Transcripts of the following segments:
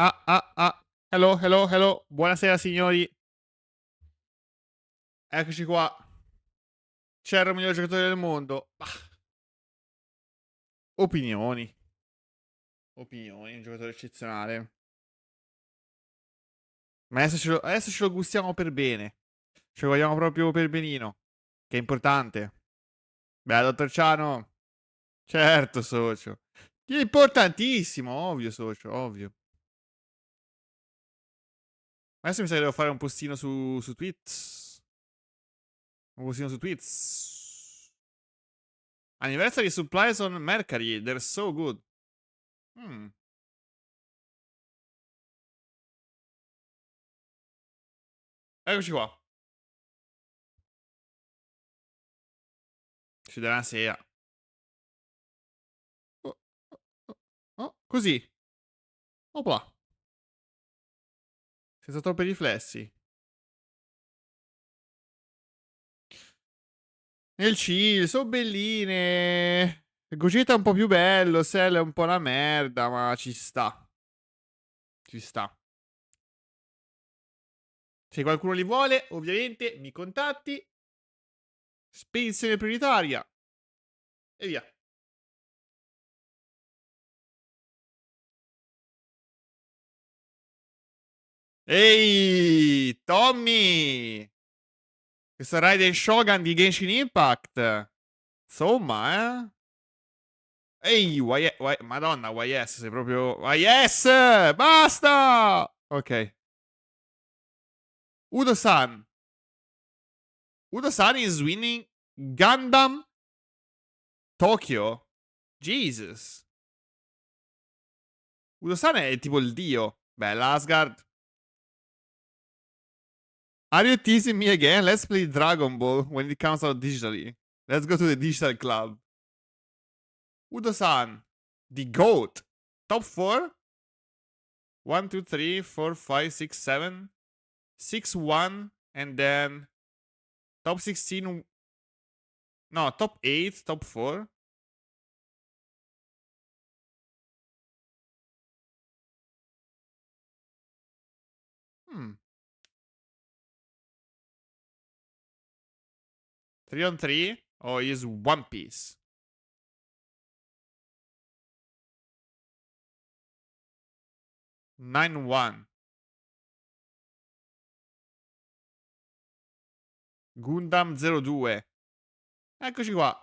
Hello, hello, hello. Buonasera signori. Eccoci qua. C'era il miglior giocatore del mondo. Opinioni. Opinioni, un giocatore eccezionale. Ma adesso ce lo gustiamo per bene. Ce lo vogliamo proprio per benino. Che è importante. Beh, dottor Ciano. Certo, socio. Che è importantissimo, ovvio, socio, ovvio. Adesso mi sa che devo fare un postino su Tweets. Un postino su Tweets. Anniversary supplies on Mercari. They're so good. Hmm. Eccoci qua. Ci dà una sera. Oh, oh, oh, oh, così. Opla. Senza troppi riflessi. Nel chill, sono belline. Gogeta è un po' più bello. Cell è un po' una merda, ma ci sta. Ci sta. Se qualcuno li vuole, ovviamente mi contatti. Spedizione prioritaria. E via. Ehi, Tommy! Questo Raiden Shogun di Genshin Impact. Insomma, eh? Ehi, Madonna, YS, sei proprio... YS! Basta! Ok. Udo-san. Udo-san is winning Gundam Tokyo. Jesus. Udo-san è tipo il dio. Bella, Asgard. Are you teasing me again? Let's play Dragon Ball when it comes out digitally. Let's go to the digital club. Udo-san. The GOAT. Top 4? 1, 2, 3, 4, 5, 6, 7. 6, 1. And then... Top 16. No, top 8, top 4. Hmm. 3 on 3 or is One Piece? 9-1. Gundam 02. Eccoci qua.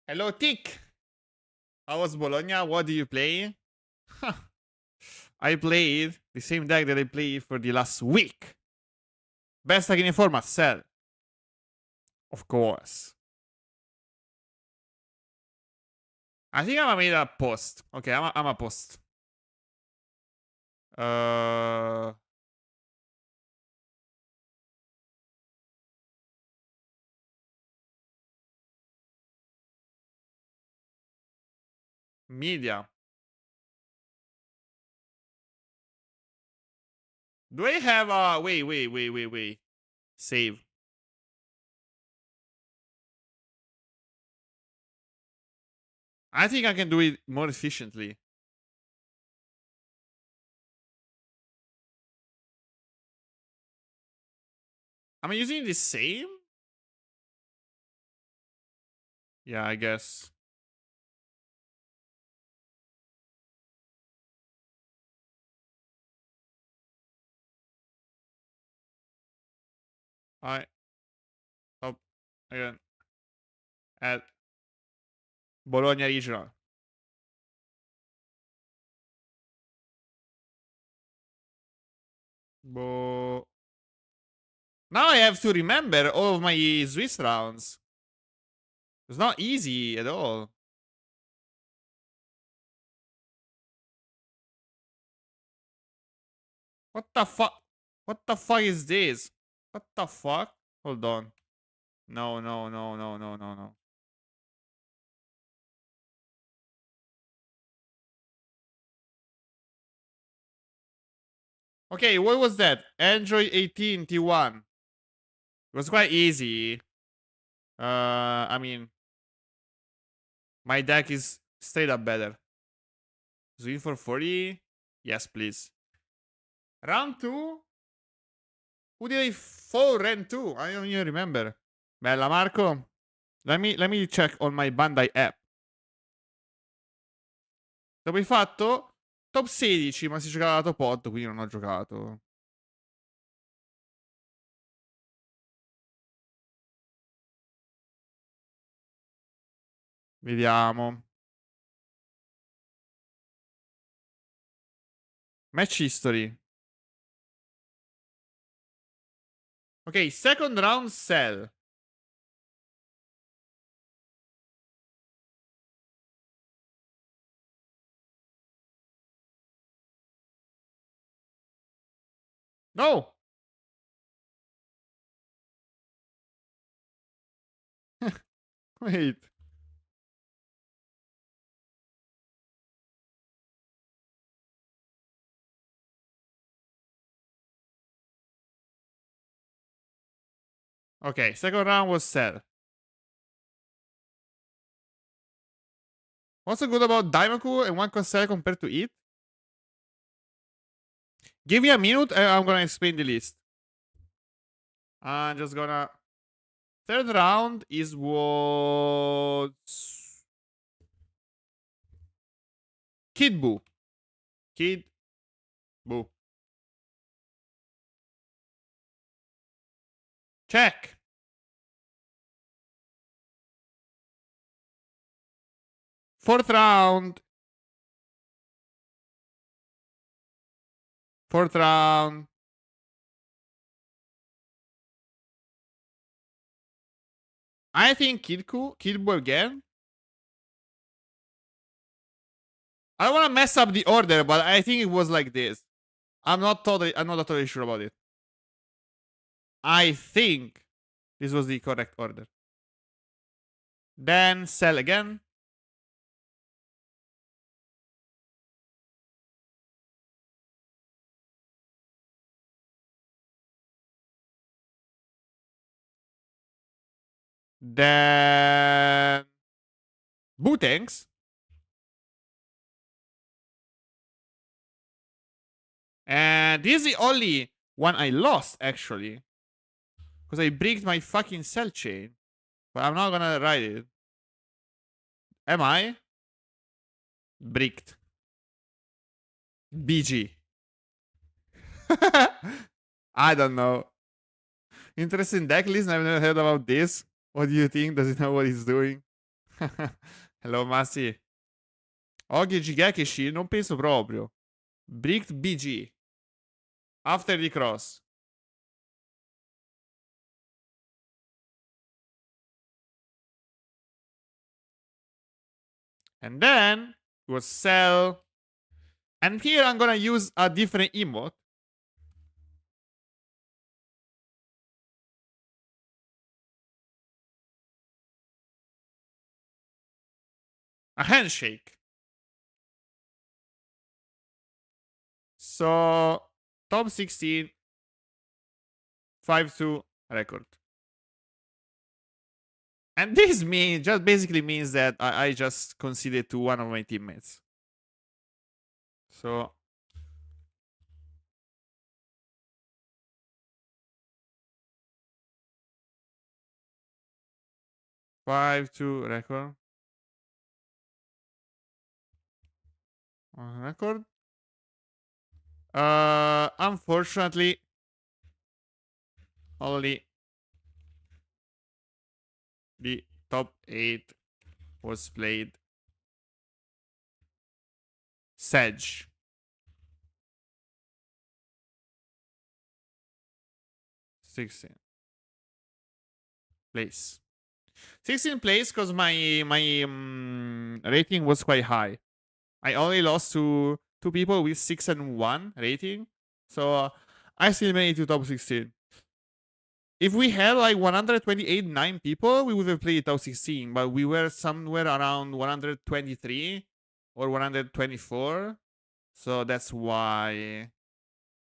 Hello, Tick. How was Bologna? What did you play? I played the same deck that I played for the last week. Best deck in format, Cell. Of course. I think I'm made a post. Okay, I'm a post. Media. Do I have a... Wait. Save. I think I can do it more efficiently. Am I using the same? Yeah, I guess. I... Oh, again. Add Bologna Regional. Now I have to remember all of my Swiss rounds. It's not easy at all. What the fuck? What the fuck is this? What the fuck? Hold on. No. Okay, what was that? Android 18 T1. It was quite easy. I mean, my deck is straight up better. Zwin for 40. Yes, please. Round 2? Who did I fall ran to? I don't even remember. Bella, Marco. Let me check on my Bandai app. Dopo hai fatto top 16, ma si giocava da top 8, quindi non ho giocato. Vediamo. Match history. Ok, second round sell. No! Wait. Okay, second round was sell. What's so good about Daimaku and one can sell compared to it? Give me a minute and I'm gonna explain the list. I'm just gonna... Third round is what... Kid Buu. Kid Buu. Check. Fourth round. Fourth round. I think Kid Buu again. I don't want to mess up the order, but I think it was like this. I'm not totally sure about it. I think this was the correct order. Then sell again. Then Bootangs. And this is the only one I lost, actually. Because I bricked my fucking cell chain. But I'm not gonna write it. Am I? Bricked. BG. I don't know. Interesting deck list. I've never heard about this. What do you think? Does it know what he's doing? Hello, Masi. Oggi Gigakeshi? Non penso proprio. Bricked BG. After the cross. And then it was sell. And here I'm gonna use a different emote. A handshake. So, top 16, 5-2 record. And this just basically means that I just conceded to one of my teammates. So, five two record. Record. Unfortunately, only the top 8 was played. Sedge. 16 place. 16 place because my rating was quite high. I only lost to 2 people with 6 and 1 rating. So I still made it to top 16. If we had like 128 9 people, we would have played top 16, but we were somewhere around 123 or 124. So that's why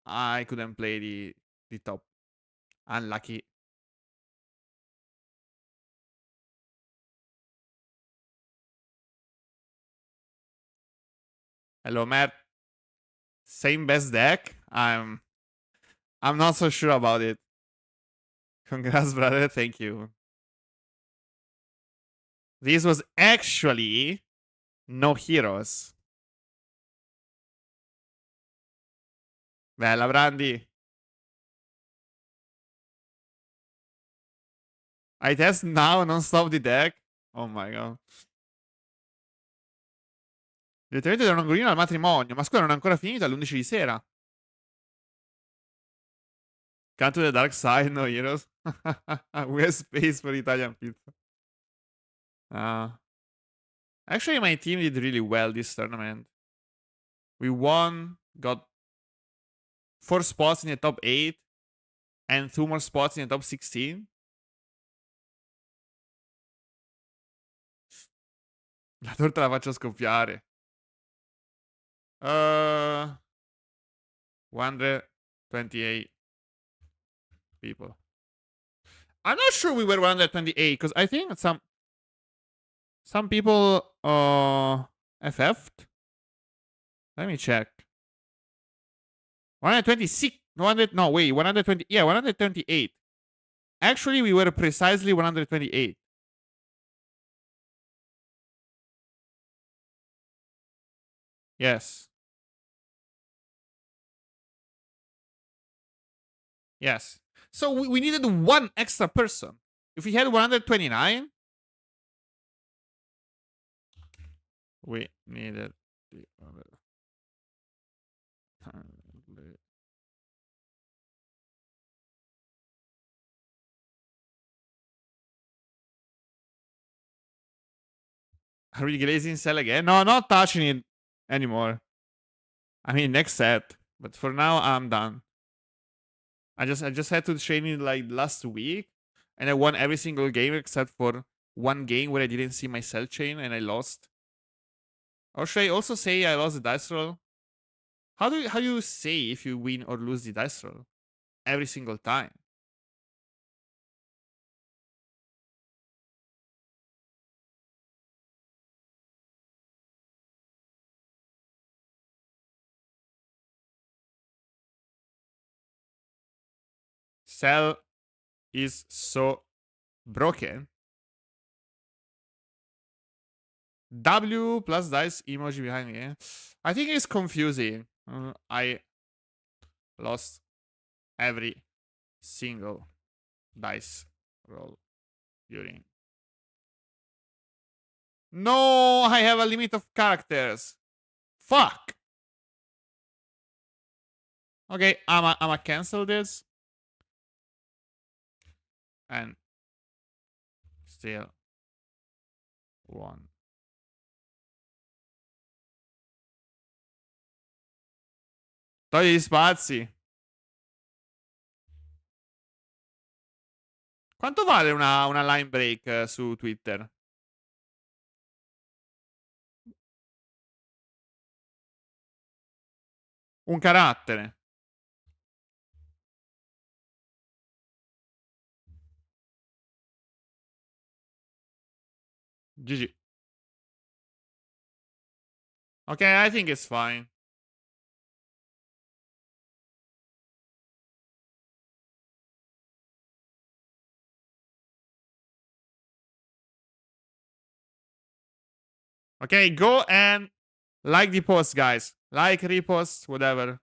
I couldn't play the top. Unlucky. Hello, Matt. Same best deck? I'm not so sure about it. Congrats, brother. Thank you. This was actually no heroes. Bella, Brandy. I test now, non stop the deck. Oh my god. Direttamente da un angolino al matrimonio. Ma scusa, non è ancora finita alle 11 di sera. Come to the dark side, no heroes. We have space for Italian pizza. Actually, my team did really well this tournament. We won, got 4 spots in the top 8, and 2 more spots in the top 16. La torta la faccio scoppiare. 128 people. I'm not sure we were 128 because I think some people FF'd. Let me check. 126. No, wait. 120. Yeah, 128. Actually, we were precisely 128. Yes. Yes. So we needed 1 extra person. If we had 129, we needed the other. Are we glazing cell again? No, not touching it anymore. I mean, next set. But for now, I'm done. I just had to train it like last week, and I won every single game except for 1 game where I didn't see my cell chain and I lost. Or should I also say I lost the dice roll? How do you say if you win or lose the dice roll? Every single time. Cell is so broken. W plus dice emoji behind me. I think it's confusing. I lost every single dice roll during. No, I have a limit of characters. Fuck. Okay, I'ma cancel this. And still one. Togli gli spazi. Quanto vale una line break su Twitter? Un carattere. GG. Okay, I think it's fine. Okay, go and like the post, guys. Like, repost, whatever.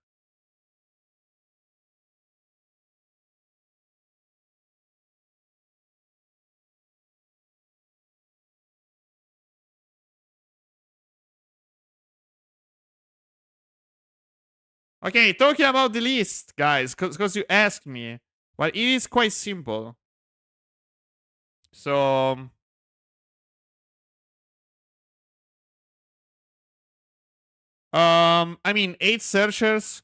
Okay, talking about the list, guys, because you asked me. Well, it is quite simple. So, I mean, 8 searchers,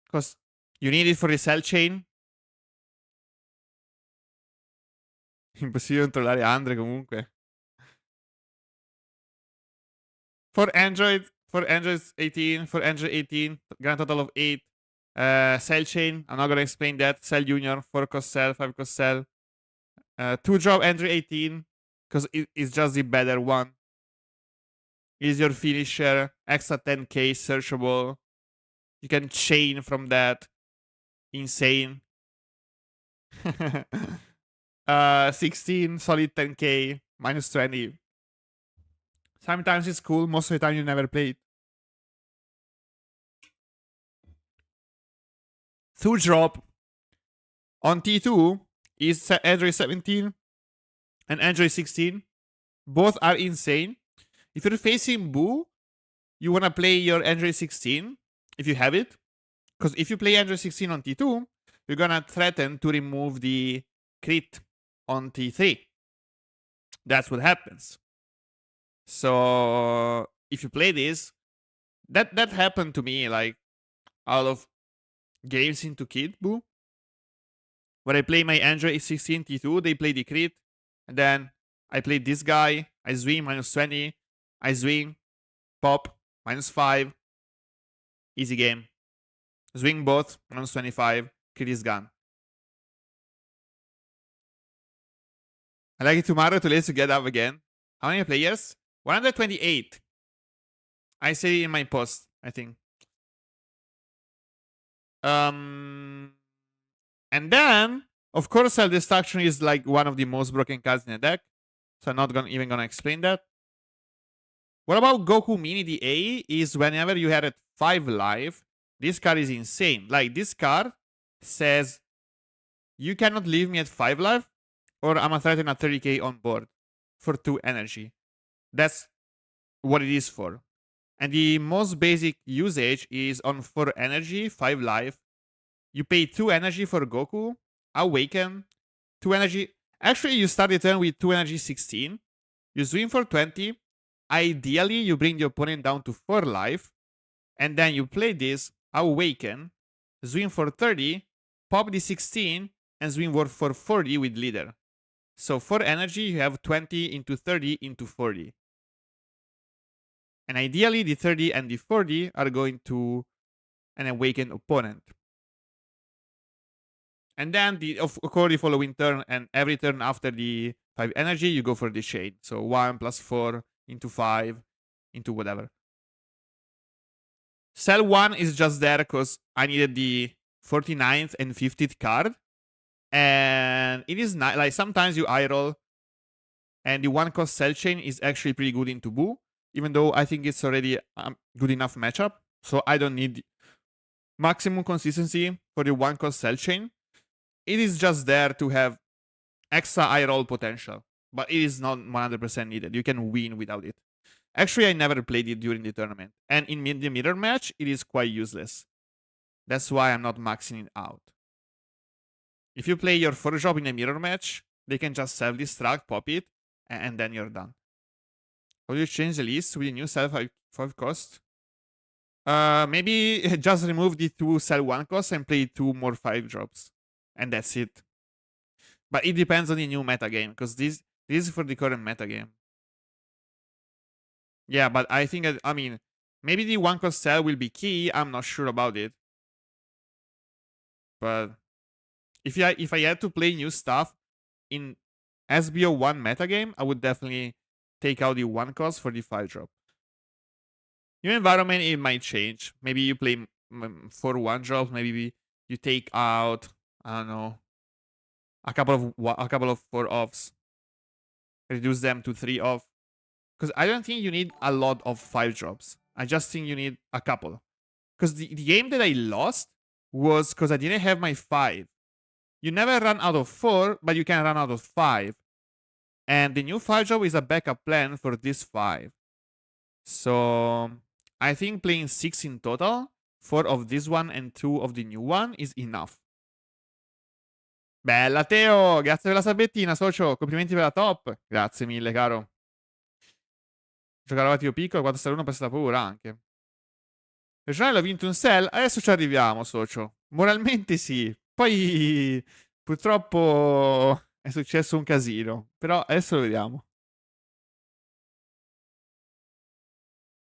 because you need it for the cell chain. Impossibile controllare Andre comunque. For Android 18, for Android 18, grand total of 8. Cell chain, I'm not gonna explain that. Cell Junior, 4 cost cell, 5 cost cell. 2 drop Android 18, because it's just the better one. Is your finisher, extra 10k searchable. You can chain from that. Insane. 16, solid 10k, minus 20. Sometimes it's cool, most of the time you never play it. 2 drop on T2 is Android 17 and Android 16. Both are insane. If you're facing Boo, you want to play your Android 16 if you have it. Because if you play Android 16 on T2, you're going to threaten to remove the crit on T3. That's what happens. So if you play this, that happened to me like out of games into Kid Boo. When I play my Android 16 T2, they play the crit, and then I play this guy, I swing minus 20, I swing, pop, minus 5, easy game. Swing both, minus 25, crit is gone. I like it tomorrow, too late to get up again. How many players? 128. I say in my post, I think. And then, of course, self-destruction is like one of the most broken cards in the deck. So I'm not even gonna explain that. What about Goku Mini DA is whenever you had at 5 life, this card is insane. Like, this card says, you cannot leave me at 5 life, or I'm a threaten at 30k on board for 2 energy. That's what it is for. And the most basic usage is on 4 energy, 5 life. You pay 2 energy for Goku, Awaken, 2 energy. Actually, you start the turn with 2 energy 16. You swing for 20. Ideally, you bring the opponent down to 4 life. And then you play this, Awaken, swing for 30, pop the 16, and swing for 40 with leader. So for energy, you have 20 into 30 into 40. And ideally, the 30 and the 40 are going to an awakened opponent. And then, of course, the following turn and every turn after the 5 energy, you go for the shade. So 1 plus 4 into 5 into whatever. Cell 1 is just there because I needed the 49th and 50th card. And it is not like sometimes you eye roll. And the 1-cost cell chain is actually pretty good into Boo. Even though I think it's already a good enough matchup. So I don't need maximum consistency for the 1-cost cell chain. It is just there to have extra eye roll potential. But it is not 100% needed. You can win without it. Actually, I never played it during the tournament. And in the mirror match, it is quite useless. That's why I'm not maxing it out. If you play your 4-drop in a mirror match, they can just self-destruct, pop it, and then you're done. How do you change the list with a new cell 5 cost? Maybe just remove the 2 cell 1 costs and play 2 more 5 drops. And that's it. But it depends on the new metagame, because this is for the current metagame. Yeah, but I think, I mean, maybe the 1-cost cell will be key. I'm not sure about it. But if I had to play new stuff in SBO1 metagame, I would definitely take out the 1-cost for the 5-drop. New environment, it might change. Maybe you play 4 1-drops. Maybe you take out, I don't know, a couple of 4 offs. Reduce them to 3 off. Because I don't think you need a lot of 5 drops. I just think you need a couple. Because the game that I lost was because I didn't have my 5. You never run out of 4, but you can run out of 5. And the new 5 drop is a backup plan for this 5. So I think playing 6 in total, 4 of this one and 2 of the new one, is enough. Bella Teo, grazie per la sabettina, socio. Complimenti per la top. Grazie mille, caro. Giocare a tio piccolo, 4-1 passa paura anche. Regionale ho vinto un cell, adesso ci arriviamo, socio. Moralmente sì. Poi purtroppo è successo un casino. Però adesso lo vediamo.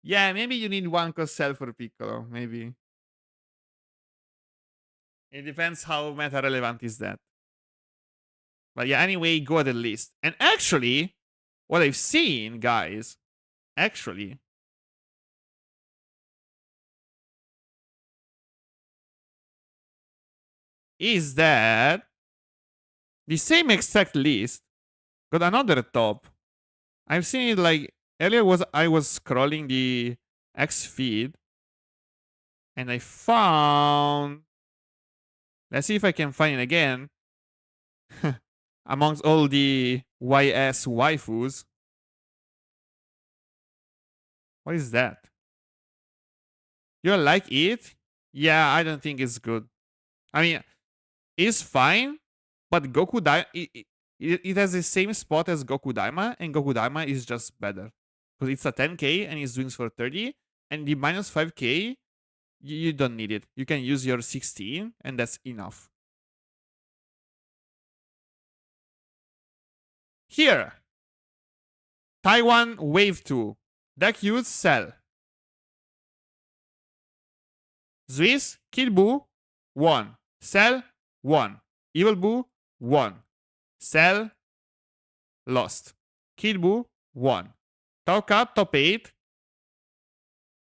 Yeah, maybe you need 1-cost cell for piccolo, maybe. It depends how meta relevant is that. But yeah, anyway, go at the list. And actually, what I've seen, guys, actually, is that the same exact list got another top. I've seen it like earlier I was scrolling the X feed and I found, let's see if I can find it again. Amongst all the YS waifus. What is that? You don't like it? Yeah, I don't think it's good. I mean, it's fine, but Goku it has the same spot as Goku Daima, and Goku Daima is just better. Because it's a 10k and it swings for 30, and the minus 5k, you don't need it. You can use your 16, and that's enough. Here, Taiwan Wave 2. Deck use Cell. Swiss, Kid Buu, 1. Cell, 1. Evil Buu, 1. Cell, lost. Kid Buu, 1. Tauka, top 8.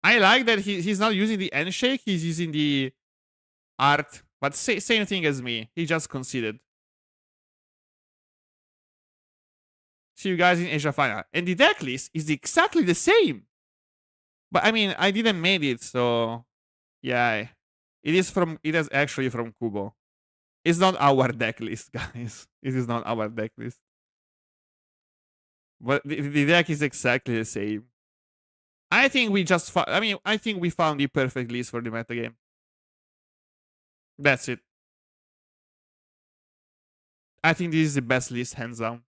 I like that he's not using the handshake, he's using the art. But same thing as me. He just conceded. See you guys in Asia Final. And the deck list is exactly the same. But I mean, I didn't make it, so yeah. It is actually from Kubo. It's not our deck list, guys. It is not our deck list. But the deck is exactly the same. I think we just I think we found the perfect list for the metagame. That's it. I think this is the best list, hands down.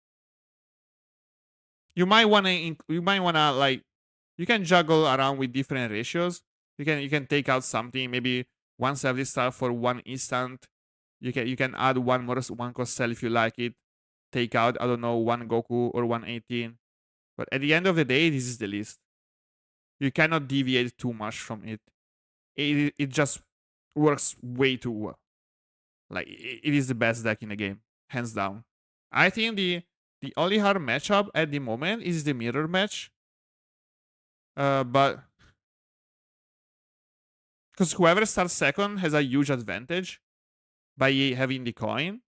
You might wanna like, you can juggle around with different ratios. You can take out something, maybe 170 star for 1 instant. You can add one cost cell if you like it. Take out, I don't know, 1 Goku or 118. But at the end of the day, this is the list. You cannot deviate too much from it. It just works way too well. Like, it is the best deck in the game, hands down. I think the only hard matchup at the moment is the mirror match. But because whoever starts second has a huge advantage by having the coin.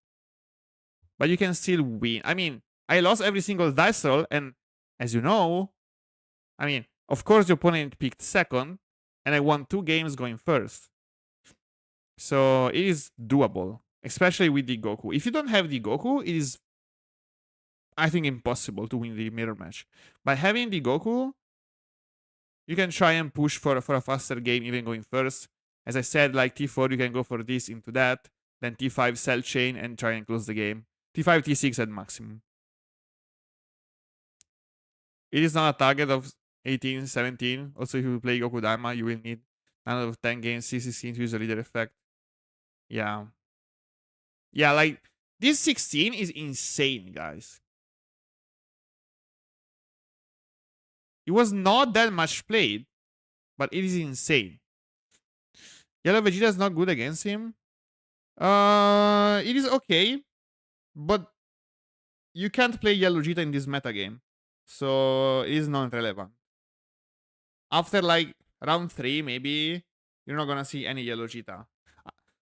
But you can still win. I mean, I lost every single dice roll, and as you know, I mean, of course the opponent picked second, and I won 2 games going first. So it is doable, especially with the Goku. If you don't have the Goku, it is, I think, impossible to win the mirror match. By having the Goku, you can try and push for a faster game, even going first. As I said, like T4, you can go for this into that, then T5 cell chain and try and close the game. T5, T6 at maximum. It is not a target of 18, 17. Also, if you play Goku Daima, you will need 9 out of 10 games, C16 to use the leader effect. Yeah. Yeah, like, this 16 is insane, guys. It was not that much played, but it is insane. Yellow Vegeta is not good against him. It is okay, but you can't play Yellow Vegeta in this metagame, so it is non-relevant. After like round 3, maybe you're not gonna see any Yellow Vegeta.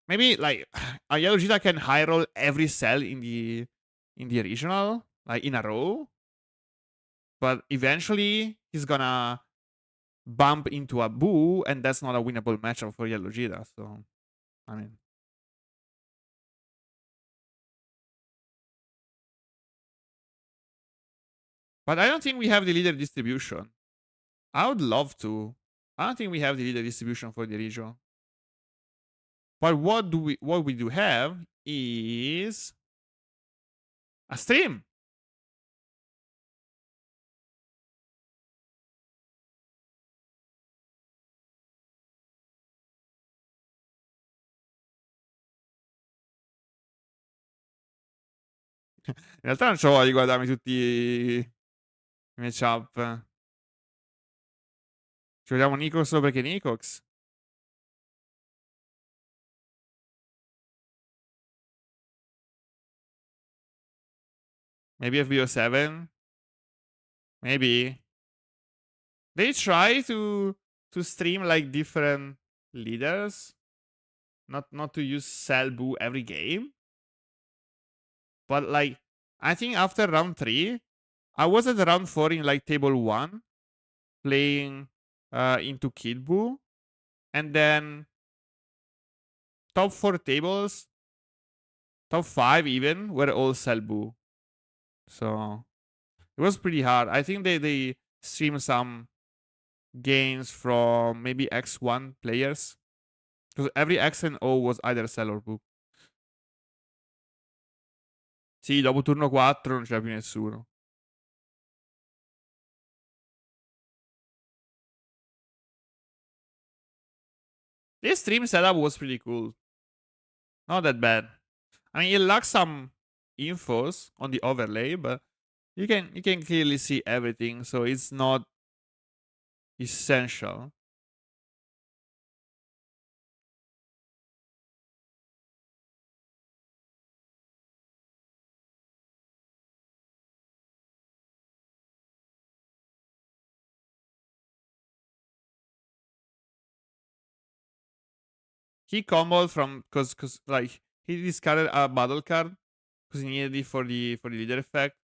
Maybe like a Yellow Vegeta can high roll every cell in the regional, like in a row, but eventually he's gonna bump into a Buu, and that's not a winnable matchup for Yellow Vegeta. So, I mean. But I don't think we have the leader distribution. I would love to. I don't think we have the leader distribution for the region. But what we do have is a stream. In realtà non c'ho di guardarmi tutti i matchup. Ci vogliamo Nicox solo perché Nicox? Maybe FBO7? Maybe. They try to stream like different leaders. not to use Cell Boo every game. But like, I think after round 3, I was at round 4 in like table 1, playing into Kid Boo, and then top 4 tables, top 5 even, were all Cell Boo. So it was pretty hard. I think they streamed some games from maybe X1 players. Because every X and O was either Cell or Boo. Sì, dopo turno 4 non c'era più nessuno. This stream setup was pretty cool. Not that bad. I mean, it lacks some infos on the overlay, but you can clearly see everything, so it's not essential. He comboed from cause like he discarded a battle card because he needed it for the leader effect.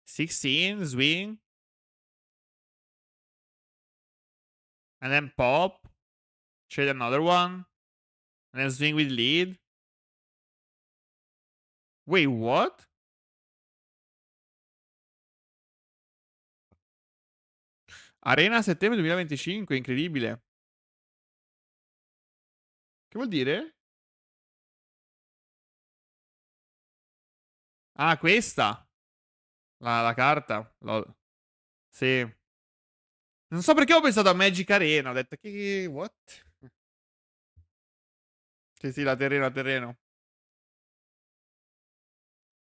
$16 swing, and then pop, trade another one, and then swing with lead. Wait, what? Arena settembre 2025, incredibile. Che vuol dire? Ah, questa. La carta. Lol. Sì. Non so perché ho pensato a Magic Arena. Ho detto che... What? Sì, sì, la terreno, la terreno.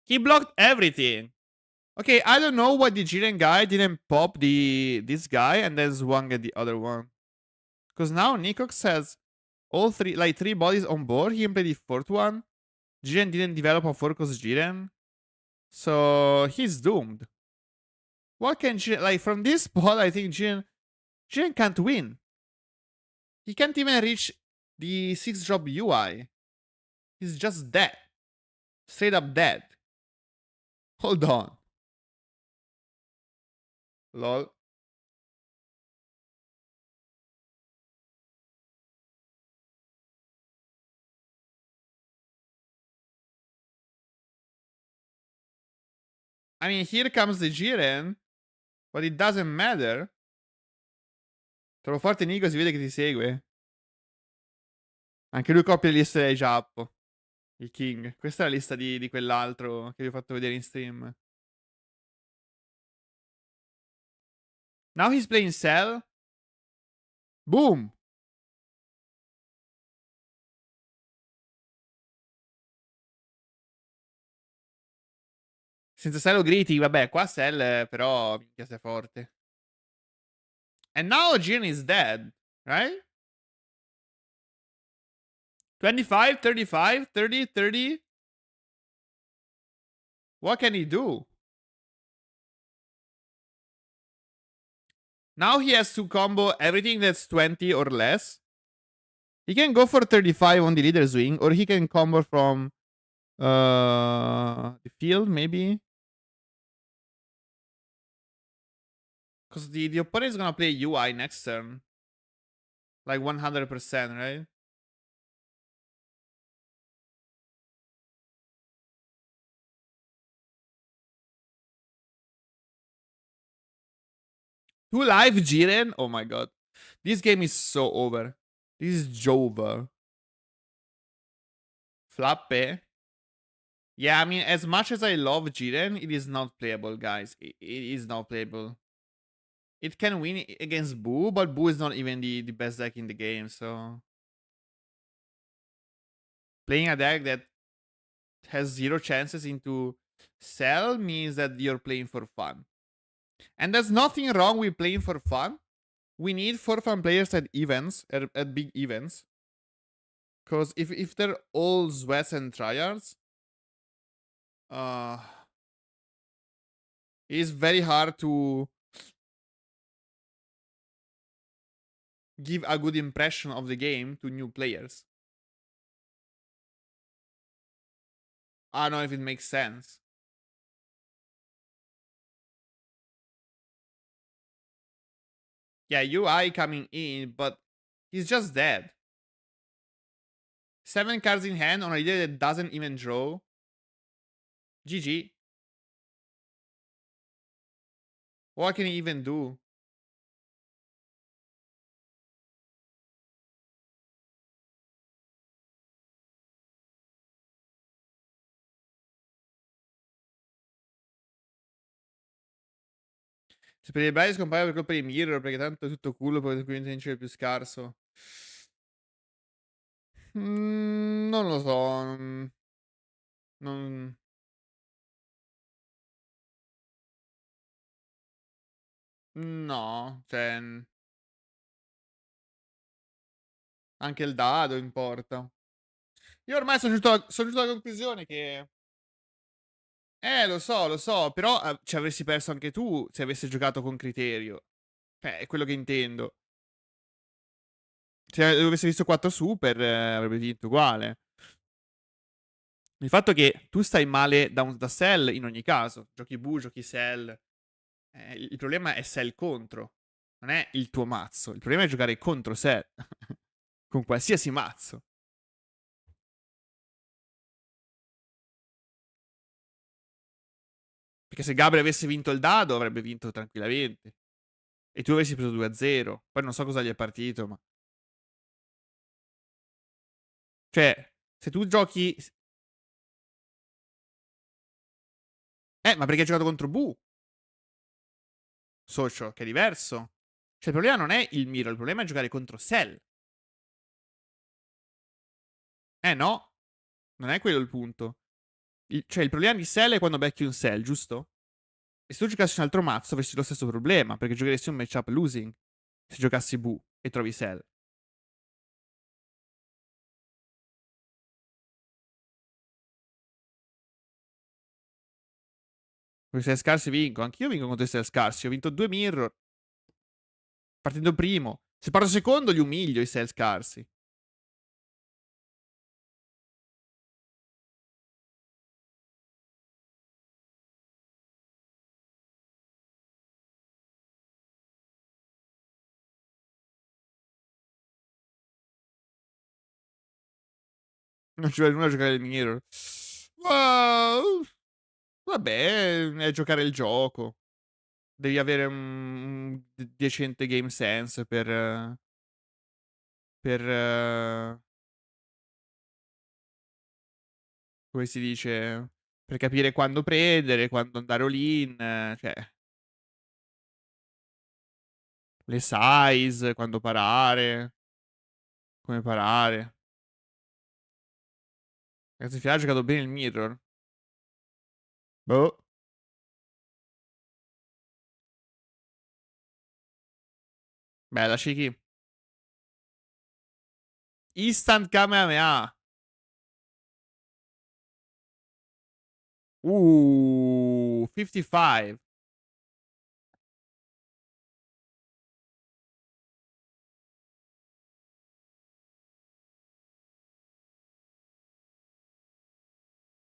He blocked everything. Okay, I don't know why the Jiren guy didn't pop this guy and then swung at the other one. Because now Nikox has all three, like 3 bodies on board. He can play the 4th one. Jiren didn't develop a 4 because Jiren. So he's doomed. What can Jiren, like from this spot, I think Jiren can't win. He can't even reach the 6-drop UI. He's just dead. Straight up dead. Hold on. Lol. I mean, here comes the Jiren, but it doesn't matter. Troppo forte Nico, si vede che ti segue. Anche lui copia le liste dei Giappo. Il King. Questa è la lista di quell'altro che vi ho fatto vedere in stream. Now he's playing Cell. Boom! Senza Cell o Griti, vabbè, qua Cell però minchia sei forte. And now Jin is dead, right? 25, 35, 30, 30. What can he do? Now he has to combo everything that's 20 or less. He can go for 35 on the leader swing, or he can combo from the field, maybe. Because the opponent is gonna play UI next turn. Like 100%, right? Two live Jiren? Oh my god. This game is so over. This is Jova. Flappe. Yeah, I mean, as much as I love Jiren, it is not playable, guys. It is not playable. It can win against Boo, but Boo is not even the best deck in the game, so... Playing a deck that has 0 chances into Cell means that you're playing for fun. And there's nothing wrong with playing for fun. We need for fun players at events, at big events. Because if they're all sweats and tryhards, Uh, it's very hard to give a good impression of the game to new players. I don't know if it makes sense. Yeah, UI coming in, but he's just dead. 7 cards in hand on a leader that doesn't even draw. GG. What can he even do? Se per i Bryce scompaio per colpa di Mirror, perché tanto è tutto culo, poi quindi vince il più scarso. Non lo so. Non... No, cioè... Anche il dado importa. Io ormai sono giunto alla conclusione che... lo so, però ci avresti perso anche tu se avessi giocato con criterio. È quello che intendo. Se avessi visto 4 super, avrebbe vinto uguale. Il fatto che tu stai male da Cell in ogni caso. Giochi Bu, giochi Cell. Il problema è Cell contro. Non è il tuo mazzo. Il problema è giocare contro Cell. Con qualsiasi mazzo. Perché se Gabriel avesse vinto il dado, avrebbe vinto tranquillamente. E tu avessi preso 2-0. Poi non so cosa gli è partito, ma... Cioè, se tu giochi... ma perché hai giocato contro Bu? Socio, che è diverso. Cioè, il problema non è il Miro, il problema è giocare contro Cell. No. Non è quello il punto. Cioè, il problema di Cell è quando becchi un Cell, giusto? E se tu giocassi un altro mazzo avresti lo stesso problema, perché giocheresti un matchup losing. Se giocassi Bu e trovi Cell. Con i Cell scarsi vinco. Anch'io vinco contro i Cell scarsi. Ho vinto 2 mirror. Partendo primo. Se parto secondo, li umilio i Cell scarsi. Non ci vuole nulla a giocare il mirror. Wow. Vabbè, è giocare il gioco. Devi avere un decente game sense per come si dice, per capire quando prendere, quando andare all-in, cioè, le size, quando parare, come parare. Ragazzi, Fila ha giocato bene il mirror. Boh. Bella, Shiki. Instant Kamehameha. 55.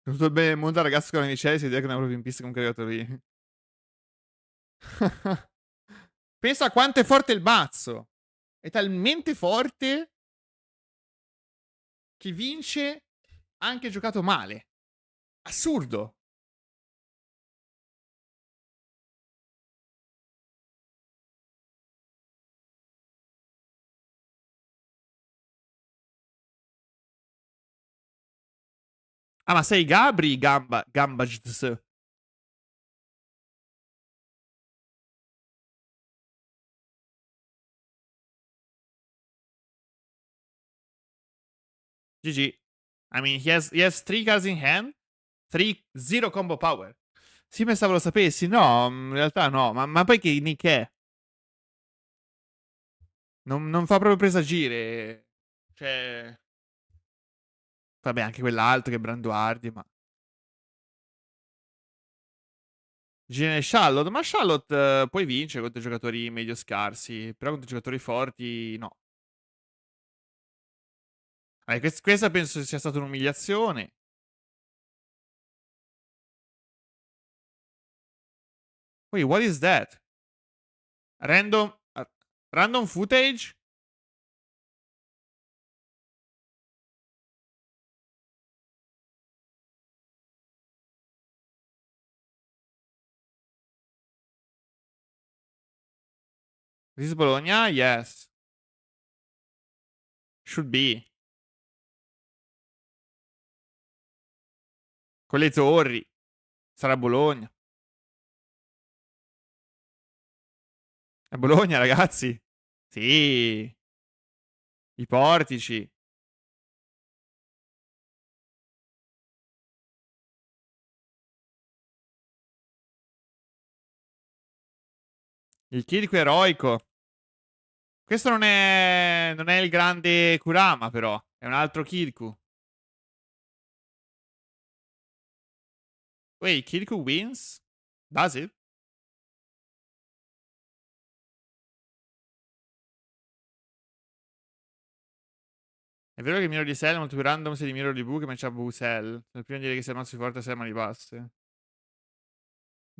Tutto bene il mondo, ragazzi, con amici, si vede che non è proprio in pista con caricatori. Pensa a quanto è forte il mazzo. È talmente forte che vince anche giocato male. Assurdo. Ah, ma sei Gabri Gambajds. GG. I mean, he has 3 cards in hand, 3 0 combo power. Sì, pensavo lo sapessi. No, in realtà no. Ma poi che nick è? Non fa proprio presagire. Cioè... Vabbè, anche quell'altro che è Branduardi, ma... Genere Charlotte, ma Charlotte puoi vincere contro giocatori medio scarsi, però contro giocatori forti no. Questa penso sia stata un'umiliazione. Wait, what is that? Random, random footage? This is Bologna? Yes. Should be. Con le torri. Sarà Bologna. È Bologna, ragazzi. Sì. I portici. Il chirico eroico. Questo non è il grande Kurama, però. È un altro Kirku. Wait, Kirku wins? Does it? È vero che il Miro di Cell è molto più random se di Miro di Bu che matcha Bu Cell. Per prima dire che se il mazzo più forte Cell ma li basse.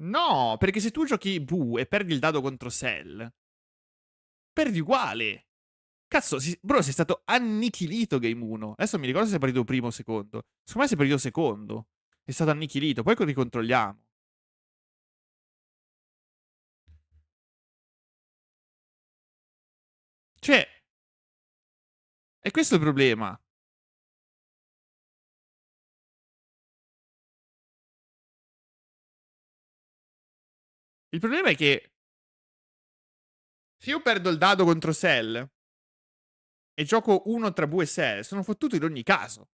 No, perché se tu giochi Bu e perdi il dado contro Cell, perdi uguale. Cazzo, bro, sei stato annichilito Game 1. Adesso mi ricordo se sei partito primo o secondo. Secondo me sei partito secondo. È stato annichilito. Poi ricontrolliamo. Cioè, è questo il problema. Il problema è che se io perdo il dado contro Cell e gioco uno tra Bu e Cell, sono fottuto in ogni caso.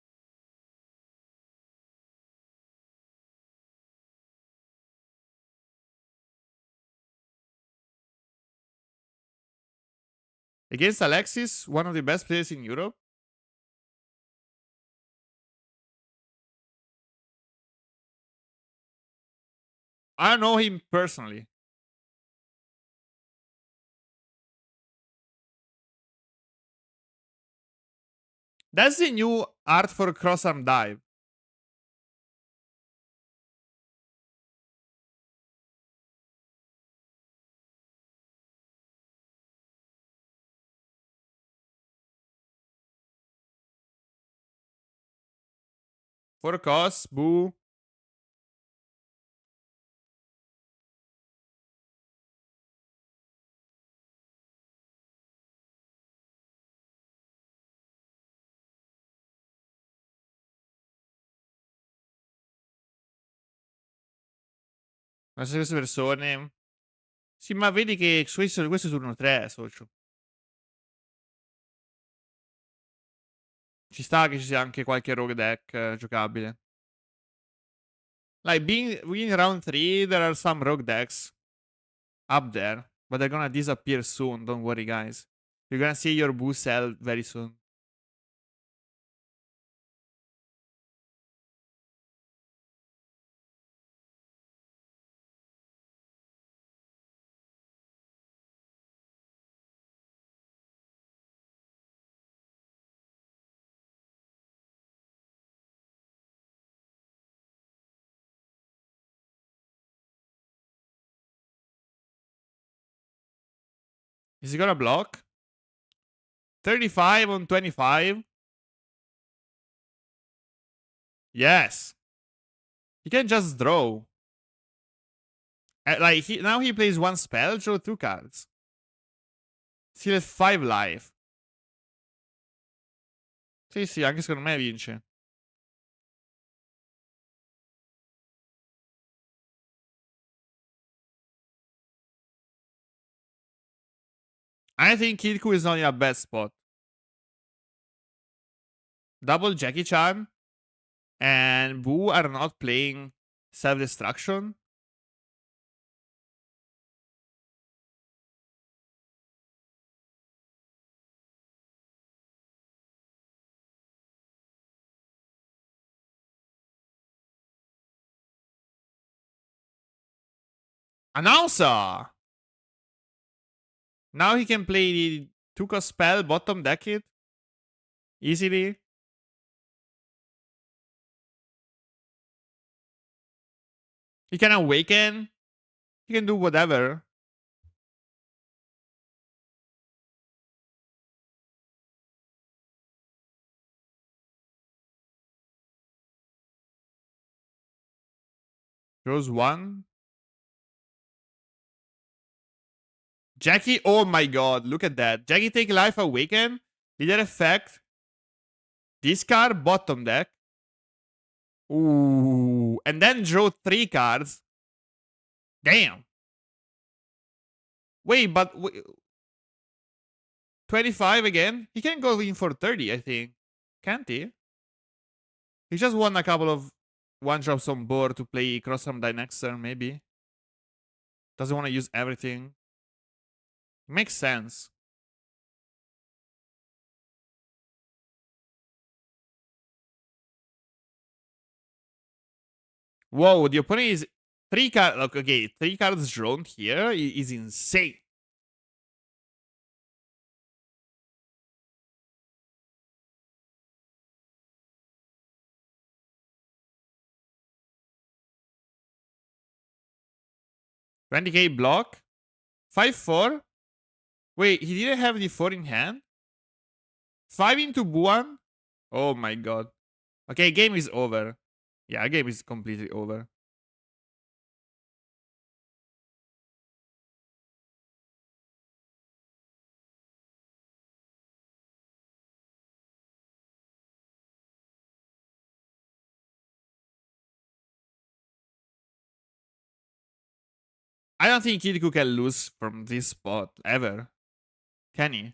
Against Alexis, one of the best players in Europe. I don't know him personally. That's the new art for cross-arm dive. For cos, Bu. Ma se queste persone. Sì, ma vedi che questo è turno 3, socio. Ci sta che ci sia anche qualche rogue deck giocabile. Like, being round 3, there are some rogue decks up there. But they're gonna disappear soon, don't worry, guys. You're gonna see your boo sell very soon. Is he gonna block? 35 on 25? Yes. He can just draw. Like, now he plays one spell, draw 2 cards. Still has 5 life. Sì, sì, anche secondo me vince. I think Kirku is not in a bad spot. Double Jackie Chan and Boo are not playing self-destruction. Announcer! Now he can play the 2-cost spell, bottom deck it. Easily. He can awaken. He can do whatever. Draws 1. Jackie, oh my god, look at that. Jackie take life, awaken. Leader effect. Discard, bottom deck. Ooh. And then draw 3 cards. Damn. Wait, but 25 again? He can go in for 30, I think. Can't he? He just won a couple of 1-drops on board to play Crossarm Die next turn, maybe. Doesn't want to use everything. Makes sense. Whoa, the opponent is 3 cards. Okay, 3 cards drawn here is insane. $20k block. 5-4. Wait, he didn't have the 4 in hand? 5 into Buan? Oh my god. Okay, game is over. Yeah, game is completely over. I don't think Kirikou can lose from this spot, ever. Can he?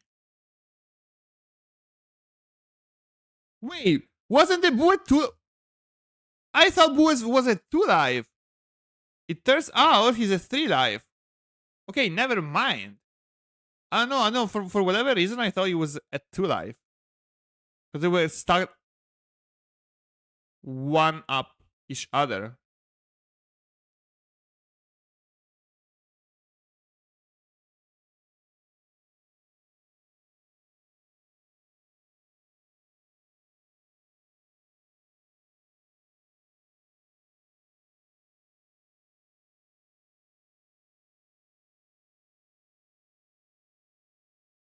Wait, wasn't the Boo at 2? I thought Boo was at 2 life. It turns out he's at 3 life. Okay, never mind. I know. For whatever reason, I thought he was at 2 life. Because they were stuck 1 up each other.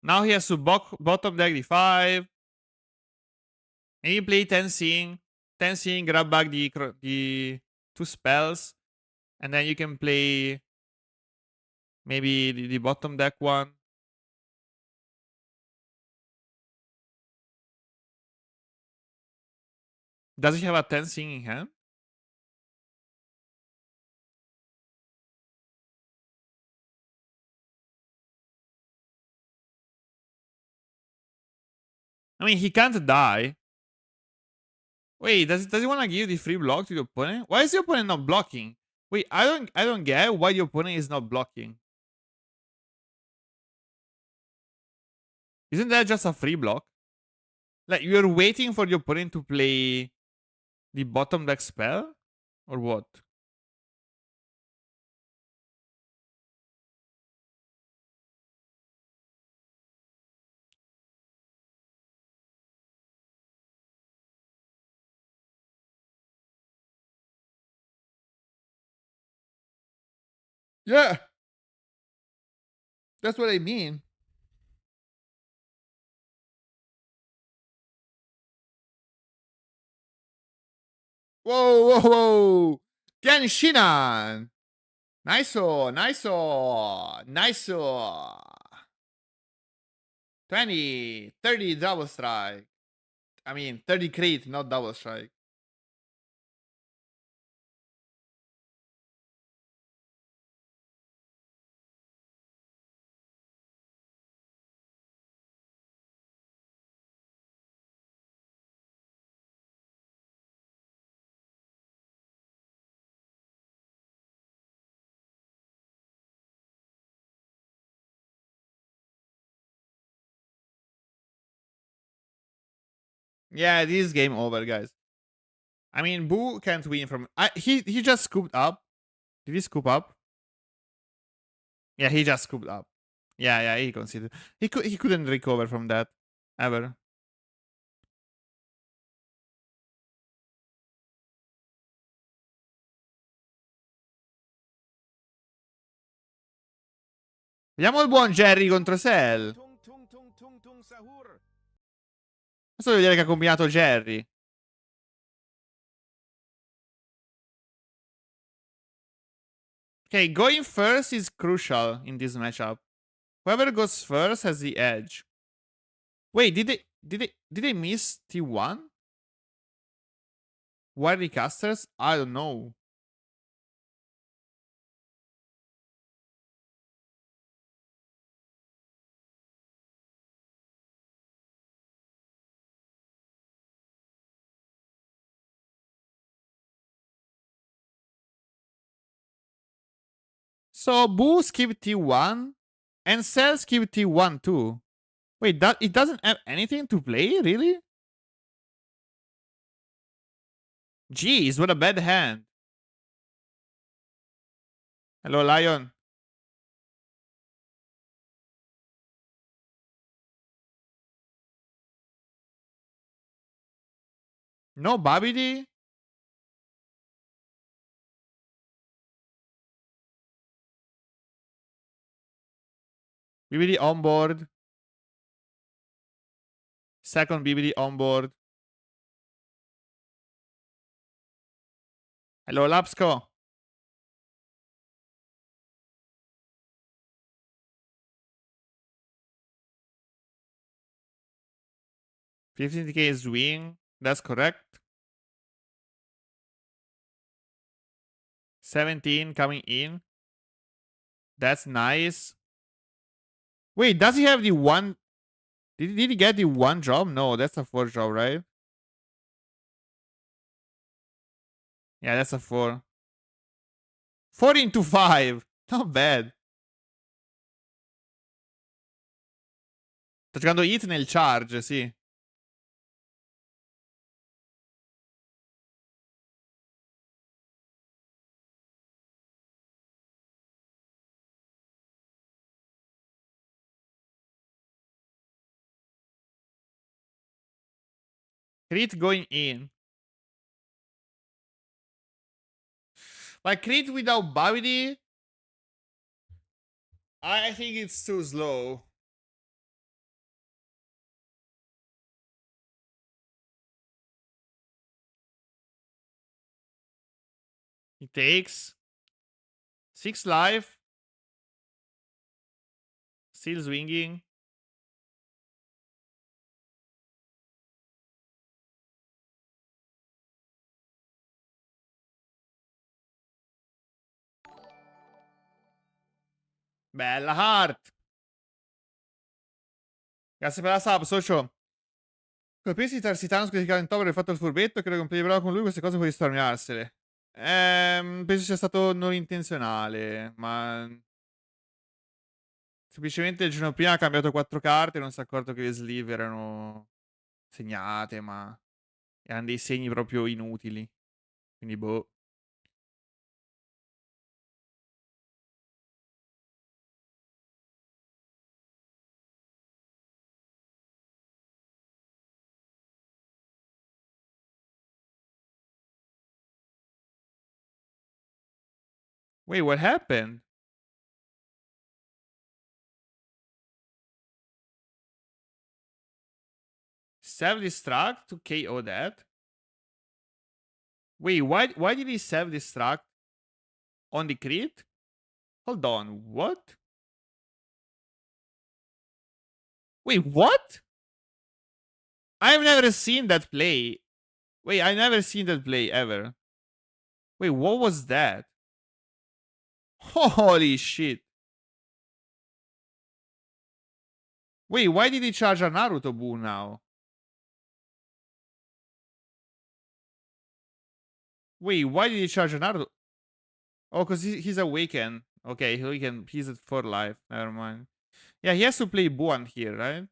Now he has to bottom deck the 5. And you play Tensing. Tensing, grab back the 2 spells. And then you can play maybe the bottom deck one. Does he have a Tensing in hand? I mean, he can't die. Wait, does he want to give the free block to the opponent? Why is the opponent not blocking? Wait, I don't get why the opponent is not blocking. Isn't that just a free block? Like, you're waiting for the opponent to play the bottom deck spell? Or what? Yeah. That's what I mean. Whoa. Genshinan. Nice. 20, 30 double strike. I mean, 30 crit, not double strike. Yeah, this is game over, guys. I mean, Boo can't win from. He just scooped up. Did he scoop up? Yeah, he just scooped up. Yeah, he considered. He couldn't recover from that. Ever. Vediamo il buon Jerry contro Cell. Adesso devo vedere che ha combinato Jerry. Okay, going first is crucial in this matchup. Whoever goes first has the edge. Wait, did they miss T1? Why recasters? I don't know. So Boo skipped T1 and Cell skipped T1 too. Wait, that it doesn't have anything to play, really? Jeez, what a bad hand. Hello, Lion. No Babidi? BBD on board. Second BBD on board. Hello, Lapsco. $15k swing. That's correct. 17 coming in. That's nice. Wait, does he have the one? Did he get the one job? No, that's a 4 job, right? Yeah, that's a 4. 4 into 5. Not bad. Sto giocando hit nel charge, sì. Crit going in. Like crit without Babidi, I think it's too slow. He takes 6 life. Still swinging. Bella Heart. Grazie per la sub, socio. Colpirsi Tarsitano criticato in top per aver fatto il furbetto. Credo che un play bravo con lui queste cose puoi risparmiarsele. Penso sia stato non intenzionale, ma semplicemente il giorno prima ha cambiato 4 carte e non si è accorto che le sleeve erano segnate, ma erano dei segni proprio inutili. Quindi boh. Wait, what happened? Self-destruct to KO that? Wait, why did he self-destruct on the crit? Hold on, what? Wait, what? I've never seen that play. Wait, I never seen that play ever. Wait, what was that? Holy shit. Wait, why did he charge a Naruto Buu now? Wait, why did he charge a Naruto? Oh, because he's awakened. Okay, he's at 4 life. Never mind. Yeah, he has to play Buan here, right?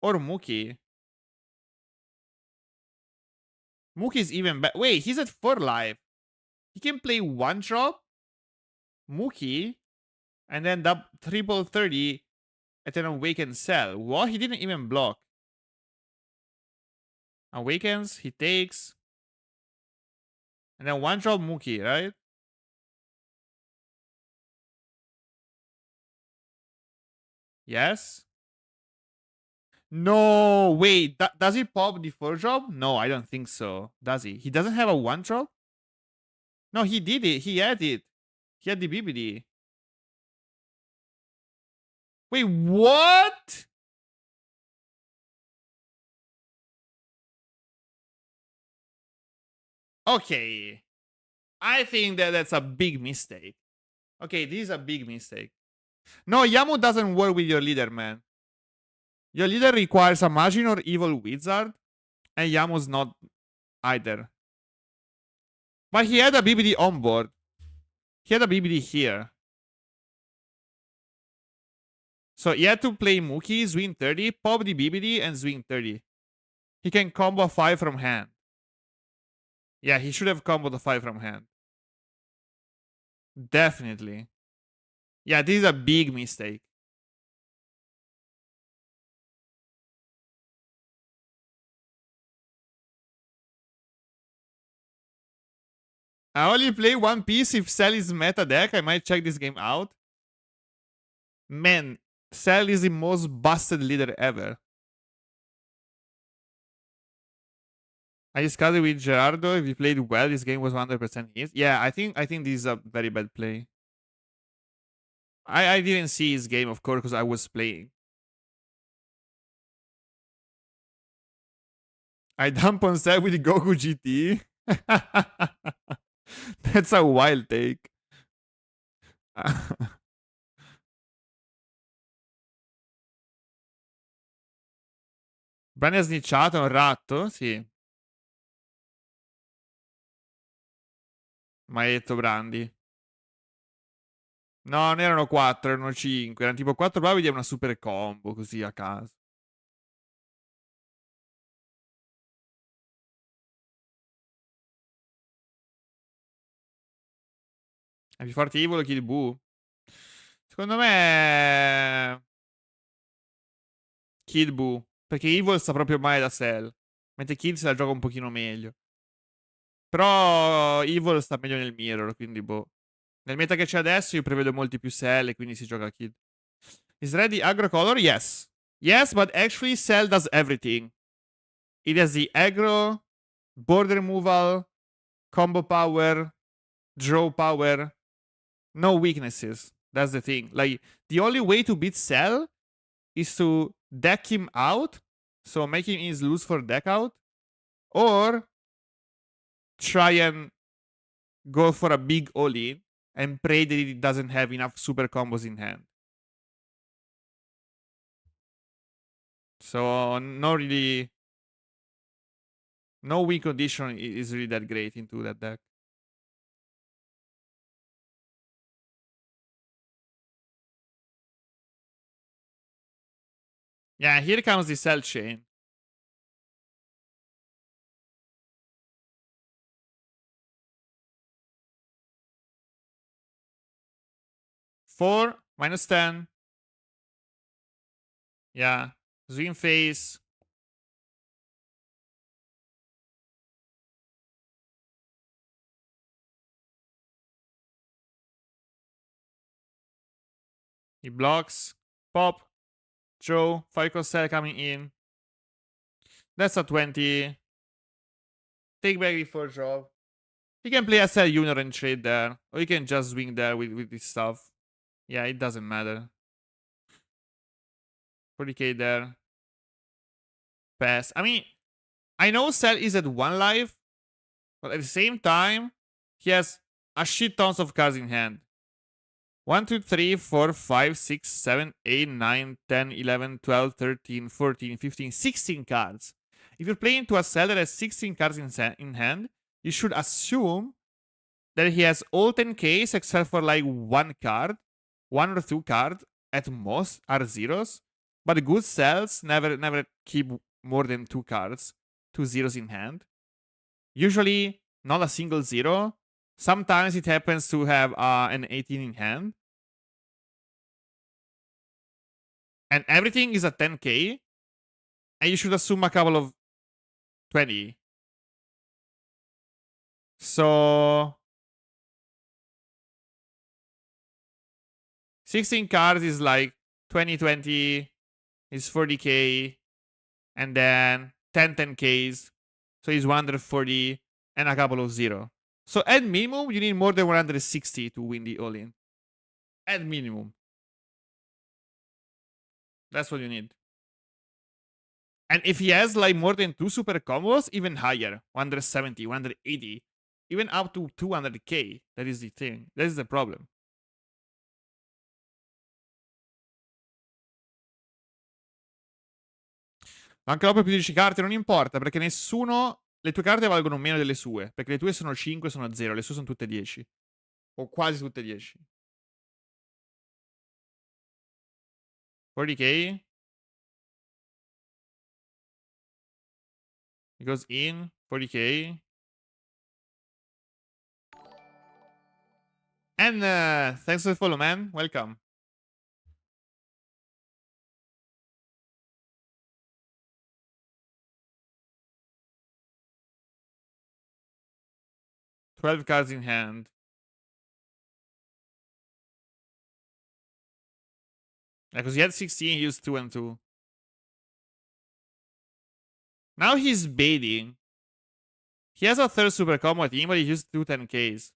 Or Muki. Muki's even better. Wait, he's at 4 life. He can play 1 drop? Muki? And then triple 30 at an awakened cell. What? He didn't even block. Awakens, he takes. And then one drop Mookie, right? Yes. No, wait. Does he pop the 4 drop? No, I don't think so. Does he? He doesn't have a 1 drop? No, he did it. He had it. He had the BBD. Wait, what? Okay. I think that's a big mistake. Okay, this is a big mistake. No, Yamu doesn't work with your leader, man. Your leader requires a Magin or Evil Wizard, and Yamu's not either. But he had a BBD on board. He had a BBD here. So he had to play Mookie, swing 30, pop the BBD, and swing 30. He can combo 5 from hand. Yeah, he should have comboed the 5 from hand. Definitely. Yeah, this is a big mistake. I only play one piece if Cell is meta deck. I might check this game out. Man, Cell is the most busted leader ever. I discussed it with Gerardo. If he played well, this game was 100% his. Yeah, I think this is a very bad play. I didn't see his game, of course, because I was playing. I dump on Cell with the Goku GT. That's a wild take. Brandi ha snitchato, è un ratto? Sì. Maledetto Brandi. No, non erano 4, erano 5. Erano tipo 4 bravi di una super combo, così a caso. È più forte Evil o Kill Buu? Secondo me... Kill Buu. Perché Evil sta proprio male da Cell. Mentre Kill se la gioca un pochino meglio. Però Evil sta meglio nel mirror, quindi boh. Nel meta che c'è adesso io prevedo molti più Cell e quindi si gioca Kill. Is ready aggro color? Yes. Yes, but actually Cell does everything. It has the aggro, board removal, combo power, draw power. No weaknesses. That's the thing. Like, the only way to beat Cell is to deck him out. So make him is lose for deck out. Or try and go for a big all-in and pray that it doesn't have enough super combos in hand. So no win condition is really that great into that deck. Yeah, here comes the Cell chain. Four -10. Yeah. Swing face. He blocks. Pop. Joe. 5 Cell coming in. That's a 20. Take back the 4 drop. He can play a Cell Junior and trade there. Or he can just swing there with this stuff. Yeah, it doesn't matter. 40k there. Pass. I mean, I know Cell is at 1 life. But at the same time, he has a shit tons of cards in hand. 1, 2, 3, 4, 5, 6, 7, 8, 9, 10, 11, 12, 13, 14, 15, 16 cards. If you're playing to a Cell that has 16 cards in hand, you should assume that he has all 10Ks except for like 1 card, 1 or 2 cards at most are zeros. But good Cells never keep more than 2 cards, 2 zeros in hand. Usually not a single 0. Sometimes it happens to have an 18 in hand. And everything is at 10k. And you should assume a couple of 20. So 16 cards is like 20 is 40k. And then 10 10ks. So it's 140 and a couple of 0. So at minimum, you need more than 160 to win the all-in. At minimum. That's what you need. And if he has like more than 2 super combos, even higher. 170, 180. Even up to 200k. That is the thing. That is the problem. Anche dopo più di 10 carte non importa, perché nessuno... Le tue carte valgono meno delle sue. Perché le tue sono 5, sono 0. Le sue sono tutte 10. O quasi tutte 10. 40k. He goes in. 40k. And thanks for the follow, man. Welcome. $12 cards in hand. Yeah, because he had 16, he used 2 and 2. Now he's baiting. He has a third super combo team, but he used 2 10ks.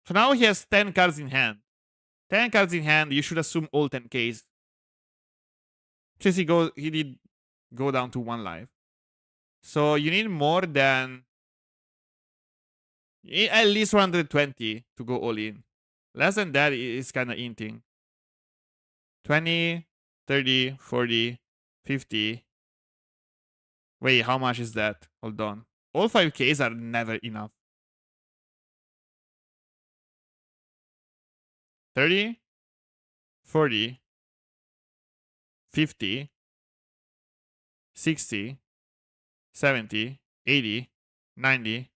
So now he has 10 cards in hand. 10 cards in hand, you should assume all 10ks. Since he did go down to 1 life. So you need more than... at least 120 to go all in. Less than that is kind of inting. 20, 30, 40, 50. Wait, how much is that? Hold on. All 5ks are never enough. 30, 40, 50, 60, 70, 80, 90,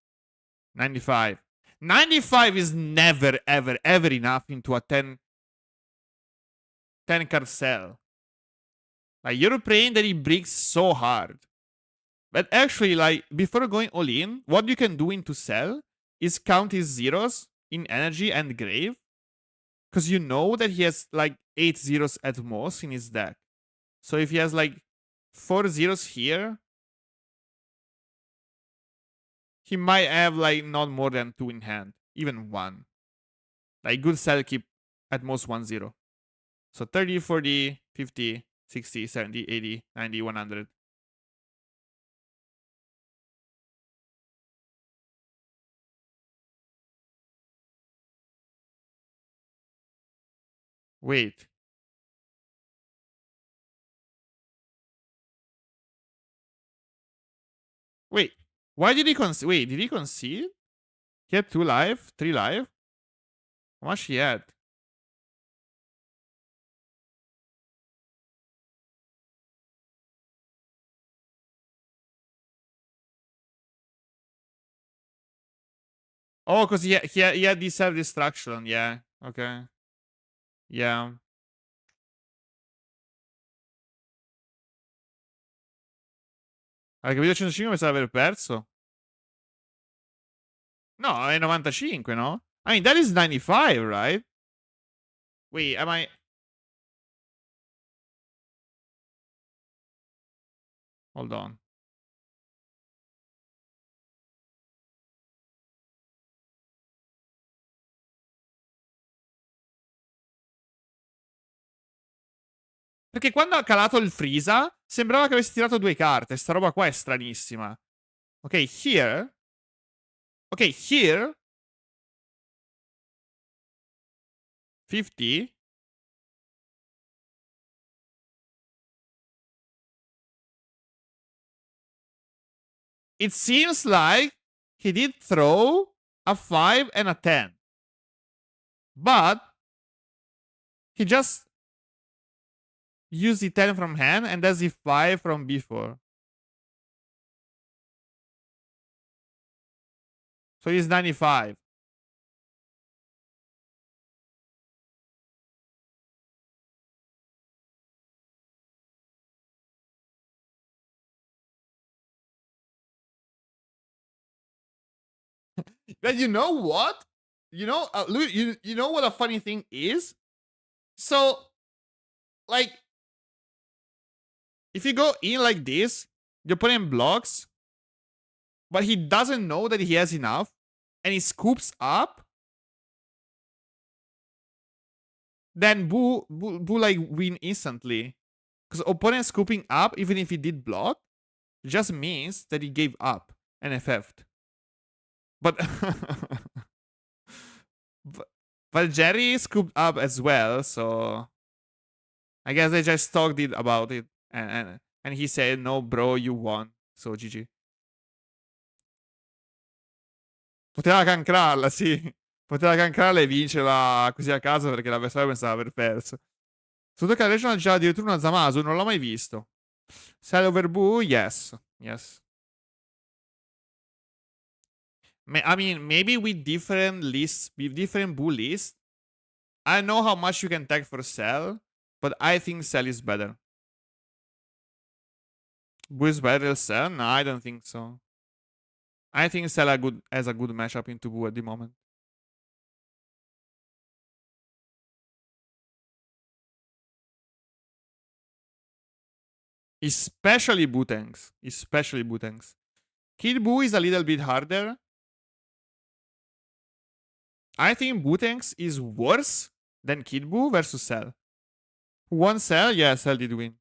95. 95 is never, ever, ever enough into a 10 card sell. Like, you're praying that he breaks so hard. But actually, like, before going all in, what you can do into sell is count his zeros in energy and grave. Because you know that he has like 8 zeros at most in his deck. So if he has like 4 zeros here, he might have like not more than 2 in hand. Even 1. Like, good sell keep at most 1 0. So 30, 40, 50, 60, 70, 80, 90, 100. Wait. Wait. Why did he concede? Wait, did he concede? He had 2 life? 3 life? How much he had? Oh, because he had this self-destruction. Yeah. Okay. Yeah. Hai capito 105 pensavo aver perso. No, è 95, no? I mean, that is 95, right? Wait, am I... Hold on. Perché quando ha calato il Freeza, sembrava che avesse tirato 2 carte. Sta roba qua è stranissima. Ok, here. Ok, here. 50. It seems like he did throw a 5 and a 10. But he just used the 10 from hand and that's the 5 from before. So he's 95. But you know what? You know, you know what a funny thing is? So, like, if you go in like this, you're putting blocks, but he doesn't know that he has enough, and he scoops up, then Boo like win instantly. Because opponent scooping up, even if he did block, just means that he gave up and FF'd. But, but Jerry scooped up as well, so I guess they just talked about it, and he said, "No, bro, you won." So GG. Poteva cancrarla, sì. Poteva cancrarla e vincerla così a caso perché l'avversario pensava aver perso. Sotto che la Regional già addirittura una Zamasu, non l'ho mai visto. Sell over Boo? Yes. Yes. I mean, maybe with different lists, with different Boo lists. I know how much you can tag for Cell, but I think Cell is better. Boo is better than Cell? No, I don't think so. I think Cell has a good matchup into Boo at the moment. Especially Boo tanks. Especially Boo tanks. Kid Boo is a little bit harder. I think Boo tanks is worse than Kid Boo versus Cell. Who won Cell? Yeah, Cell did win.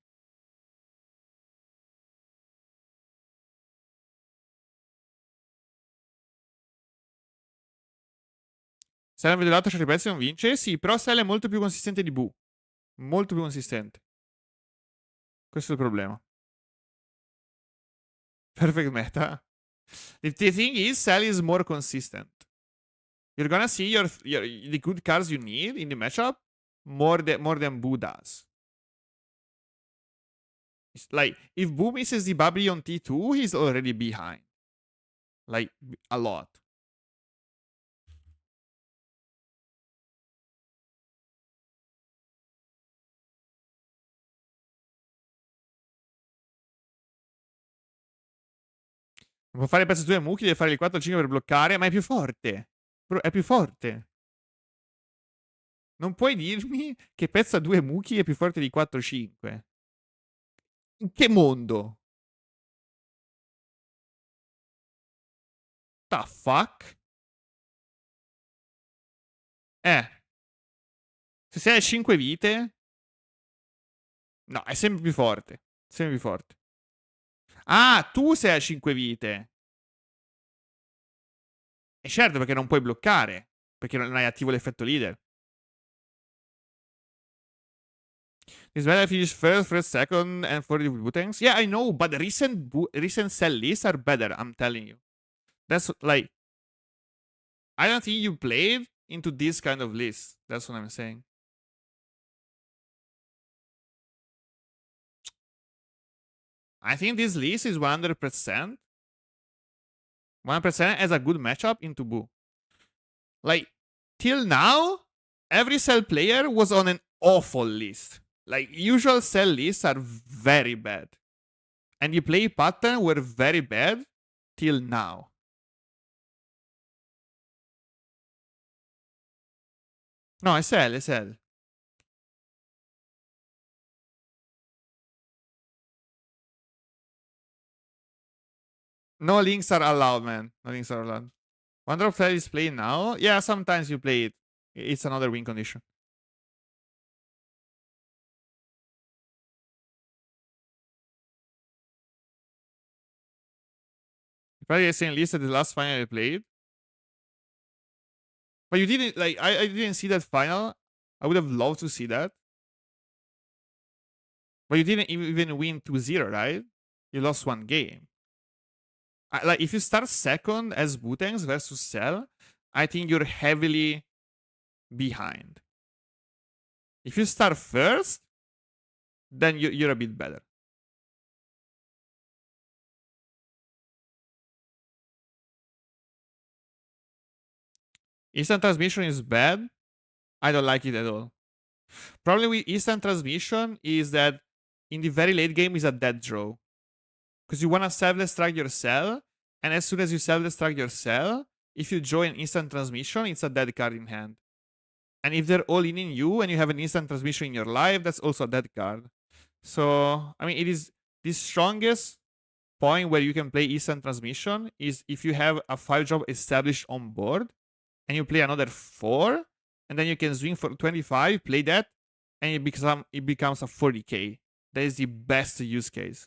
Cell vedo lato certi pezzi non vince? Sì, però Cell è molto più consistente di Boo. Molto più consistente. Questo è il problema. Perfect meta. The thing is, Cell is more consistent. You're gonna see the good cards you need in the matchup more than Boo does. It's like, if Boo misses the Bubbly on T2, he's already behind. Like, a lot. Non può fare il pezzo 2 Muki, deve fare il 4-5 per bloccare, ma è più forte. È più forte. Non puoi dirmi che pezza 2 Muki è più forte di 4-5. In che mondo? The fuck? Se sei a 5 vite... No, è sempre più forte. Sempre più forte. Ah, tu sei a 5 vite. E certo, perché non puoi bloccare. Perché non hai attivo l'effetto leader. This battle finished first, second, and for the Boo tanks. Yeah, I know, but recent Cell lists are better, I'm telling you. That's like... I don't think you played into this kind of list. That's what I'm saying. I think this list is 100%. 100% as a good matchup into Boo. Like, till now, every Cell player was on an awful list. Like, usual Cell lists are very bad. And the play pattern were very bad till now. No, è Cell, è Cell. No links are allowed, man. No links are allowed. One drop Cell is playing now? Yeah, sometimes you play it. It's another win condition. Probably the same list as the last final I played. But you didn't, like, I didn't see that final. I would have loved to see that. But you didn't even win 2-0, right? You lost one game. Like, if you start second as Butangs versus Cell, I think you're heavily behind. If you start first, then you're a bit better. Instant transmission is bad. I don't like it at all. Problem with instant transmission is that in the very late game is a dead draw. Because you want to self-destruct your Cell, and as soon as you self-destruct your Cell, if you join instant transmission, it's a dead card in hand. And if they're all in you and you have an instant transmission in your life, that's also a dead card. So, I mean, it is the strongest point where you can play instant transmission is if you have a 5-drop established on board and you play another 4, and then you can swing for 25, play that, and it becomes a 40k. That is the best use case.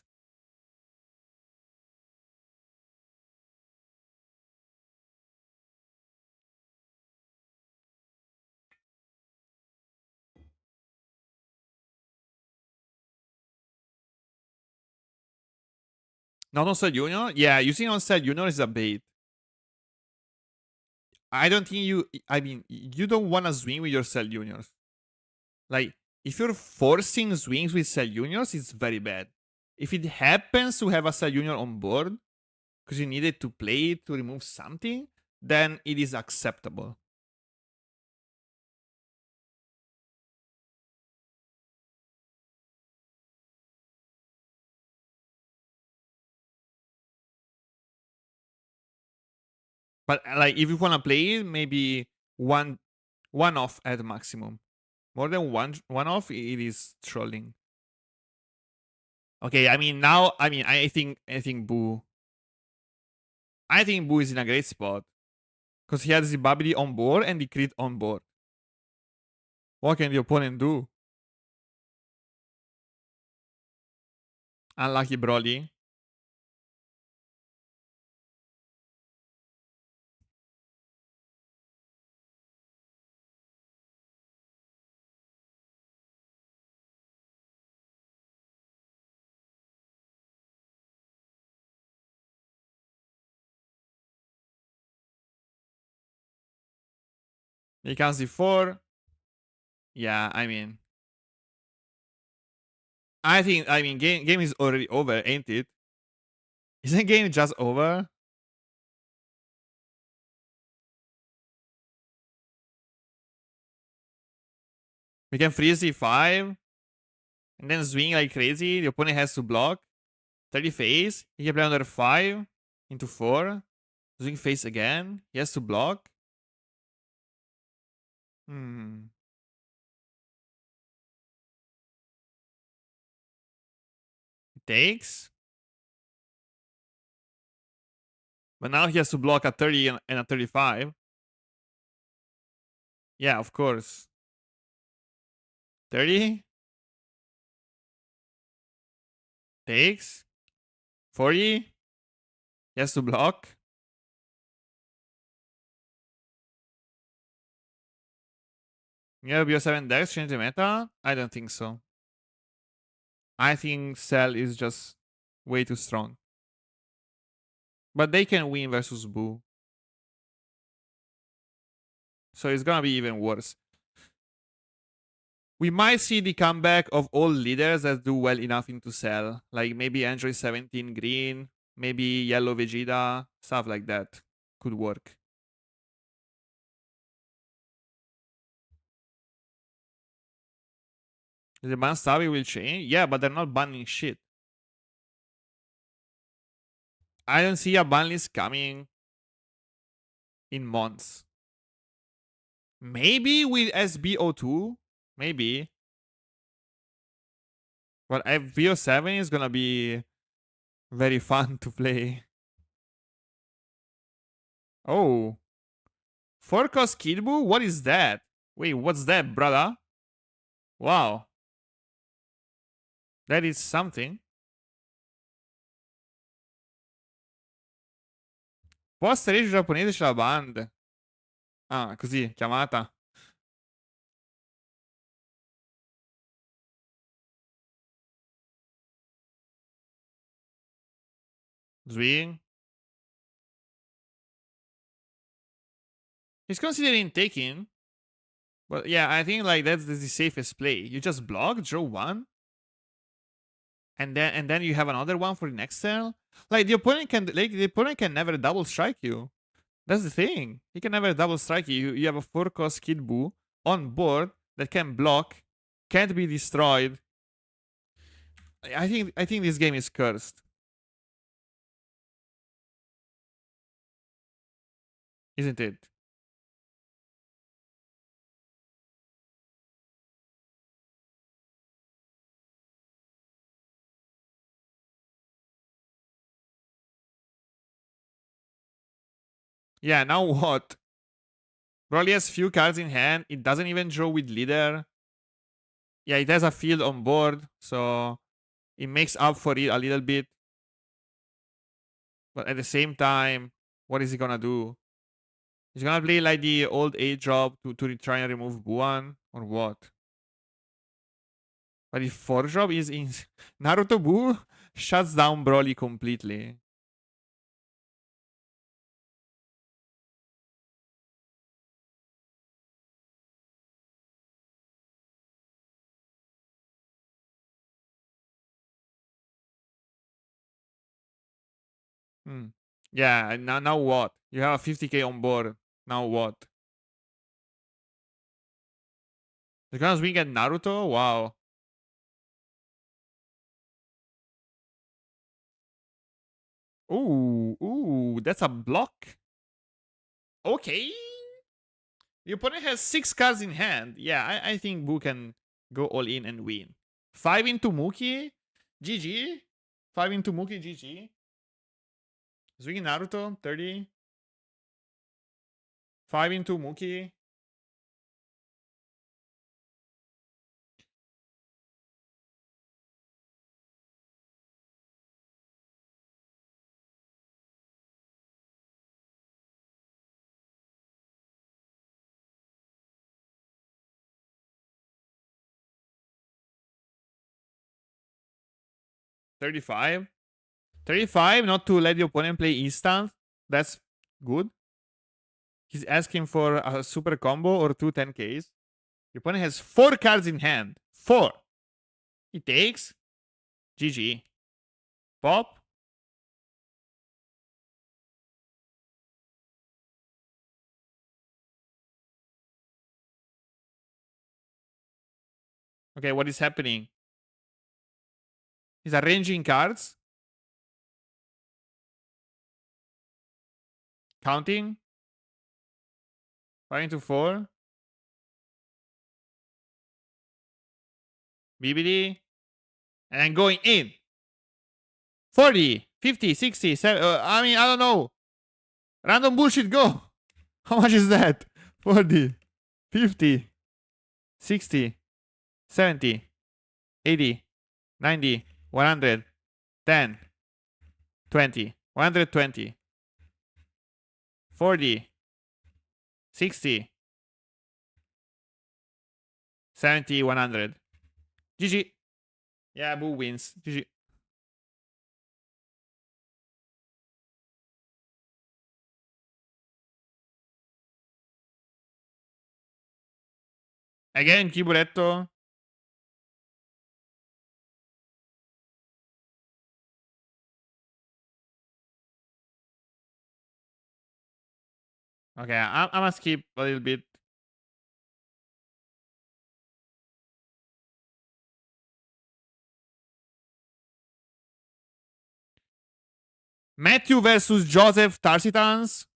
Not on Cell Junior? Yeah, using on Cell Junior is a bait. I don't think I mean, you don't want to swing with your Cell Juniors. Like, if you're forcing swings with Cell Juniors, it's very bad. If it happens to have a Cell Junior on board, because you needed to play it to remove something, then it is acceptable. But like, if you want to play it, maybe one off at maximum. More than one off, it is trolling. Okay, I mean now, I think Boo. I think Boo is in a great spot because he has the Babidi on board and the crit on board. What can the opponent do? Unlucky Broly. He counts the 4. Yeah, I mean, game is already over, ain't it? Isn't game just over? We can freeze C5 and then swing like crazy. The opponent has to block. 30 phase. He can play another 5 into 4. Swing face again. He has to block. Hmm. Takes. But now he has to block a 30 and a 35. Yeah, of course. 30. Takes. 40. He has to block. Yeah, BO7 decks change the meta? I don't think so. I think Cell is just way too strong. But they can win versus Boo. So it's gonna be even worse. We might see the comeback of all leaders that do well enough into Cell. Like maybe Android 17 green, maybe yellow Vegeta, stuff like that. Could work. The ban Stabby will change? Yeah, but they're not banning shit. I don't see a ban list coming in months. Maybe with SBO2? Maybe. But VO7 is gonna be very fun to play. Oh. 4-cost Kid Buu? What is that? Wait, what's that, brother? Wow. That is something. Post legge giapponese c'è la band. Ah, così, chiamata. Swing. He's considering taking. But yeah, I think like that's the safest play. You just block, draw 1. And then you have another one for the next turn. Like the opponent can never double strike you. That's the thing. He can never double strike you. You have a 4-cost Kid Buu on board that can block, can't be destroyed. I think this game is cursed. isn't it? Yeah, now what? Broly has few cards in hand. It doesn't even draw with leader. Yeah, it has a field on board, so it makes up for it a little bit. But at the same time, what is he gonna do? He's gonna play like the old age drop to try and remove Buan or what? But if 4 drop is in Naruto Buu shuts down Broly completely. Hmm. Yeah, now what? You have a 50k on board. Now what? They're gonna swing at Naruto? Wow. Ooh, that's a block. Okay. The opponent has 6 cards in hand. Yeah, I think Buu can go all in and win. 5 into Muki? GG. 5 into Muki, GG. Swinging Naruto, 30. 5 into Muki. 35. 35, not to let the opponent play instant. That's good. He's asking for a super combo or 2 10Ks. The opponent has 4 cards in hand. 4. He takes. GG. Pop. Okay, what is happening? He's arranging cards. Counting. 5 into 4. BBD. And going in. 40, 50, 60, 70. I mean, I don't know. Random bullshit, go. How much is that? 40, 50, 60, 70, 80, 90, 100, 10, 20, 120, 40, 60, 70, 100. GG. Yeah, Boo wins. GG. Again, Kiburetto. Okay, I'm gonna skip a little bit. Matthew versus Joseph Tarsitans.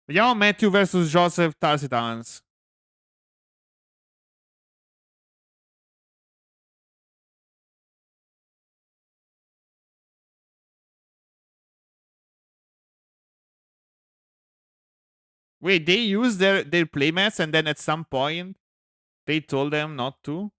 Vediamo Matthew versus Joseph Tarsitans. Wait, they used their playmats and then at some point they told them not to?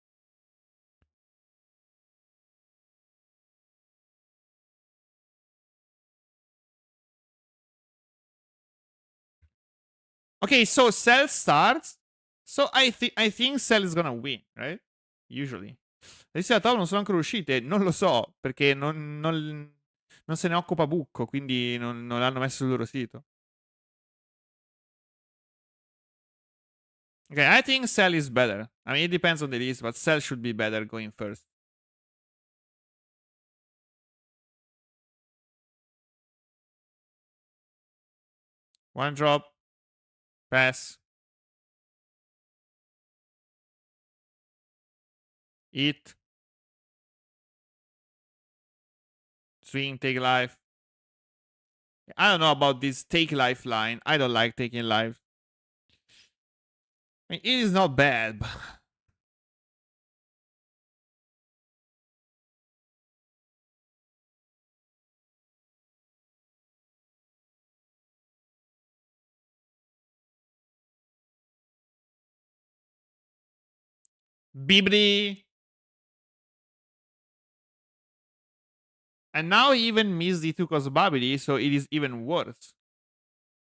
Okay, so Cell starts. So I think Cell is gonna win, right? Usually. Le liste da tavola non sono ancora uscite. Non lo so, perché non se ne occupa Bucco, quindi non l'hanno messo sul loro sito. Okay, I think Cell is better. I mean, it depends on the list, but Cell should be better going first. One drop. Pass. Eat. Swing, take life. I don't know about this take lifeline. I don't like taking life. I mean, it is not bad. Bibri. And now he even missed the 2 cost Babidi, so it is even worse.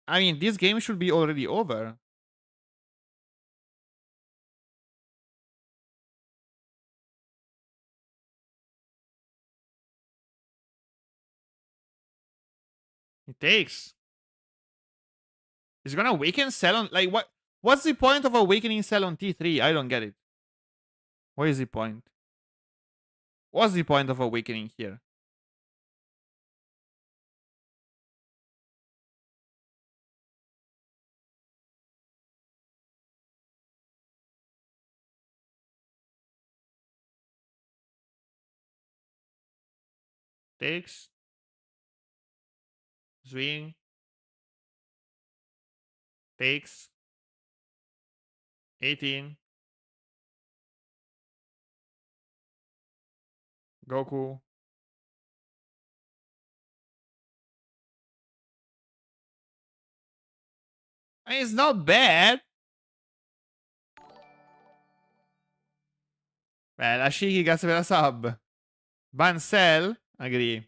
I mean, this game should be already over. It takes. He's gonna awaken Cell on. Like, what? What's the point of awakening Cell on T3? I don't get it. What is the point? What's the point of awakening here? Takes. Swing. Takes. 18. Goku. I mean, it's not bad. Beh, Ashiki, grazie per la sub. Bansell, agree.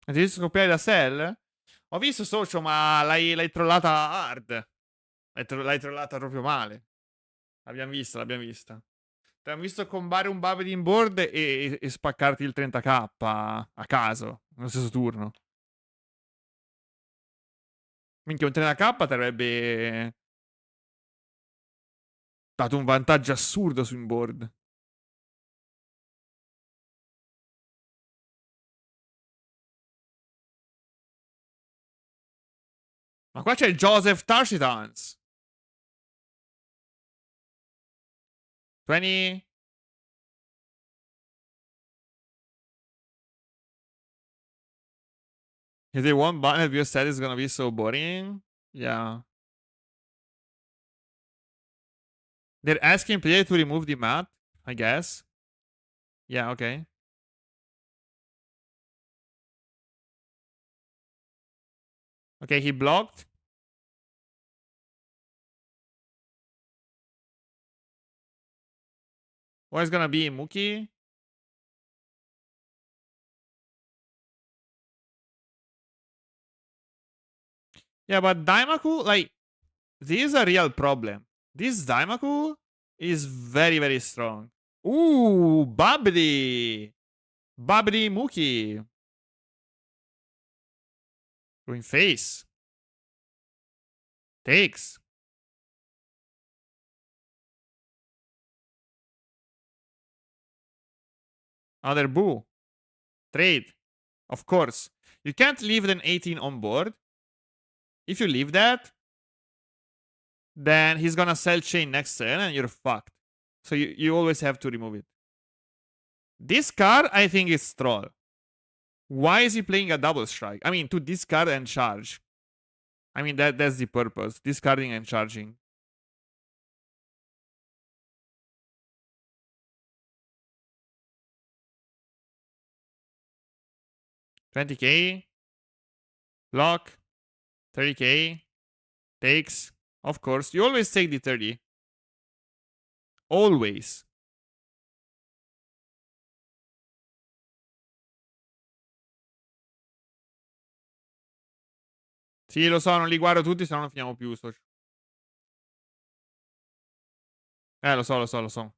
Devi scoppiare da Cell? Ho visto Socio, ma l'hai trollata hard. L'hai trollata proprio male. L'abbiamo vista, l'abbiamo vista. Ti abbiamo visto combare un Babidi in board e spaccarti il 30k a caso, nello stesso turno. Minchia, un 30k ti avrebbe dato un vantaggio assurdo su in board. Ma qua c'è il Joseph Tarshitans. 20. If they won't ban if your set is gonna be so boring. Yeah. They're asking player to remove the mat, I guess. Yeah, okay. Okay, he blocked. What is gonna be Muki? Yeah, but Daimaku, like, this is a real problem. This Daimaku is very, very strong. Ooh, Babidi. Babidi Muki. Going face. Takes. Another Boo. Trade. Of course. You can't leave an 18 on board. If you leave that, then he's gonna sell chain next turn and you're fucked. So you always have to remove it. This card, I think, is troll. Why is he playing a double strike? I mean, to discard and charge. I mean, that's the purpose. Discarding and charging. $20k. Block. 30k. Takes. Of course. You always take the 30. Always. Sì, lo so, non li guardo tutti, se no non finiamo più. Lo so, lo so, lo so.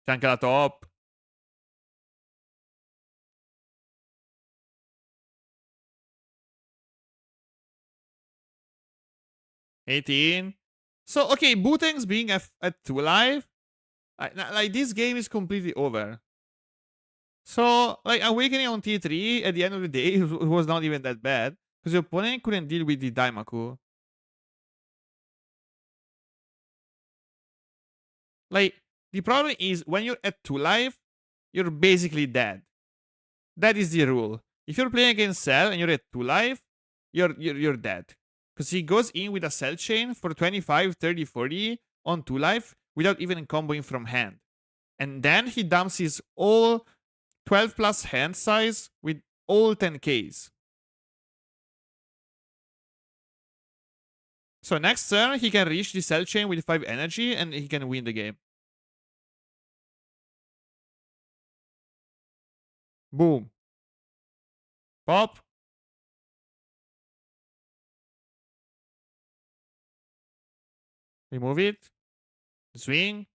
C'è anche la top. $18. So, okay, Buteng's being at 2 live. Like, this game is completely over. So, like, Awakening on T3, at the end of the day, it was not even that bad. Because your opponent couldn't deal with the Daimaku. Like, the problem is, when you're at 2 live, you're basically dead. That is the rule. If you're playing against Cell and you're at 2 life, you're dead. Because he goes in with a Cell chain for 25, 30, 40 on 2 life without even comboing from hand. And then he dumps his all 12 plus hand size with all 10Ks. So next turn, he can reach the Cell chain with 5 energy and he can win the game. Boom. Pop. Remove it. Swing.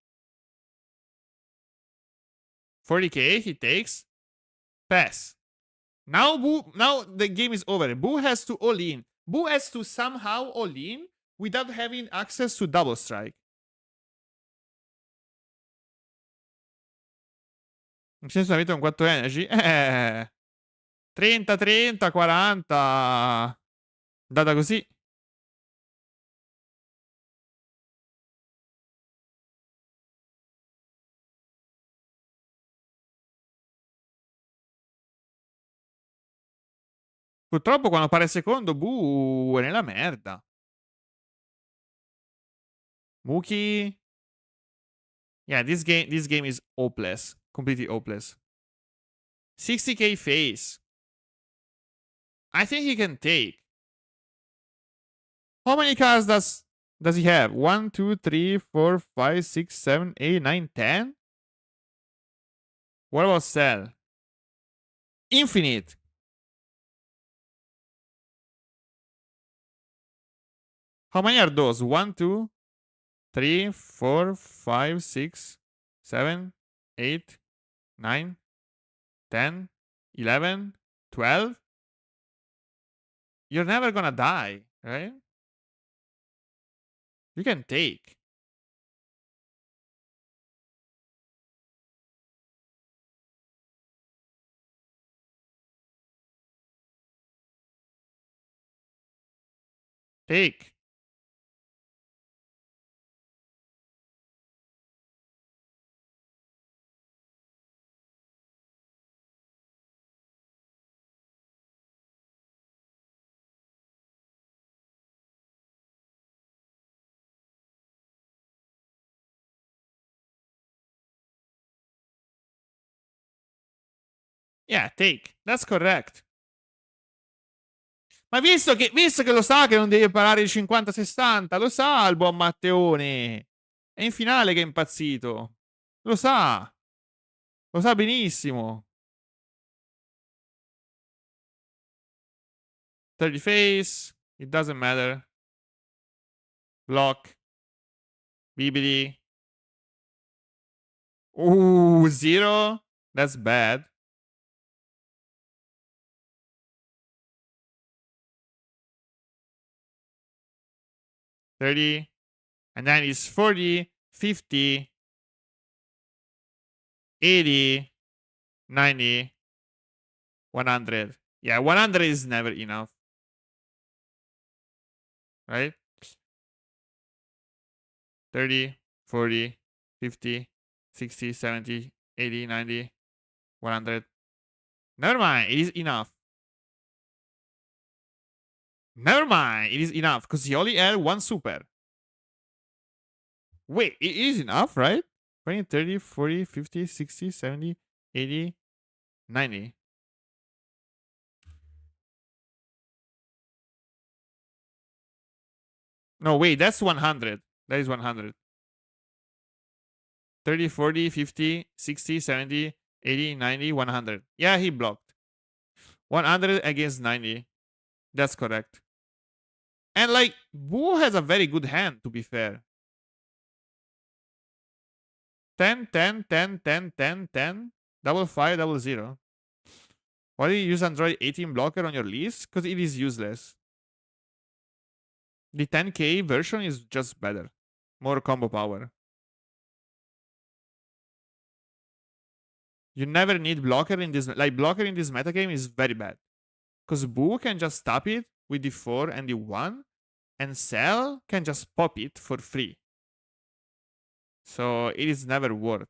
40k, he takes. Pass. Now the game is over. Boo has to all in. Boo has to somehow all in without having access to double strike. Non ci sono un 4 energy. 30, 30, 40. Data così. Purtroppo quando pare secondo, Boo è nella merda. Mookie. Yeah, this game is hopeless. Completely hopeless. 60k face. I think he can take. How many cards does he have? 1, 2, 3, 4, 5, 6, 7, 8, 9, 10? What about Cell? Infinite. How many are those? 1, 2, 3, 4, 5, 6, 7, 8, 9, 10, 11, 12? You're never gonna die, right? You can take. Take. Yeah, take. That's correct. Ma visto che lo sa che non deve parare il 50-60, lo sa il buon Matteone. È in finale che è impazzito. Lo sa. Lo sa benissimo. 30 face. It doesn't matter. Block. BBD. Ooh, 0? That's bad. $30. And then it's 40, 50, 80, 90, 100. Yeah, 100 is never enough. Right? 30, 40, 50, 60, 70, 80, 90, 100. Never mind, it is enough. Never mind, it is enough, because he only had one super. Wait, it is enough, right? 20, 30, 40, 50, 60, 70, 80, 90. No, wait, that's 100. That is 100. 30, 40, 50, 60, 70, 80, 90, 100. Yeah, he blocked. 100 against 90. That's correct. And like, Boo has a very good hand, to be fair. 10, 10, 10, 10, 10, 10. Double 5, double 0. Why do you use Android 18 blocker on your list? Because it is useless. The 10k version is just better. More combo power. You never need blocker in this. Like, blocker in this metagame is very bad. Because Boo can just tap it with the 4 and the 1. And Cell can just pop it for free. So it is never worth.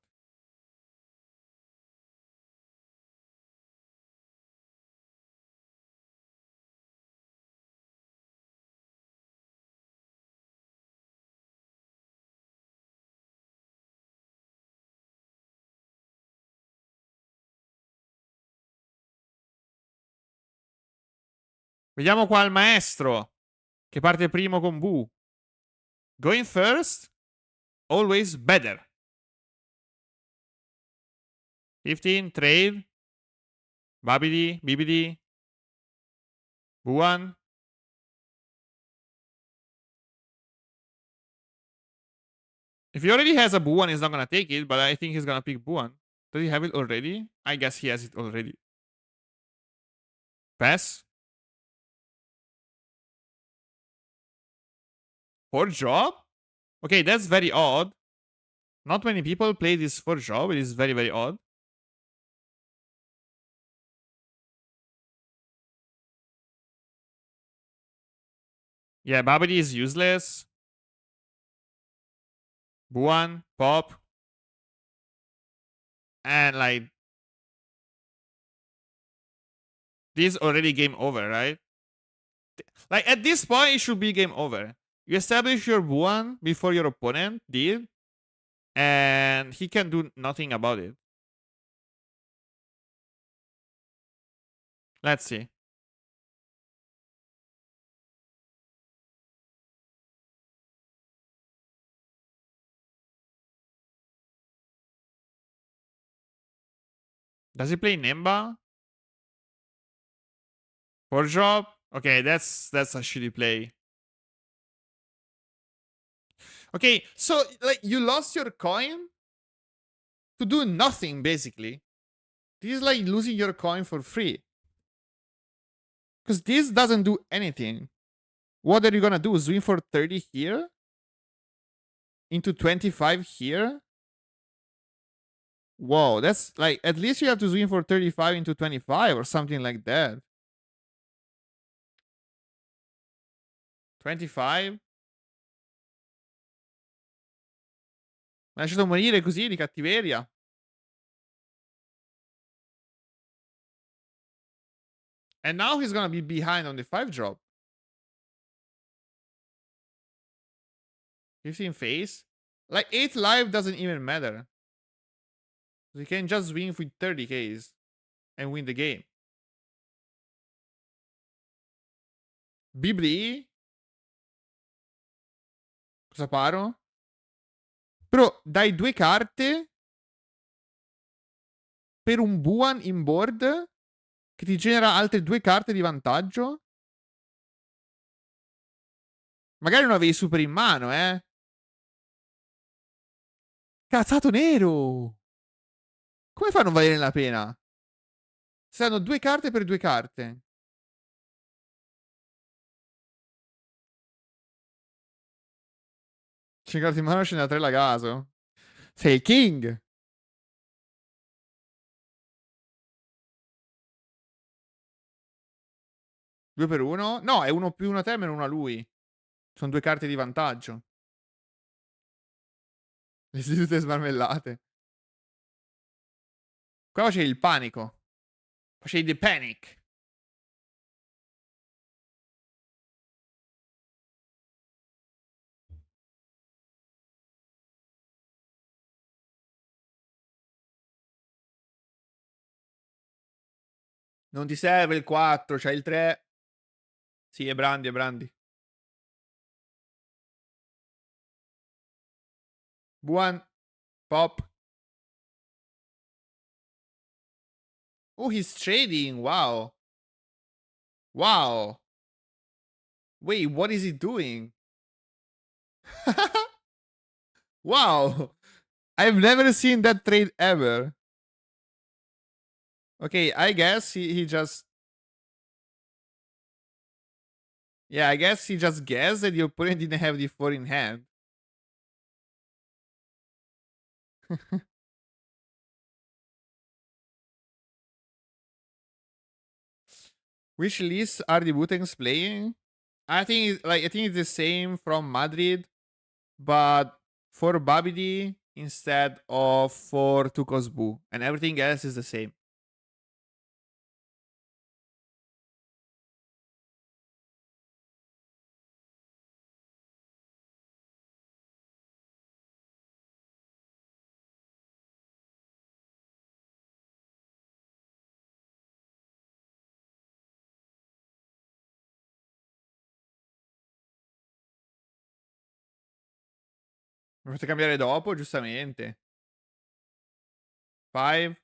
Vediamo qua il maestro, che parte primo con Bu. Going first, always better. 15, trade. Babidi, Bibidi. Buan. If he already has a Buan, he's not gonna take it, but I think he's gonna pick Buan. Does he have it already? I guess he has it already. Pass. 4 job? Okay, that's very odd. Not many people play this 4 job. It is very, very odd. Yeah, Babidi is useless. Buan, Pop. And like, this is already game over, right? Like, at this point, it should be game over. You establish your Buan before your opponent did, and he can do nothing about it. Let's see. Does he play Nemba? 4 drop? Okay, that's a shitty play. Okay, so like you lost your coin to do nothing basically. This is like losing your coin for free. Because this doesn't do anything. What are you gonna do? Swing for 30 here? Into 25 here? Whoa, that's like, at least you have to swing for 35 into 25 or something like that. 25? Mi ha lasciato morire così di cattiveria. And now he's gonna be behind on the 5 drop. 15 face? Like 8 life doesn't even matter. You can just win with 30Ks and win the game. Bibli? Cosa paro? Però dai 2 carte per un Buan in board che ti genera altre 2 carte di vantaggio? Magari non avevi super in mano, eh? Cazzato nero! Come fa a non valere la pena? Se hanno 2 carte per 2 carte. 5 carte in mano ce ne ha 3 la caso. Sei il king! 2 per 1? No, è 1 più 1 a te meno 1 a lui. Sono 2 carte di vantaggio. Le sedute smarmellate. Qua facevi il panico. Facevi the panic. Non ti serve il 4, c'hai il 3. Sì, è Brandy, è Brandy. Buon. Pop. Oh, he's trading. Wow. Wow. Wait, what is he doing? Wow. I've never seen that trade ever. Okay, I guess he just... Yeah, I guess he just guessed that the opponent didn't have the 4 in hand. Which lists are the Wu-Tangs playing? I think it's the same from Madrid, but for Babidi instead of for Tukosbu, and everything else is the same. Mi potete cambiare dopo, giustamente. 5,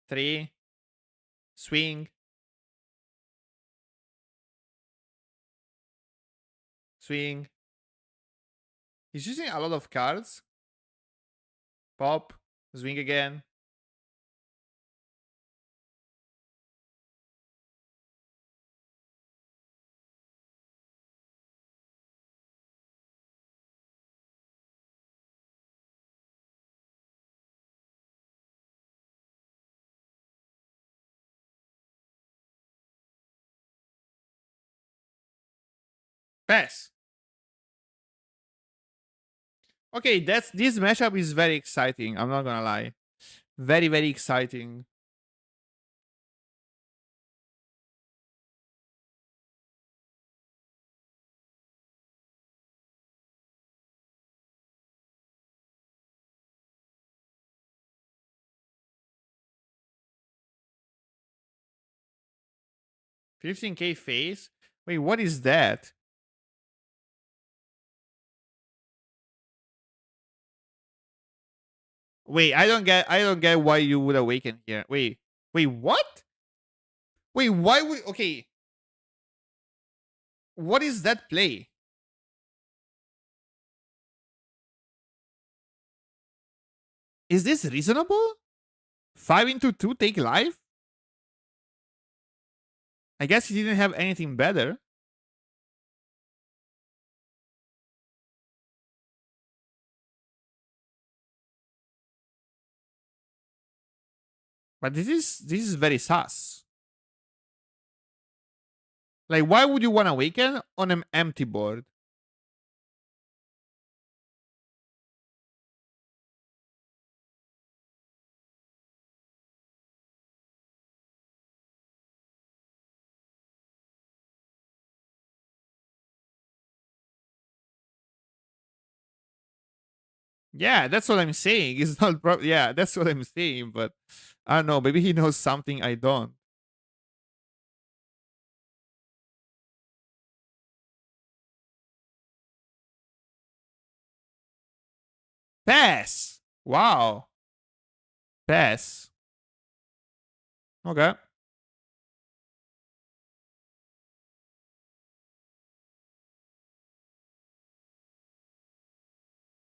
3, swing, swing. He's using a lot of cards. Pop, swing again. Pass. Okay, this matchup is very exciting. I'm not gonna lie. Very, very exciting. $15K face? Wait, what is that? Wait, I don't get why you would awaken here. Wait, what? Wait, why would okay. What is that play? Is this reasonable? 5 into 2 take life? I guess he didn't have anything better. But this is very sus. Like, why would you want to awaken on an empty board? Yeah, that's what I'm saying. It's not yeah, that's what I'm saying, but I don't know, maybe he knows something I don't. Pass. Wow. Pass. Ok.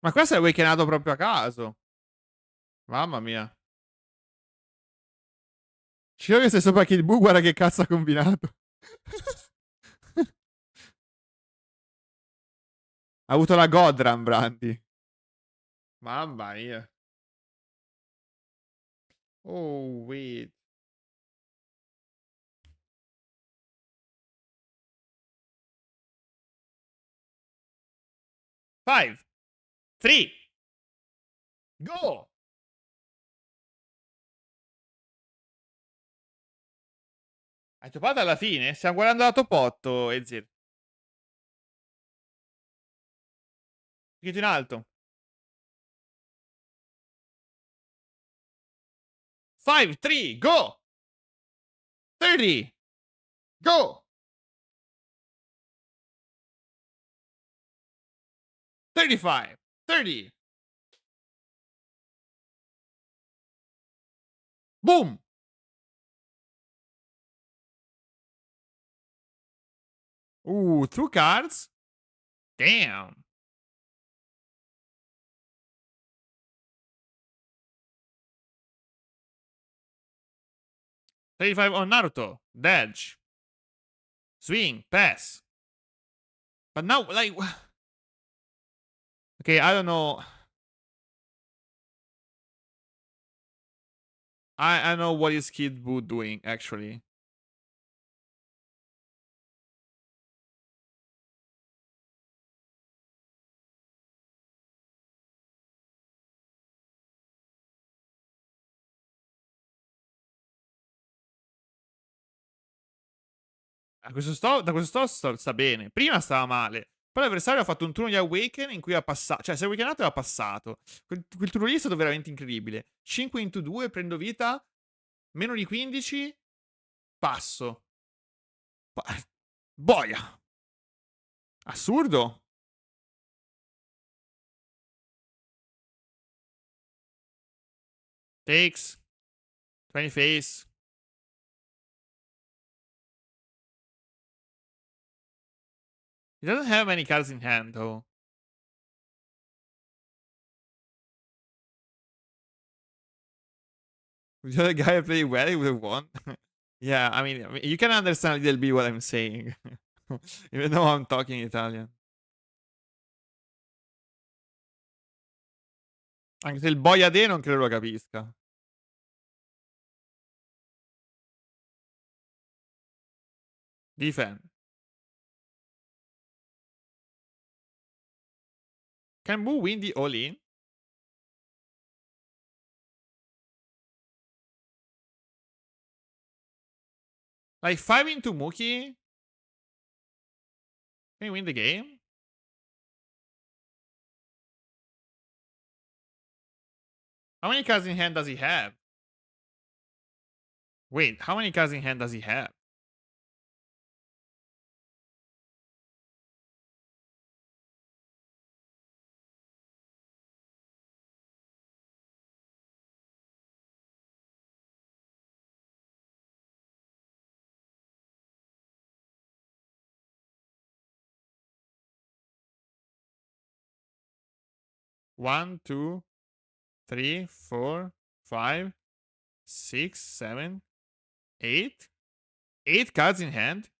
Ma questo è awakenato proprio a caso. Mamma mia. Ci vedo che sei sopra Kid Buu, guarda che cazzo ha combinato. Ha avuto la Godram, Brandy. Mamma mia. Oh, wait. Five, 3, go! Hai topato alla fine? Stiamo guardando la top 8, Ezir. Schito in alto. 5, 3, go! 30, go! 35, 30. Boom! 2 cards? Damn. $35 on Naruto. Dodge. Swing. Pass. But now, like... Okay, I don't know. I know what is Kid Buu doing, actually. Da questo sta bene. Prima stava male. Poi l'avversario ha fatto un turno di Awaken in cui ha passato. Cioè, se Awakenato aveva passato. Quel turno lì è stato veramente incredibile. 5 into 2, prendo vita. Meno di 15. Passo. Boia. Assurdo. Takes. 20 face. He doesn't have many cards in hand, though. If the other guy played well, he would have won. Yeah, I mean, you can understand a little bit what I'm saying. Even though I'm talking Italian. Anche se il boia de non credo lo capisca. Defend. Can Boo win the all-in? Like 5 into Mookie? Can he win the game? How many cards in hand does he have? Wait, how many cards in hand does he have? One, two, 3, 4, 5, 6, 7, 8. 8 cards in hand.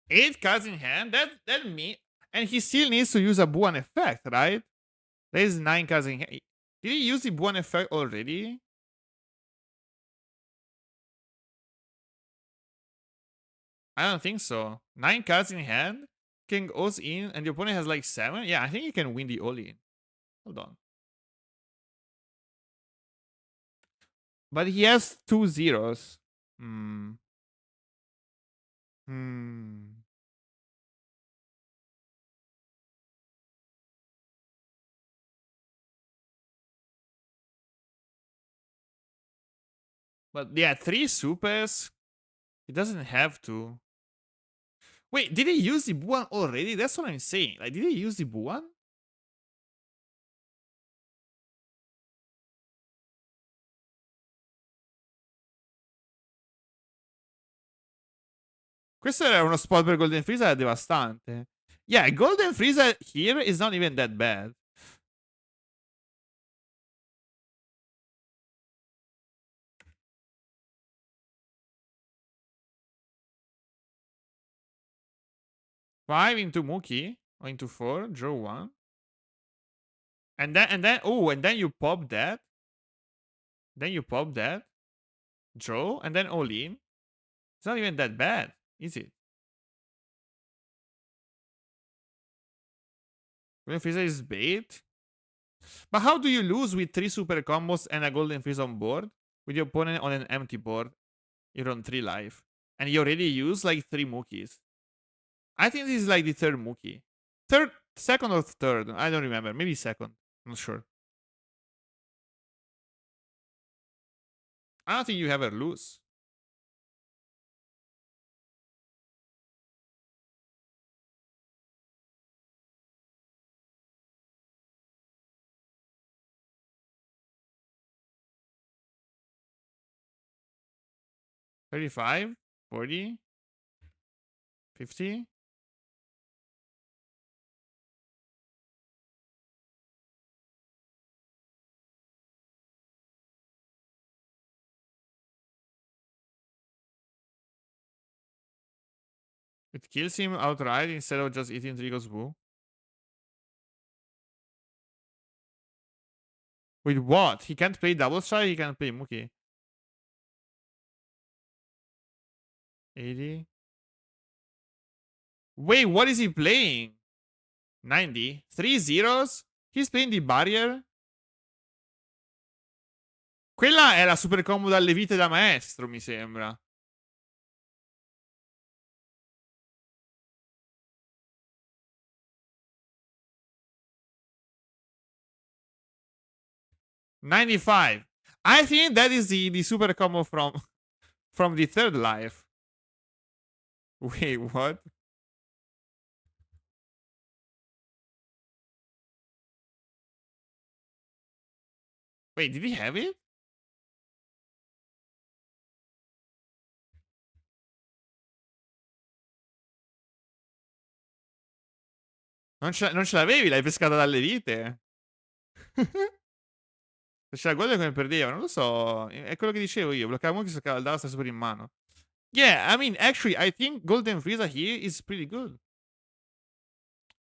8 cards in hand. That me. And he still needs to use a Buon effect, right? There's 9 cards in hand. Did he use the Buon effect already? I don't think so. 9 cards in hand. King goes in, and the opponent has like 7. Yeah, I think he can win the all-in. Hold on. But he has 2 zeros. But yeah, 3 supers. He doesn't have to. Wait, did he use the Buon already? That's what I'm saying. Like, did he use the Buon? Questo era uno spot per Golden Freezer devastante. Yeah, Golden Freezer here is not even that bad. Five into Mookie or into 4, draw 1. And then you pop that. Then you pop that. Draw, and then all in. It's not even that bad, is it? Golden Freezer is bait. But how do you lose with 3 super combos and a Golden Freezer on board? With your opponent on an empty board. You're on 3 life. And you already used like 3 Mookies. I think this is like the 3rd Mookie. Second or 3rd. I don't remember. Maybe 2nd. I'm not sure. I don't think you ever lose. $35, $40, $50. It kills him outright instead of just eating Trigo's Boo. With what? He can't play double strike, he can't play Mookie. 80. Wait, what is he playing? 90. 3 zeros? He's playing the barrier? Quella è la super combo dalle vite da maestro, mi sembra. $95. I think that is the super combo from the 3rd life. Wait, what? Wait, did he have it? Non ce l'avevi, l'hai pescata dalle vite. Se c'era gol come perdeva, non lo so. È quello che dicevo io. Bloccava uno che si dava sta super in mano. Yeah, I mean, actually, I think Golden Frieza here is pretty good.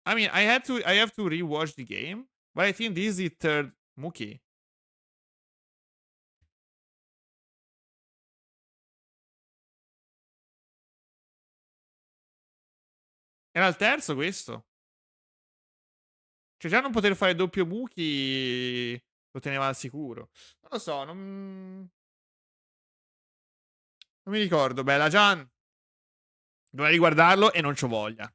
I mean, I have to rewatch the game, but I think this is the third Mookie. Era il terzo questo. Cioè già non poter fare doppio Mookie lo teneva al sicuro. Non lo so, non mi ricordo. Bella Gian. Dovrei riguardarlo e non c'ho voglia.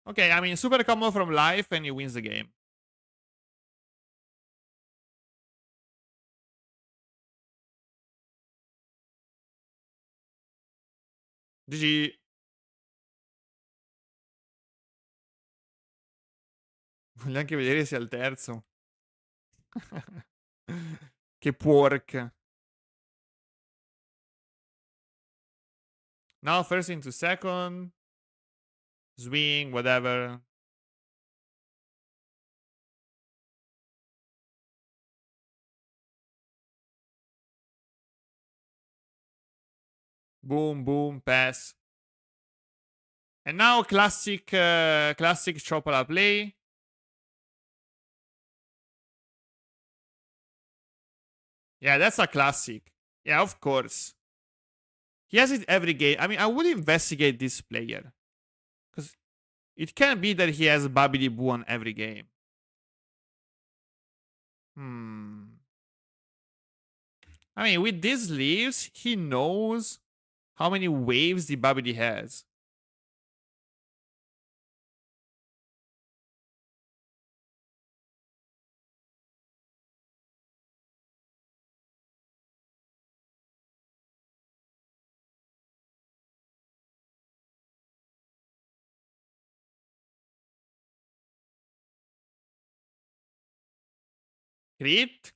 Ok, I mean, super combo from life and he wins the game. GG. Voglio anche vedere se è il terzo. Che pork. Now first into second. Swing, whatever. Boom, boom, pass. And now classic Chopola play. Yeah, that's a classic. Yeah, of course. He has it every game. I mean, I would investigate this player. Because it can be that he has Bdif on every game. I mean, with these leaves, he knows how many waves the Bdif has. Crit?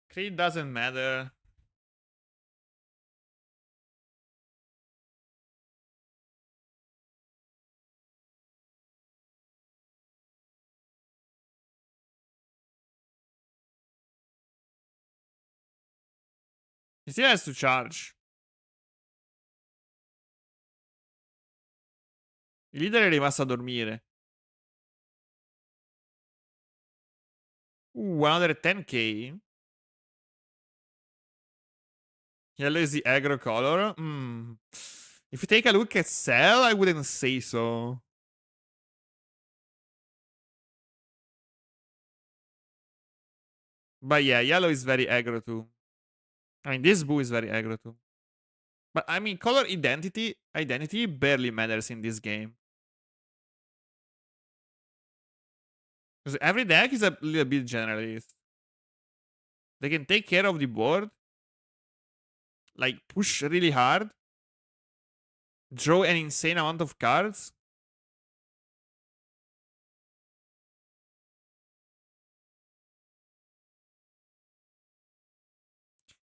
Crit doesn't matter. He still has to charge. Il leader è rimasto a dormire. Another 10k. Yellow is the aggro color. If you take a look at Cell, I wouldn't say so. But yeah, yellow is very aggro too. I mean, this Boo is very aggro too. But I mean, color identity barely matters in this game. Because every deck is a little bit generalist. They can take care of the board, like push really hard, draw an insane amount of cards.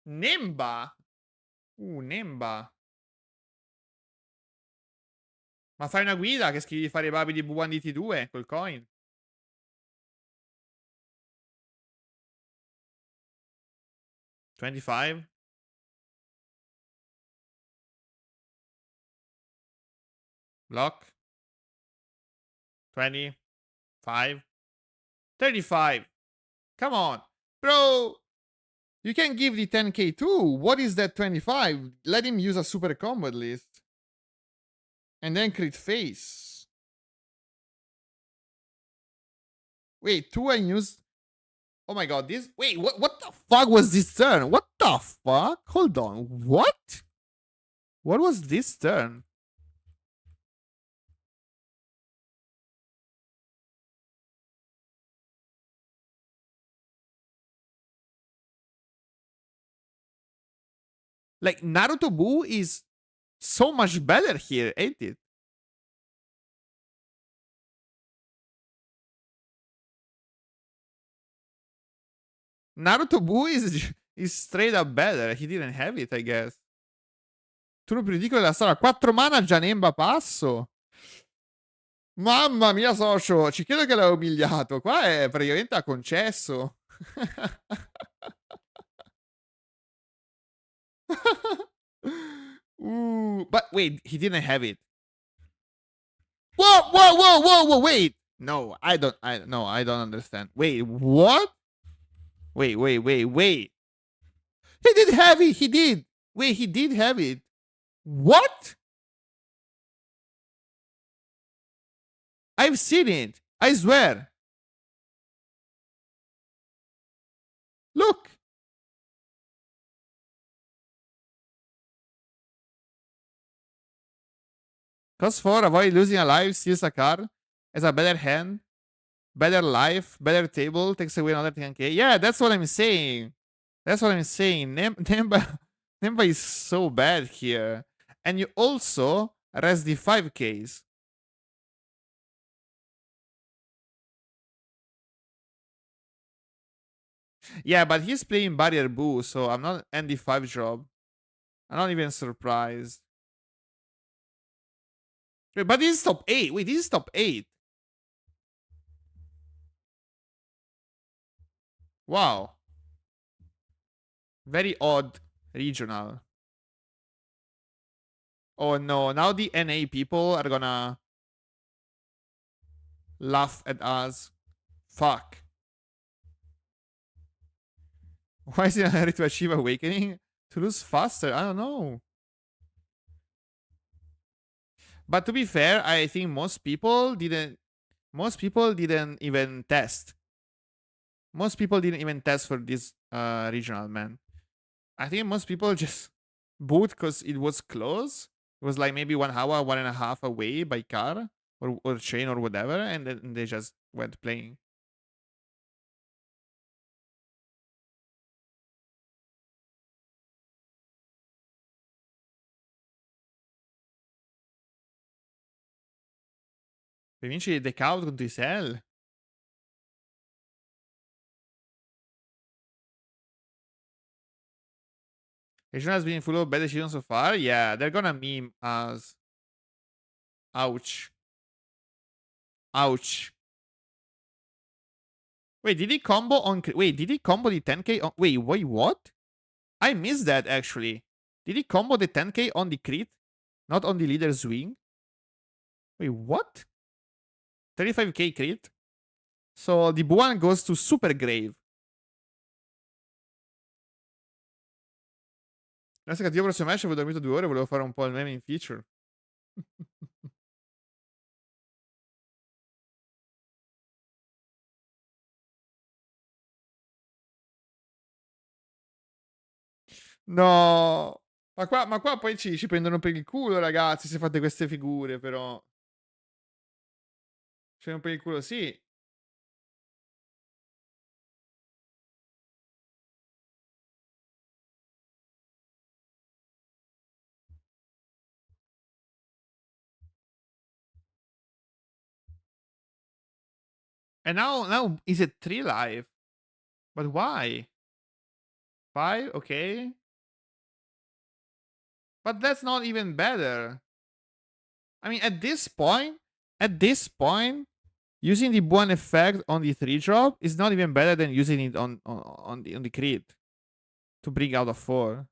Nemba! Nemba. Ma fai una guida che scrivi di fare i babi di B1 di T2 col coin. $25. Block. 25. 35. Come on. Bro. You can give the 10k too. What is that 25? Let him use a super combo at least. And then crit face. Wait, 2 I used. Oh my god, this. Wait, what the fuck was this turn? What the fuck? Hold on. What? What was this turn? Like, Naruto Buu is so much better here, ain't it? Naruto Buu is straight up better. He didn't have it, I guess. Turno più ridicolo della storia. 4 mana Janemba passo. Mamma mia, socio. Ci credo che l'ha umiliato. Qua è praticamente ha concesso. But wait, he didn't have it. Whoa, whoa, whoa, whoa, whoa, wait. No, I don't understand. Wait, what? Wait. He did have it. He did. Wait, he did have it. What? I've seen it. I swear. Look. Cost 4, avoid losing a life, steals a card. Has a better hand. Better life. Better table. Takes away another 10k. Yeah, that's what I'm saying. That's what I'm saying. Nemba is so bad here. And you also res the 5ks. Yeah, but he's playing Barrier Boo, so I'm not ND5 drop. I'm not even surprised. Wait, but this is top 8. Wait, this is top 8. Wow. Very odd regional. Oh no, now the NA people are gonna laugh at us. Fuck. Why is it necessary to achieve awakening? To lose faster? I don't know. But to be fair, I think most people didn't even test. Most people didn't even test for this regional, man. I think most people just boot because it was close. It was like maybe 1 hour, 1.5 away by car or train or whatever, and then they just went playing. Per vincere il decaut contro i Cell. Regional has been full of bad decisions so far. Yeah, they're gonna meme us. Ouch. Ouch. Wait, did he combo on... Wait, did he combo the 10k on... Wait, what? I missed that, actually. Did he combo the 10k on the crit? Not on the leader's wing? Wait, what? 35k crit? So the Buan goes to Super Grave. Grazie cattivo prossimo match, avevo dormito 2 ore, volevo fare un po' il meme in feature. No! Ma qua poi ci prendono per il culo, ragazzi, se fate queste figure, però. Ci prendono per il culo, sì. And now is it 3 live? But why? 5? Okay. But that's not even better. I mean, at this point, using the Buan effect on the 3 drop is not even better than using it on the crit to bring out a 4.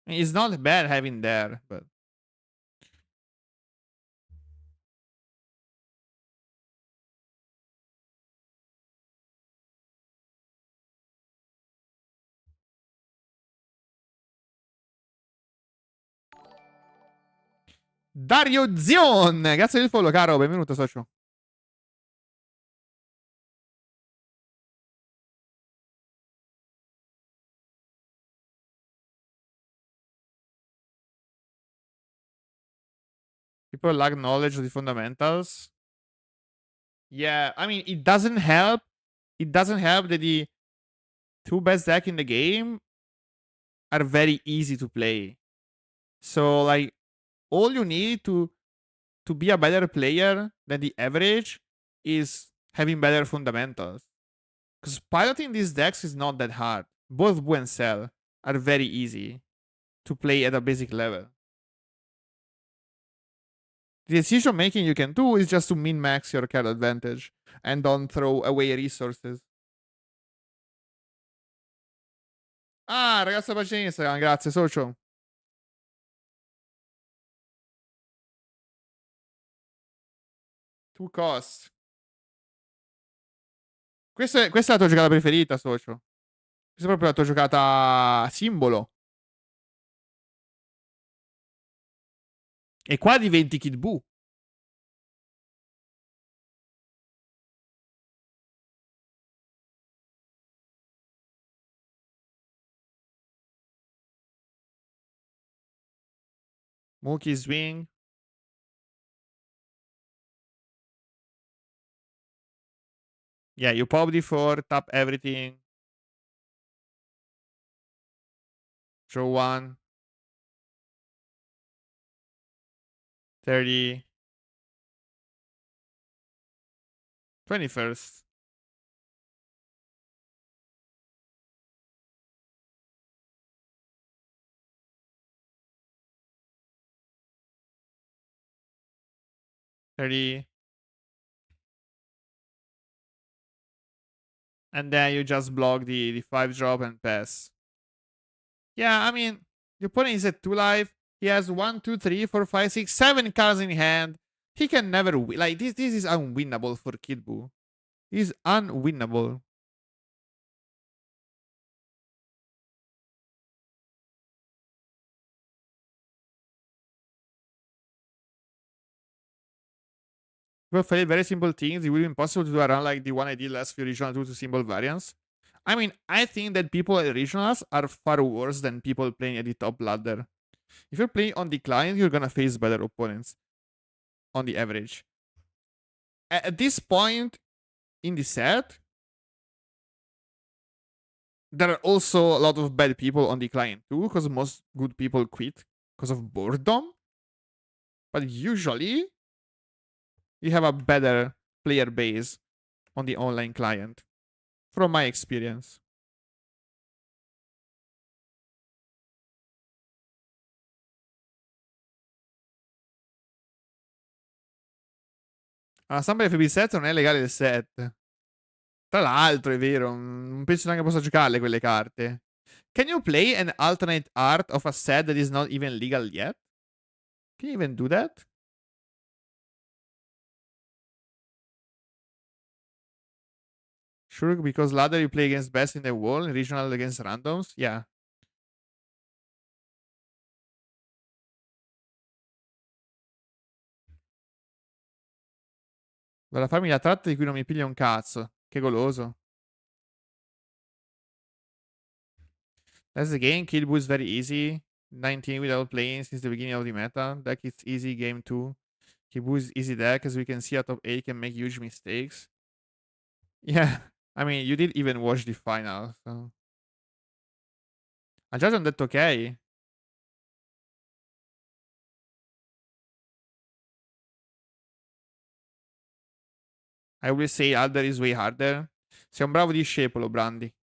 I mean, it's not bad having there, but Dario Zion! Grazie del follow, caro. Benvenuto, socio. People lack knowledge of the fundamentals. Yeah, I mean, it doesn't help. It doesn't help that the 2 best deck in the game are very easy to play. So, like, all you need to be a better player than the average is having better fundamentals. Because piloting these decks is not that hard. Both Boo and Cell are very easy to play at a basic level. The decision making you can do is just to min max your card advantage and don't throw away resources. Ah, ragazza pagina Instagram, grazie socio. Two cost. Questa è la tua giocata preferita, socio. Questa è proprio la tua giocata simbolo. E qua diventi Kid Buu. Mookie swing. Yeah, you pop D4, tap everything. Draw 1. 30. 21st. And then you just block the 5 drop and pass. Yeah, I mean, the opponent is at 2 life. He has 1, 2, 3, 4, 5, 6, 7 cards in hand. He can never win. Like, this is unwinnable for Kid Buu. He's unwinnable. Well, for very simple things, it will be impossible to do around like the one I did last few regional 2 to symbol variants. I mean, I think that people at regionals are far worse than people playing at the top ladder. If you're playing on the client, you're gonna face better opponents on the average. At this point in the set, there are also a lot of bad people on the client too, because most good people quit because of boredom. But usually, you have a better player base on the online client, from my experience. La stampa FB set non è legale il set. Tra l'altro, è vero, non penso neanche possa giocarle quelle carte. Can you play an alternate art of a set that is not even legal yet? Can you even do that? Sure, because ladder you play against best in the world, regional against randoms? Yeah. Vuole farmi la tratta di cui non mi piglia un cazzo. Che goloso. That's the game. Kill Boo is very easy. 19 without playing since the beginning of the meta. Deck is easy. Game 2. Kill Boo is easy deck. As we can see, a top 8 can make huge mistakes. Yeah. I mean, you did even watch the final, so. Ha già detto ok. I will say Alder is way harder. Sei un bravo discepolo, Brandy.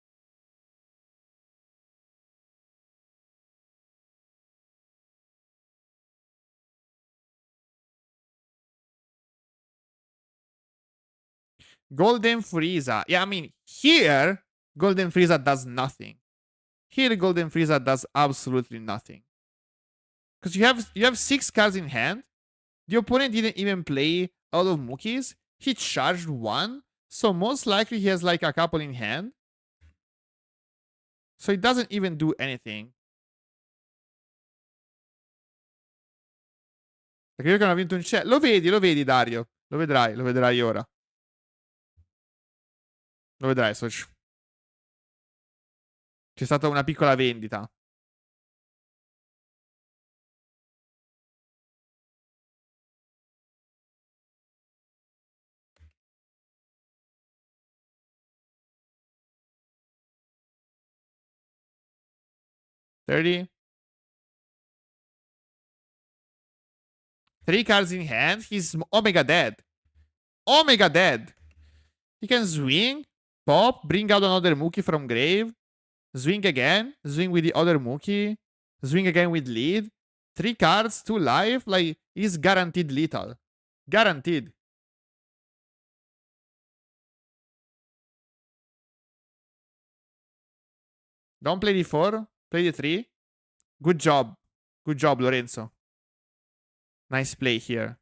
Golden Frieza. Yeah, I mean, here, Golden Frieza does nothing. Here, Golden Frieza does absolutely nothing. Because you have 6 cards in hand. The opponent didn't even play out of Mookies. He charged 1. So most likely he has like a couple in hand. So it doesn't even do anything. Perché io che non ho vinto un chat. Lo vedi Dario. Lo vedrai ora. Lo vedrai, socio. C'è stata una piccola vendita. $30. 3 cards in hand. He's Omega dead. Omega dead. He can swing, pop, bring out another Mookie from grave, swing again, swing with the other Mookie, swing again with lead. 3 cards, 2 life, like, he's guaranteed lethal. Guaranteed. Don't play D4, play D3. Good job. Good job, Lorenzo. Nice play here.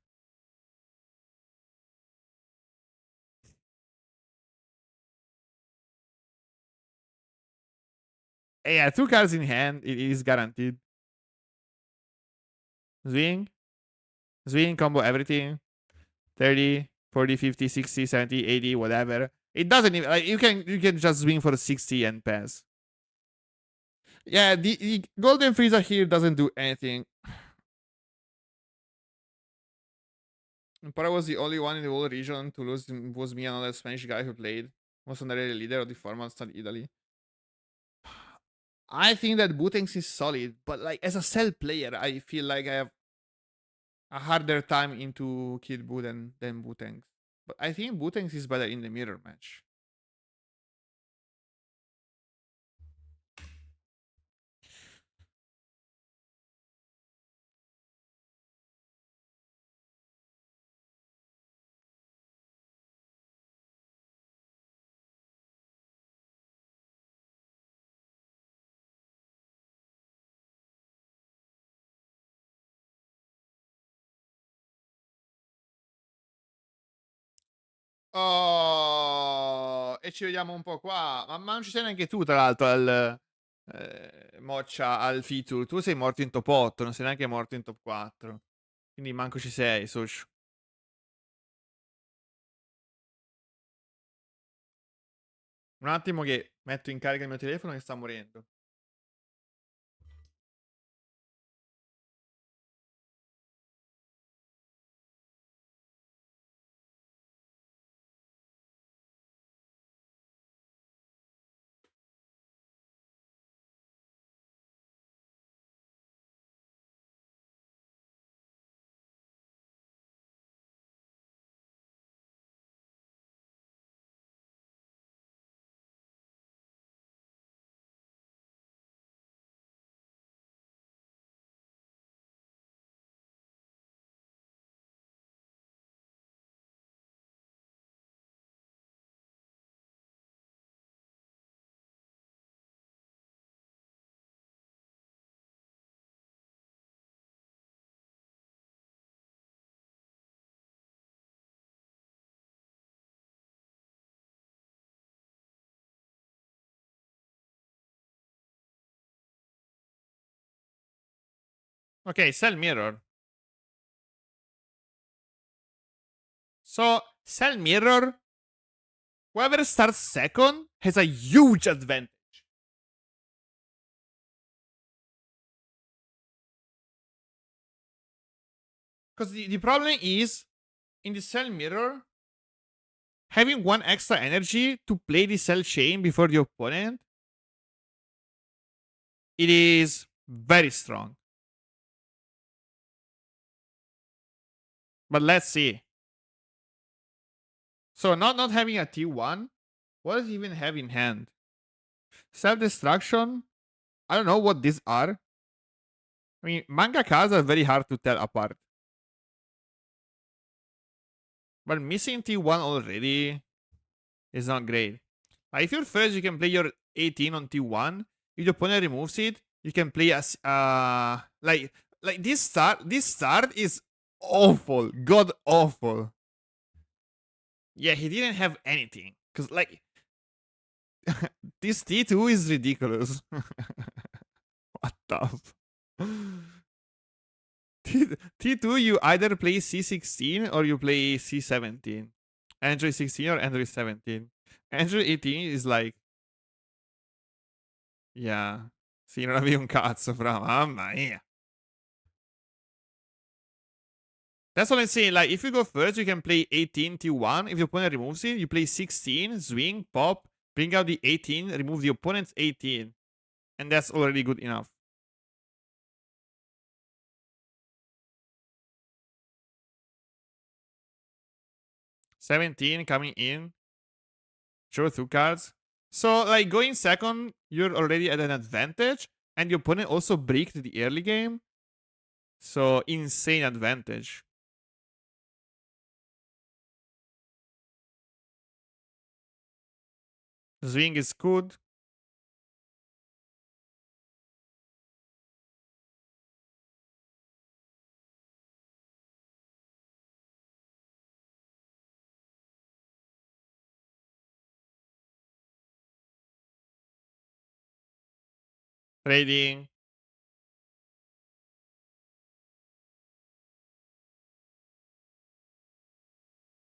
Yeah, 2 cards in hand, it is guaranteed. Swing. Swing, combo everything. 30, 40, 50, 60, 70, 80, whatever. It doesn't even, like, you can just swing for 60 and pass. Yeah, the Golden Frieza here doesn't do anything. But I was the only one in the whole region to lose. Was me, another Spanish guy who played. Was honorary leader of the formats in Italy. I think that Butengs is solid, but like as a cell player, I feel like I have a harder time into Kid Buu than Butengs. But I think Butengs is better in the mirror match. Oh, e ci vediamo un po' qua. Ma non ci sei neanche tu, tra l'altro, al Moccia, al feature. Tu sei morto in top 8, non sei neanche morto in top 4. Quindi manco ci sei, socio. Un attimo che metto in carica il mio telefono che sta morendo. Ok, Cell Mirror. So, Cell Mirror, whoever starts second has a huge advantage. Because the problem is, in the Cell Mirror, having 1 extra energy to play the Cell Chain before the opponent, it is very strong. But let's see. So, not having a T1, what does he even have in hand? Self-destruction? I don't know what these are. I mean, manga cards are very hard to tell apart. But missing T1 already is not great. If you're first, you can play your 18 on T1. If the opponent removes it, you can play as like this start. This start is awful, god awful. Yeah, he didn't have anything because like this T2 is ridiculous. What the? T2, you either play C16 or you play C17. Android 16 or Android 17. Android 18 is like, yeah. Sì, non avevi un cazzo, fra, mamma mia. That's what I'm saying. Like, if you go first, you can play 18 T1. If the opponent removes it, you play 16, swing, pop, bring out the 18, remove the opponent's 18. And that's already good enough. $17 coming in. Draw 2 cards. So, like, going second, you're already at an advantage, and your opponent also bricked the early game. So, insane advantage. Swing is good. Trading.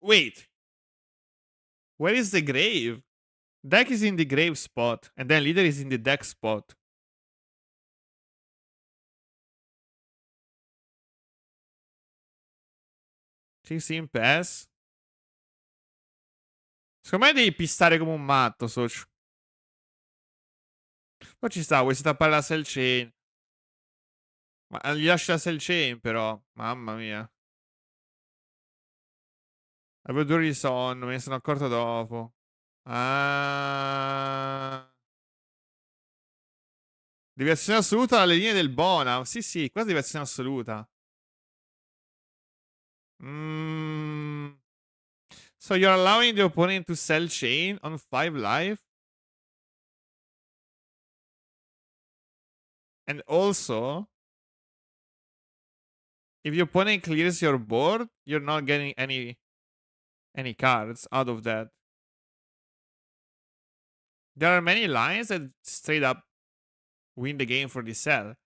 Wait. Where is the grave? Deck is in the grave spot, and then leader is in the deck spot. 16 pass. Secondo me devi pistare come un matto, socio. Poi ci sta, vuoi stappare la cell chain. Ma gli lasci la cell chain, però. Mamma mia. Avevo 2 ore di sonno, me ne sono accorto dopo. Ah. Deviazione assoluta alle linee del Bona. Sì, sì, qua è deviazione assoluta. So you're allowing the opponent to sell chain on 5 life? And also, if your opponent clears your board, you're not getting any cards out of that. There are many lines that straight up win the game for the sell.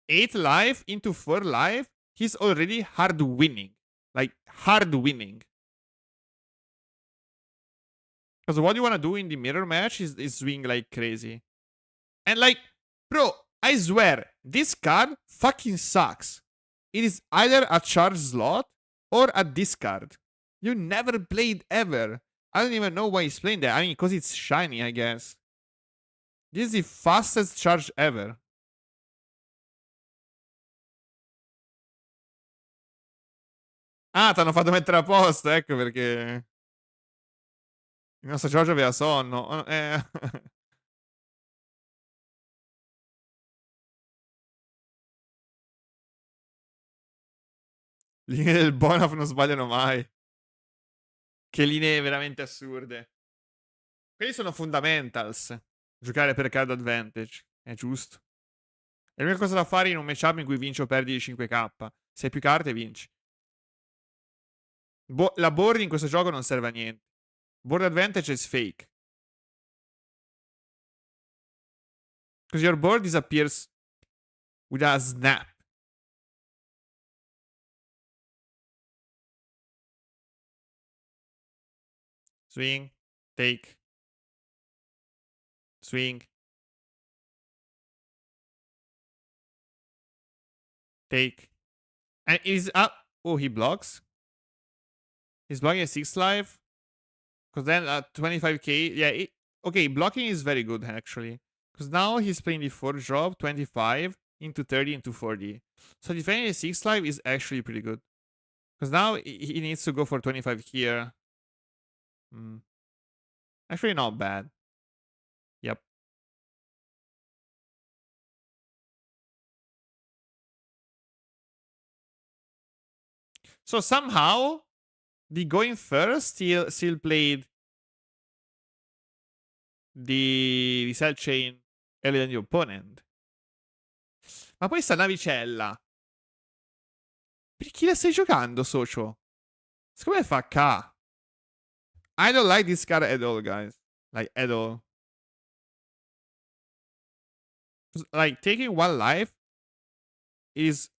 8 life into 4 life, he's already hard winning. Like, hard winning. Because what you want to do in the mirror match is swing like crazy. And like, bro, I swear, this card fucking sucks. It is either a charge slot or a discard. You never played ever. I don't even know why he's playing that. I mean, because it's shiny, I guess. This is the fastest charge ever. Ah, ti hanno fatto mettere a posto, ecco perché il nostro Giorgio aveva sonno. Linee del Bonaf non sbagliano mai. Che linee veramente assurde. Quelli sono fundamentals. Giocare per card advantage. È giusto. È l'unica cosa da fare in un matchup in cui vinci o perdi di 5k. Se hai più carte, vinci. La board in questo gioco non serve a niente. Board advantage is fake. Because your board disappears with a snap. Swing. Take. Swing. Take. And he's up. Oh, he blocks. He's blocking a 6 life. Because then at 25k. Yeah, okay, blocking is very good actually. Because now he's playing the 4 drop, 25 into 30 into 40. So defending a 6 life is actually pretty good. Because now he needs to go for 25 here. Actually, not bad. Yep. So somehow, the going first still played the cell chain earlier than the opponent. Ma poi sta navicella. Per chi la stai giocando, socio? Secondo me fa K. I don't like this card at all, guys. Like, at all. Like, taking 1 life is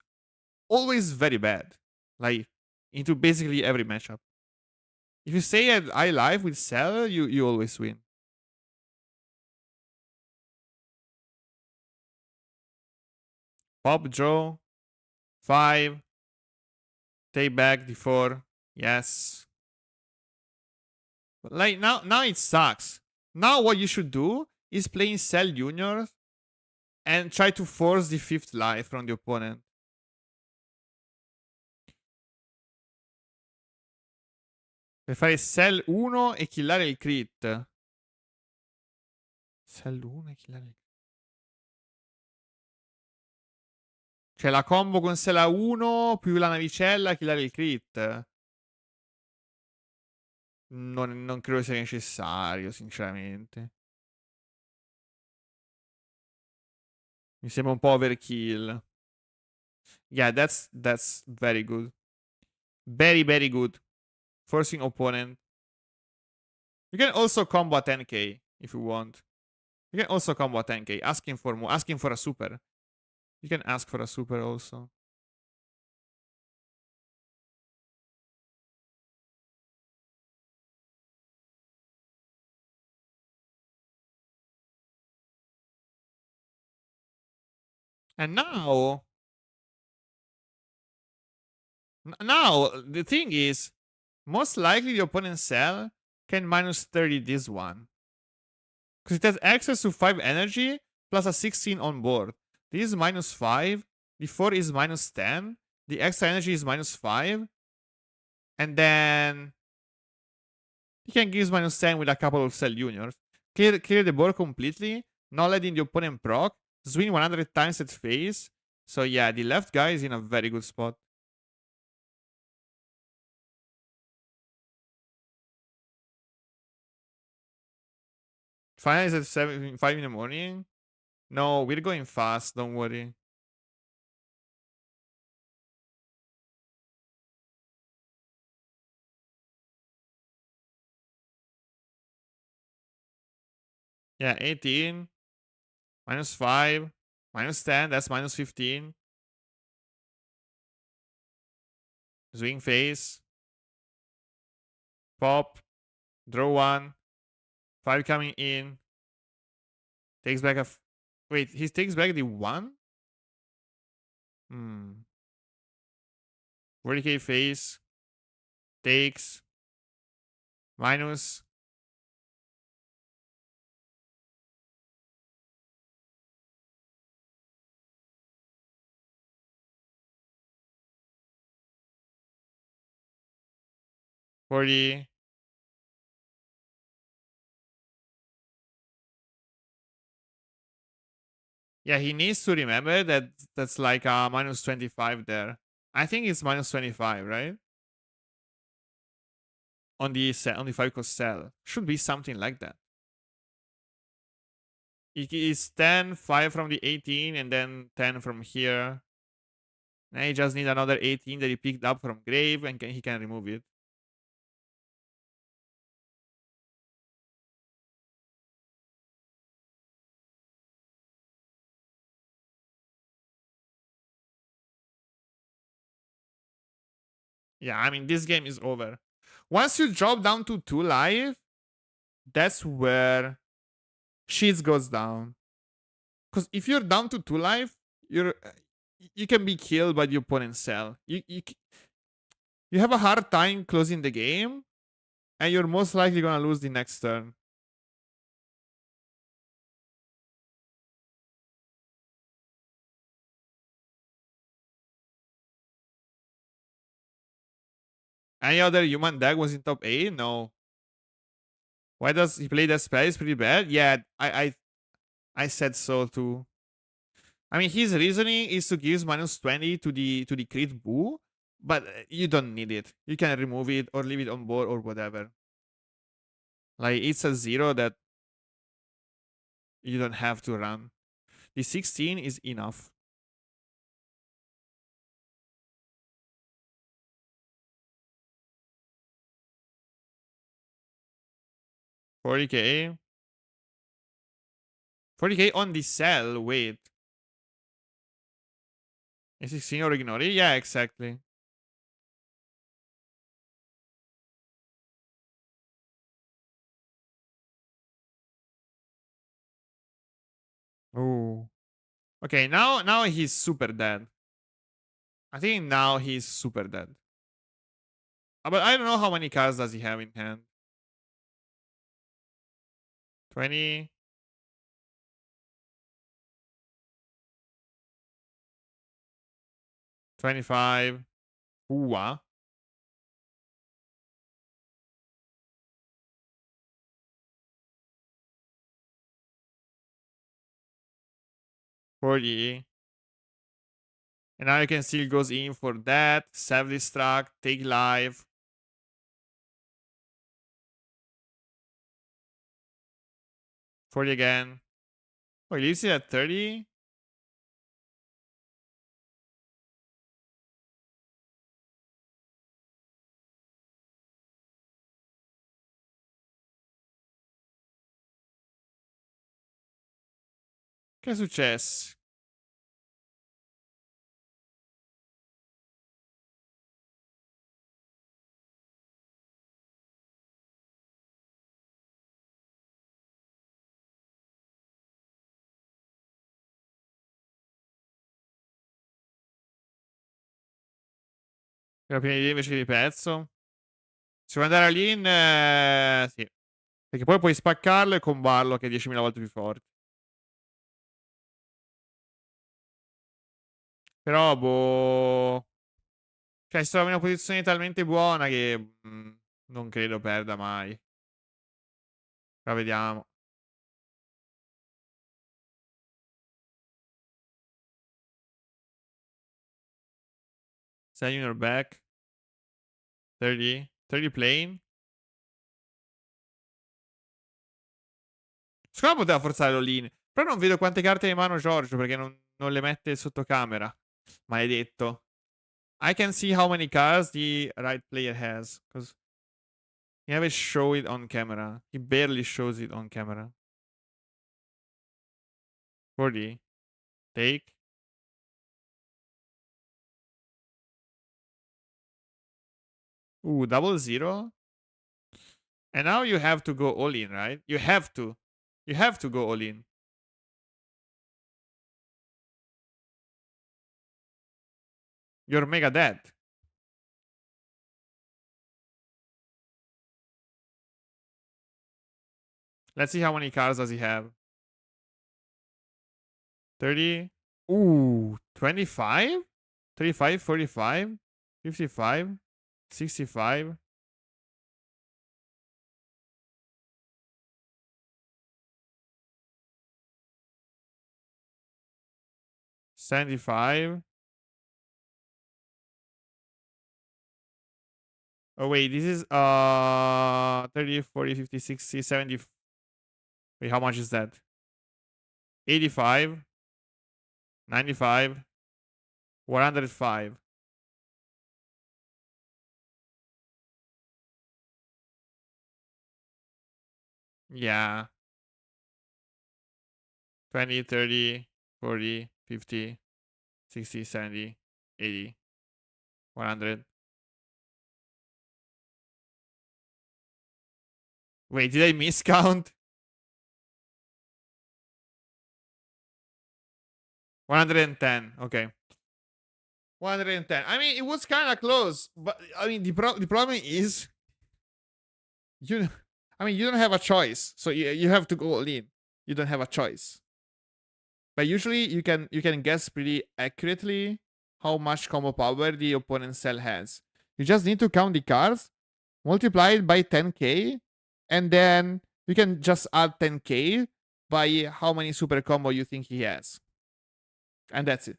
always very bad. Like, into basically every matchup. If you stay at high life with Cell, you always win. Pop, draw. 5. Take back the 4. Yes. Like, now it sucks. Now what you should do is play in Cell Junior and try to force the 5th life from the opponent. Per fare sell 1 e killare il crit. Sell 1 e killare il crit. Cioè la combo con sell a 1 più la navicella killare il crit. Non credo sia necessario, sinceramente. Mi sembra un po' overkill. Yeah, that's very good. Very, very good. Forcing opponent. You can also combo a 10k if you want. You can also combo a 10k. Asking for more. Asking for a super. You can ask for a super also. And now, now the thing is, most likely the opponent cell can minus 30 this one. Because it has access to 5 energy plus a 16 on board. This is minus 5. The 4 is minus 10. The extra energy is minus 5. And then he can give minus 10 with a couple of cell juniors. Clear the board completely. Not letting the opponent proc. Swing 100 times at face. So yeah, the left guy is in a very good spot. Final is at 5 in the morning. No, we're going fast. Don't worry. Yeah, 18. Minus 5. Minus 10. That's minus 15. Swing face. Pop. Draw 1. 5 coming in. Takes back a... Wait, he takes back the 1? 40k face. Takes. Minus. $40. Yeah, he needs to remember that that's like a minus 25 there. I think it's minus 25, right? On the 5 cost cell. Should be something like that. It is 10, 5 from the 18, and then 10 from here. Now he just need another 18 that he picked up from grave, and he can remove it. Yeah, I mean, this game is over. Once you drop down to 2 life, that's where shit goes down. Because if you're down to 2 life, you can be killed by the opponent's cell. You have a hard time closing the game, and you're most likely gonna lose the next turn. Any other human deck was in top 8? No. Why does he play that spell? It's pretty bad. Yeah, I said so too. I mean, his reasoning is to give minus 20 to the crit boo, but you don't need it. You can remove it or leave it on board or whatever. Like, it's a 0 that you don't have to run. The 16 is enough. $40k. 40k on the cell. Wait. Is 16 or ignore it? Yeah, exactly. Oh. Okay, now he's super dead. I think now he's super dead. But I don't know how many cards does he have in hand. 20. 25. Ooh. 40. And now you can still goes in for that. Self-destruct, take life. $40 again. Oh, he leaves it at 30? Che è successo? La prima idea invece di pezzo. Se vuoi andare all'in, sì. Perché poi puoi spaccarlo e combarlo, che è 10.000 volte più forte. Però, boh. Cioè, si trova in una posizione talmente buona che non credo perda mai. Però vediamo. 6 junior back. 30. 30 plane. Secondo me poteva forzare l'all-in. Però non vedo quante carte hai in mano Giorgio, perché non le mette sotto camera. Maledetto. I can see how many cards the right player has. Because he never show it on camera. He barely shows it on camera. 40. Take. Ooh, double zero. And now you have to go all in, right? You have to. You have to go all in. You're mega dead. Let's see how many cards does he have. 30. Ooh, 25? 35, 45, 55, 65. $75. Oh wait, this is 30, 40, 50, 60, 70. Wait, how much is that? 85, 95, 105. Yeah. 20, 30, 40, 50, 60, 70, 80, 100. Wait, did I miscount? 110. Okay. 110. I mean, it was kind of close, but I mean, the problem is you. I mean, you don't have a choice, so you have to go all in. You don't have a choice. But usually, you can guess pretty accurately how much combo power the opponent cell has. You just need to count the cards, multiply it by 10k, and then you can just add 10k by how many super combo you think he has, and that's it.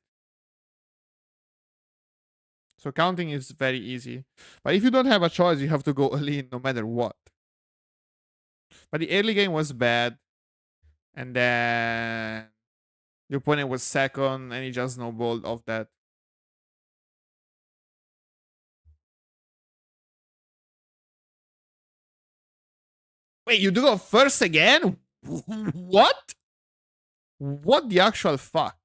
So counting is very easy. But if you don't have a choice, you have to go all in no matter what. But the early game was bad. And then the opponent was second and he just snowballed off that. Wait, you do go first again? What? What the actual fuck?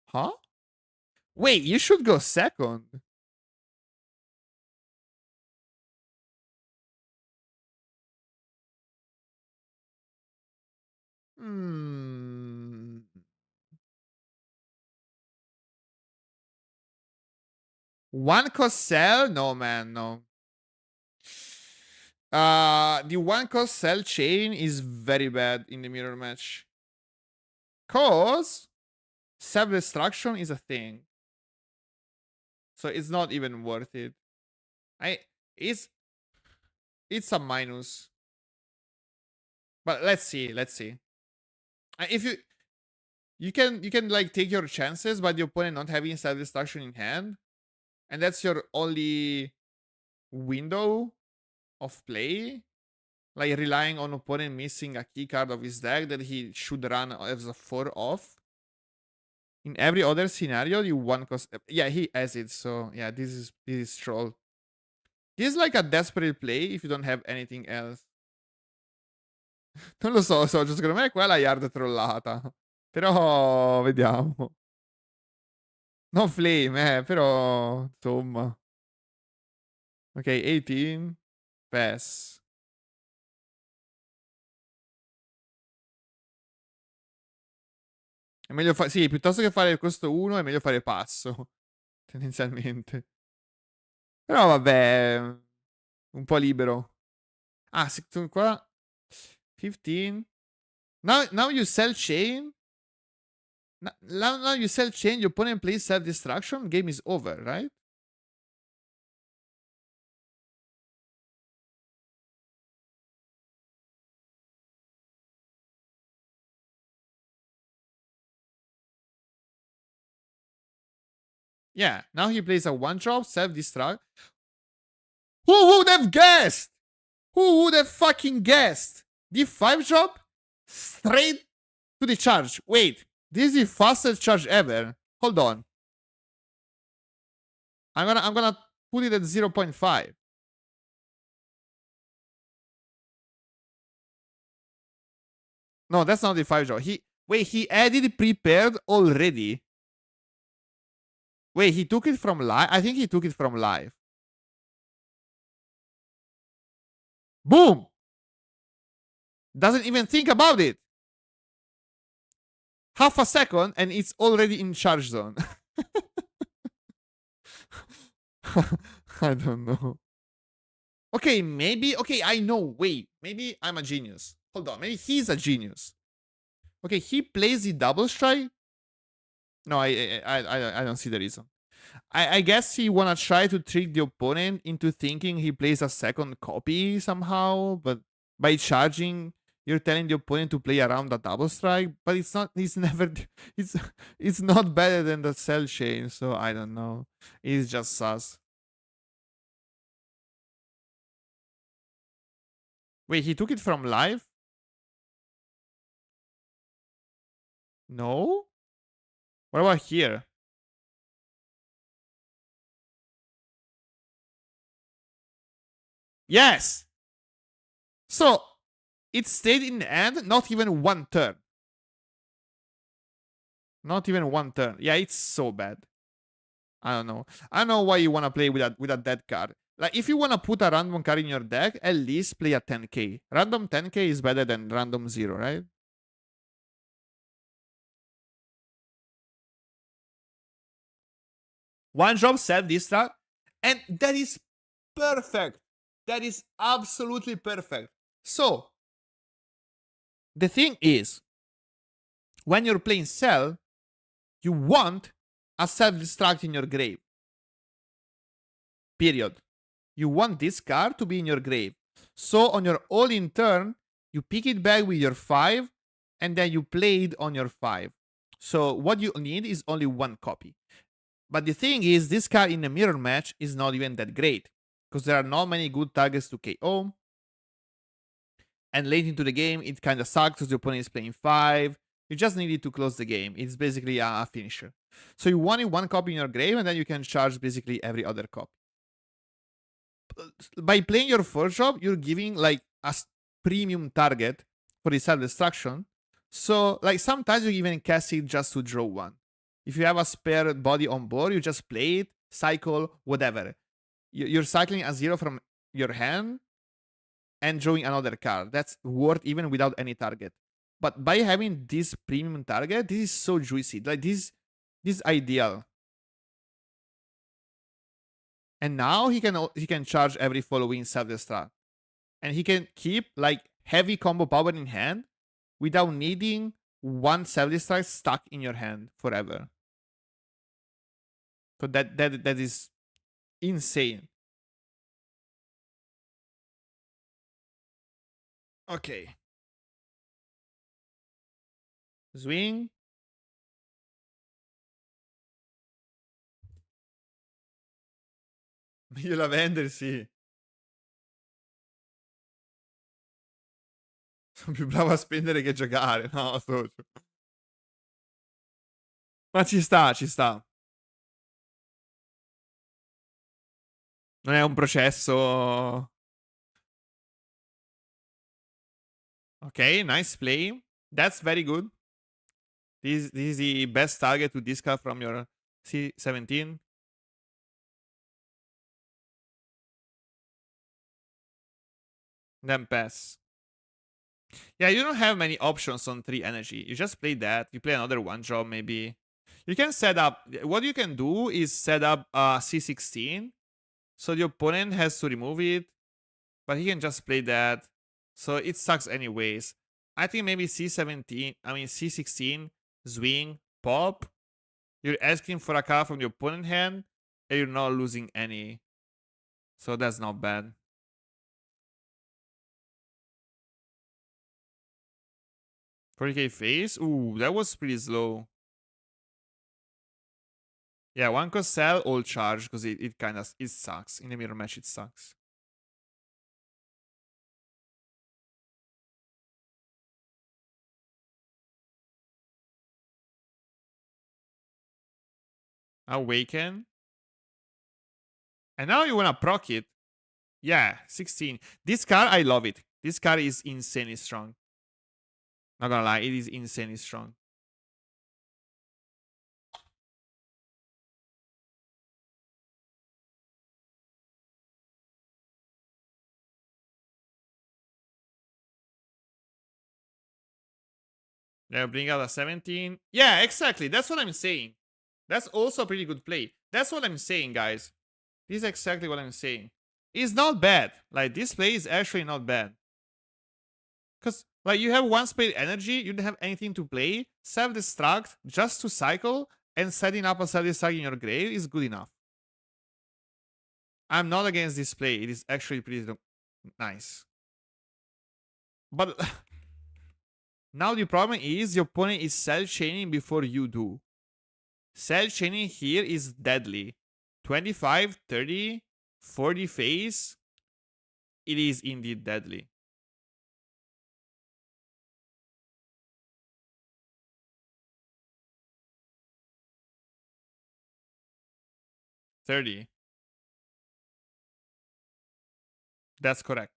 Huh? Wait, you should go second. Hmm. One cost cell? No, man, no. The one cost cell chain is very bad in the mirror match. Cause self-destruction is a thing. So it's not even worth it. It's a minus. But let's see. If you can like take your chances by the opponent not having self-destruction in hand, and that's your only window of play. Like relying on opponent missing a key card of his deck that he should run as a 4 off. In every other scenario, you one cost. Yeah, he has it. So yeah, this is troll. This is like a desperate play if you don't have anything else. Non lo so, secondo me qua è la yard trollata. Però vediamo. Non flame, però insomma. Ok, 18. Pass. È meglio fare. Sì, piuttosto che fare questo 1 è meglio fare passo. Tendenzialmente. Però vabbè. Un po' libero. Ah, qua. 15. Now you sell chain. Now you sell chain, your opponent plays self-destruction, game is over, right? Yeah, now he plays a 1-drop, self-destruct. Who would have guessed? Who would have fucking guessed? The 5-drop? Straight to the charge. Wait, this is the fastest charge ever. Hold on. I'm gonna put it at 0.5. No, that's not the 5-drop. He added prepared already. Wait, he took it from live? I think he took it from live. Boom! Doesn't even think about it. Half a second and it's already in charge zone. I don't know. Okay, maybe. Okay, I know. Wait, maybe I'm a genius. Hold on. Maybe he's a genius. Okay, he plays the double strike. No, I don't see the reason. I guess he wanna try to trick the opponent into thinking he plays a second copy somehow, but by charging, you're telling the opponent to play around the double strike. But it's not. It's never. It's it's not better than the cell chain. So I don't know. It's just sus. Wait, he took it from live? No. What about here? Yes. So it stayed in the end, not even one turn. Not even one turn. Yeah, it's so bad. I don't know. I don't know why you wanna play with a dead card. Like if you wanna put a random card in your deck, at least play a 10k. Random 10k is better than random 0, right? One drop self-destruct, and that is perfect. That is absolutely perfect. So the thing is, when you're playing Cell, you want a self-destruct in your grave. Period. You want this card to be in your grave. So on your all-in turn, you pick it back with your 5, and then you play it on your 5. So what you need is only one copy. But the thing is, this card in a mirror match is not even that great, because there are not many good targets to KO. And late into the game, it kind of sucks because the opponent is playing 5. You just need it to close the game. It's basically a finisher. So you want it one copy in your grave, and then you can charge basically every other copy. By playing your first job, you're giving like a premium target for the self-destruction. So like sometimes you even cast it just to draw one. If you have a spare body on board, you just play it, cycle, whatever. You're cycling a 0 from your hand and drawing another card. That's worth even without any target. But by having this premium target, this is so juicy. Like this is ideal. And now he can charge every following self-destruct. And he can keep like heavy combo power in hand without needing one self-destruct stuck in your hand forever. So that is insane. Okay. Swing. Meglio la vendere, sì. Sono più bravo a spendere che giocare. No, socio. Ma ci sta, ci sta. Non è un processo. Ok, nice play. That's very good. This is the best target to discard from your C17. Then pass. Yeah, you don't have many options on 3 energy. You just play that. You play another 1-drop maybe. You can set up. What you can do is set up C16. So the opponent has to remove it. But he can just play that. So it sucks anyways. I think maybe C17. I mean C16. Swing. Pop. You're asking for a card from the opponent hand. And you're not losing any. So that's not bad. 40k face? Ooh, that was pretty slow. Yeah, one could sell all charge because it kind of it sucks. In the mirror match, it sucks. Awaken. And now you wanna proc it. Yeah, 16. This card, I love it. This card is insanely strong. Not gonna lie, it is insanely strong. They'll bring out a 17. Yeah, exactly. That's what I'm saying. That's also a pretty good play. That's what I'm saying, guys. This is exactly what I'm saying. It's not bad. Like, this play is actually not bad. Because, like, you have one spade energy, you don't have anything to play. Self-destruct just to cycle and setting up a self-destruct in your grave is good enough. I'm not against this play. It is actually pretty nice. But now the problem is your opponent is cell-chaining before you do. Cell-chaining here is deadly. 25, 30, 40 phase. It is indeed deadly. $30. That's correct.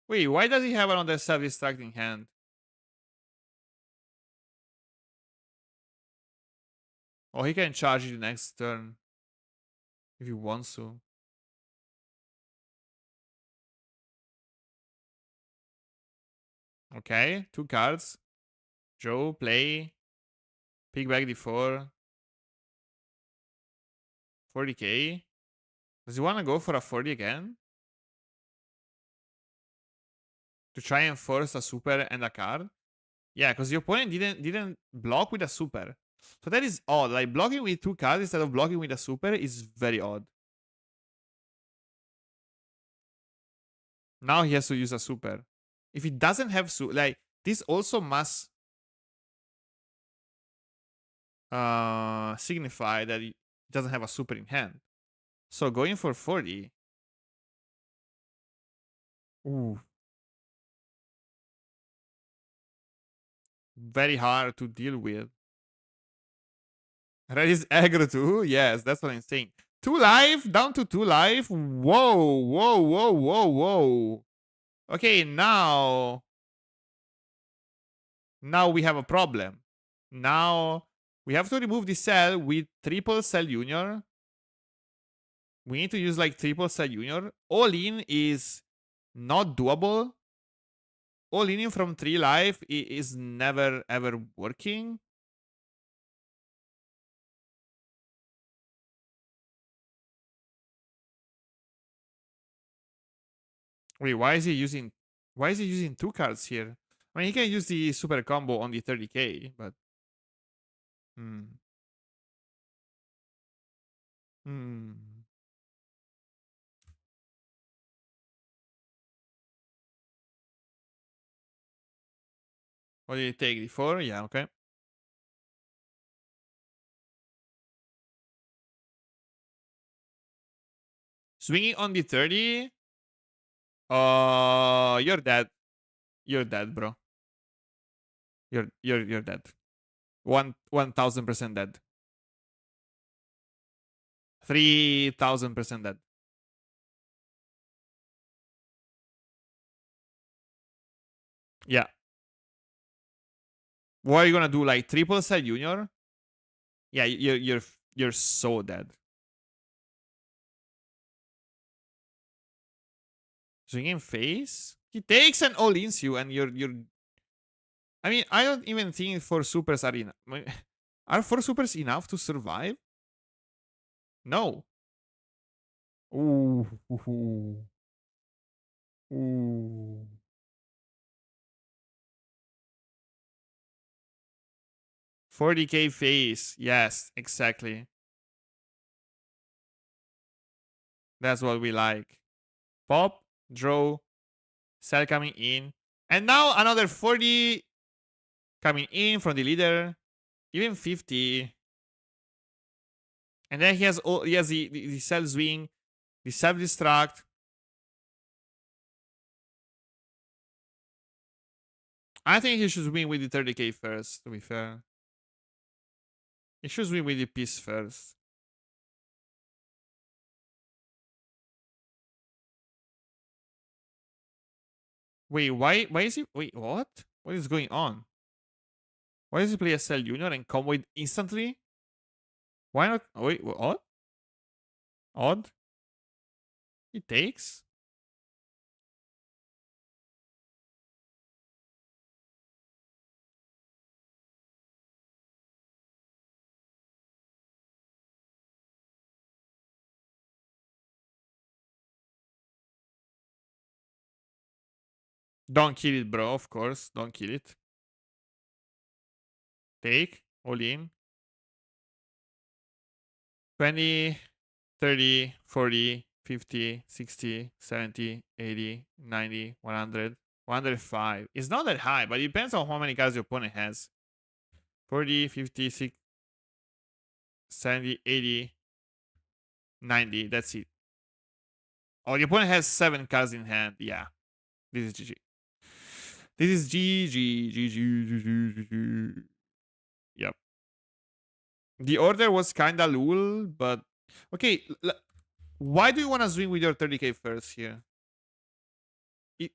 Wait, why does he have another self-destructing hand? Oh, he can charge it the next turn. If he wants to. Okay, 2 cards. Joe, play. Pick back d4. 40k. Does he want to go for a 40 again? To try and force a super and a card? Yeah, because your opponent didn't block with a super. So that is odd. Like, blocking with 2 cards instead of blocking with a super is very odd. Now he has to use a super. If he doesn't have like, this also must signify that he doesn't have a super in hand. So going for 40. Ooh. Very hard to deal with. Red is aggro too? Yes, that's what I'm saying. 2 life, down to 2 life. Whoa, whoa, whoa, whoa, whoa. Okay, now we have a problem. Now we have to remove the cell with triple cell junior. We need to use like triple cell junior. All in is not doable. All in from 3 life is never ever working. Wait, why is he using 2 cards here? I mean, he can use the super combo on the 30k, but hmm. Hmm. What did it take? The 4? Yeah, okay. Swinging on the 30. You're dead. You're dead, bro. You're dead. 1000% dead. 3000% dead. Yeah. What are you gonna do? Like triple side junior? Yeah, you're so dead. Swinging face? He takes and all-ins you, and you're. I mean, I don't even think 4 supers are enough. Are 4 supers enough to survive? No. Ooh. Ooh. Ooh. 40k face. Yes, exactly. That's what we like. Pop, draw, sell coming in. And now another 40 coming in from the leader. Even 50. And then he has the cell swing, the self-destruct. I think he should win with the 30k first, to be fair. He should win with the piece first. Wait, why is he wait, what? What is going on? Why does he play a Cell Junior and combo it instantly? Why not? Wait, what? Odd? He takes? Don't kill it, bro, of course. Don't kill it. Take. All in. 20, 30, 40, 50, 60, 70, 80, 90, 100, 105. It's not that high, but it depends on how many cards your opponent has. 40, 50, 60, 70, 80, 90. That's it. Oh, the opponent has 7 cards in hand. Yeah. This is GG. This is GG. GG. Yep. The order was kinda lul, but okay. Why do you want to swing with your 30k first here?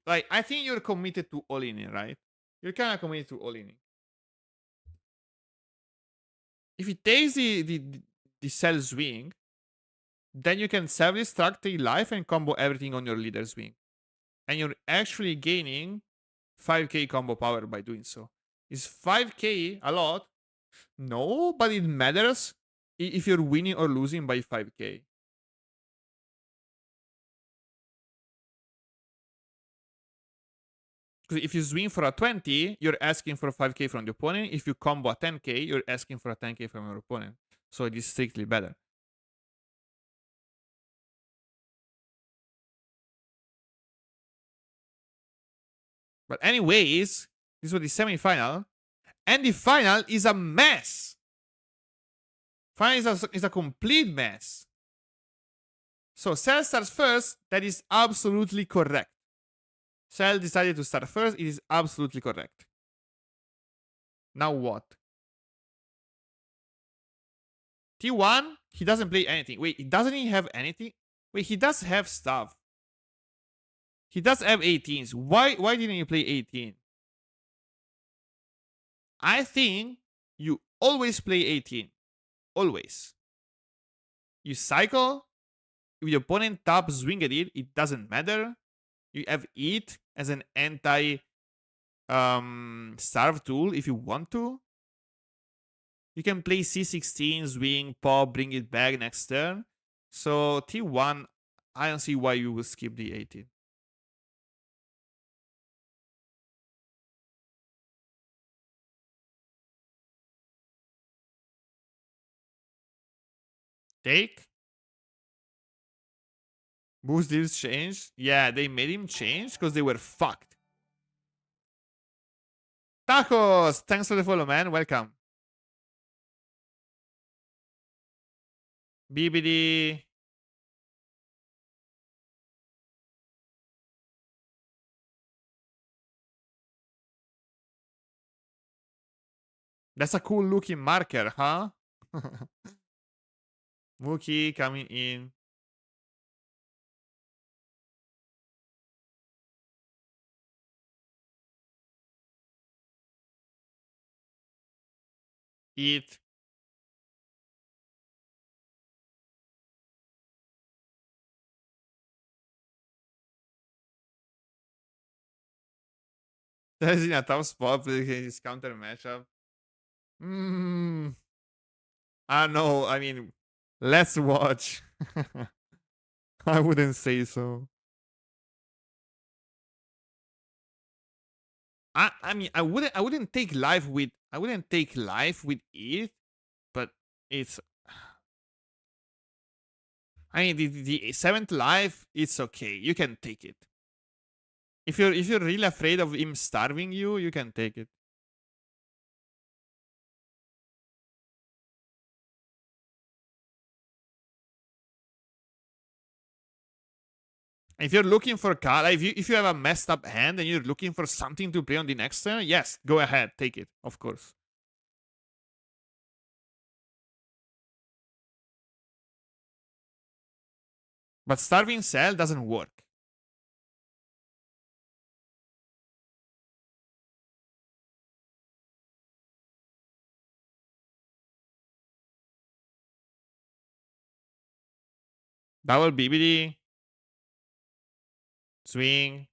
Like, I think you're committed to all in, right? You're kind of committed to all in. If it takes the cell swing, then you can self-destruct a life and combo everything on your leader swing. And you're actually gaining 5k combo power by doing so. Is 5k a lot? No, but it matters if you're winning or losing by 5k. Because if you swing for a 20, you're asking for 5k from the opponent. If you combo a 10k, you're asking for a 10k from your opponent. So it is strictly better. But anyways, this was the semi-final. And the final is a mess. Final is a complete mess. So Cell starts first. That is absolutely correct. Cell decided to start first. It is absolutely correct. Now what? T1, he doesn't play anything. Wait, doesn't he have anything? Wait, he does have stuff. He does have 18s. Why didn't he play 18? I think you always play 18. Always. You cycle. If your opponent top swing at it, it doesn't matter. You have it as an anti starve tool if you want to. You can play C16, swing, pop, bring it back next turn. So T1, I don't see why you will skip the 18. Take. Boost deals changed. Yeah, they made him change because they were fucked. Tacos! Thanks for the follow, man. Welcome. BBD. That's a cool looking marker, huh? Mookie coming in. Eat. That is in a tough spot with his counter matchup. Mm, I know. I mean, let's watch. I wouldn't say so. I mean I wouldn't take life with it, but it's I mean the seventh life it's okay. You can take it. If you're really afraid of him starving you, you can take it. If you're looking for card, if you have a messed up hand and you're looking for something to play on the next turn, yes, go ahead, take it, of course. But starving cell doesn't work. Double BBD, swing,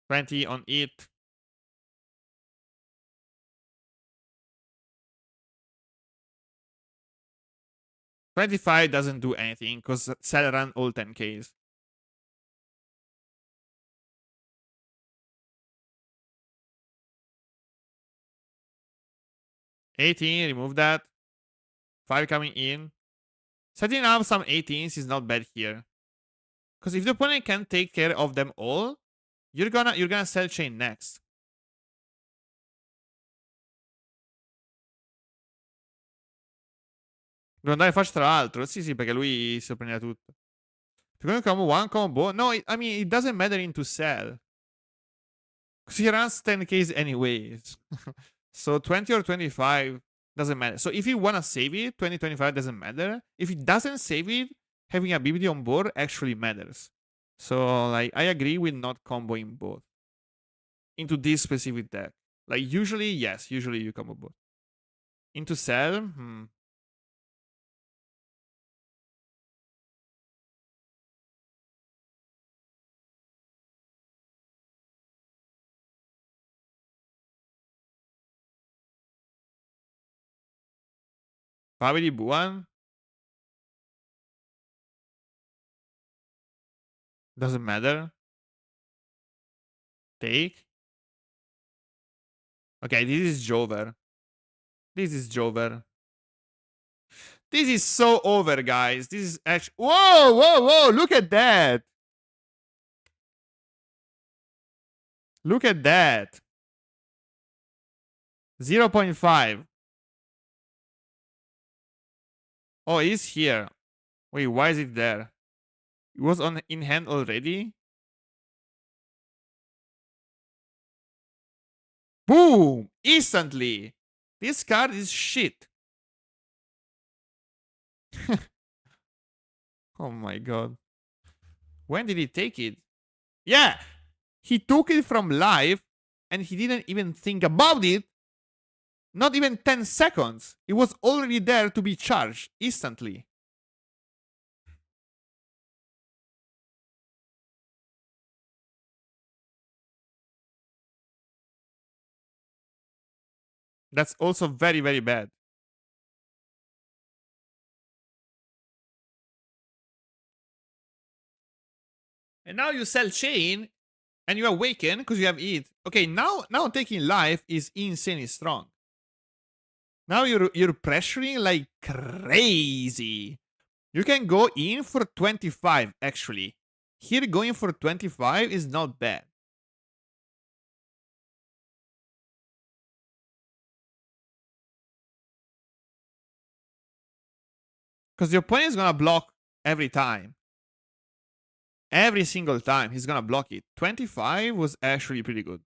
20 on it. $25 doesn't do anything because cell run all 10Ks. 18, remove that. 5 coming in. Setting up some 18s is not bad here. Because if the opponent can take care of them all, you're gonna sell chain next. Devo andare faccio tra l'altro. Sì, sì, perché lui si prendeva tutto. Secondo combo 1, combo. No, I mean, it doesn't matter into sell. Because he runs 10Ks anyways. So 20 or 25 doesn't matter. So if you wanna save it, 20, 25 doesn't matter. If it doesn't save it, having a BBD on board actually matters. So like I agree with not comboing both into this specific deck. Like usually, yes, usually you combo both. Into sell, Probably Buan. Doesn't matter. Take. Okay, this is Jover. This is Jover. This is so over, guys. This is actually. Whoa, whoa, whoa! Look at that. Look at that. 0.5. Oh, it's here. Wait, why is it there? It was on in hand already. Boom! Instantly. This card is shit. Oh my god. When did he take it? Yeah! He took it from live and he didn't even think about it. Not even 10 seconds. It was already there to be charged instantly. That's also very, very bad. And now you sell chain and you awaken because you have it. Okay, now taking life is insanely strong. Now you're pressuring like crazy. You can go in for 25 actually. Here going for 25 is not bad. Because your opponent is gonna block every time. Every single time he's gonna block it. 25 was actually pretty good.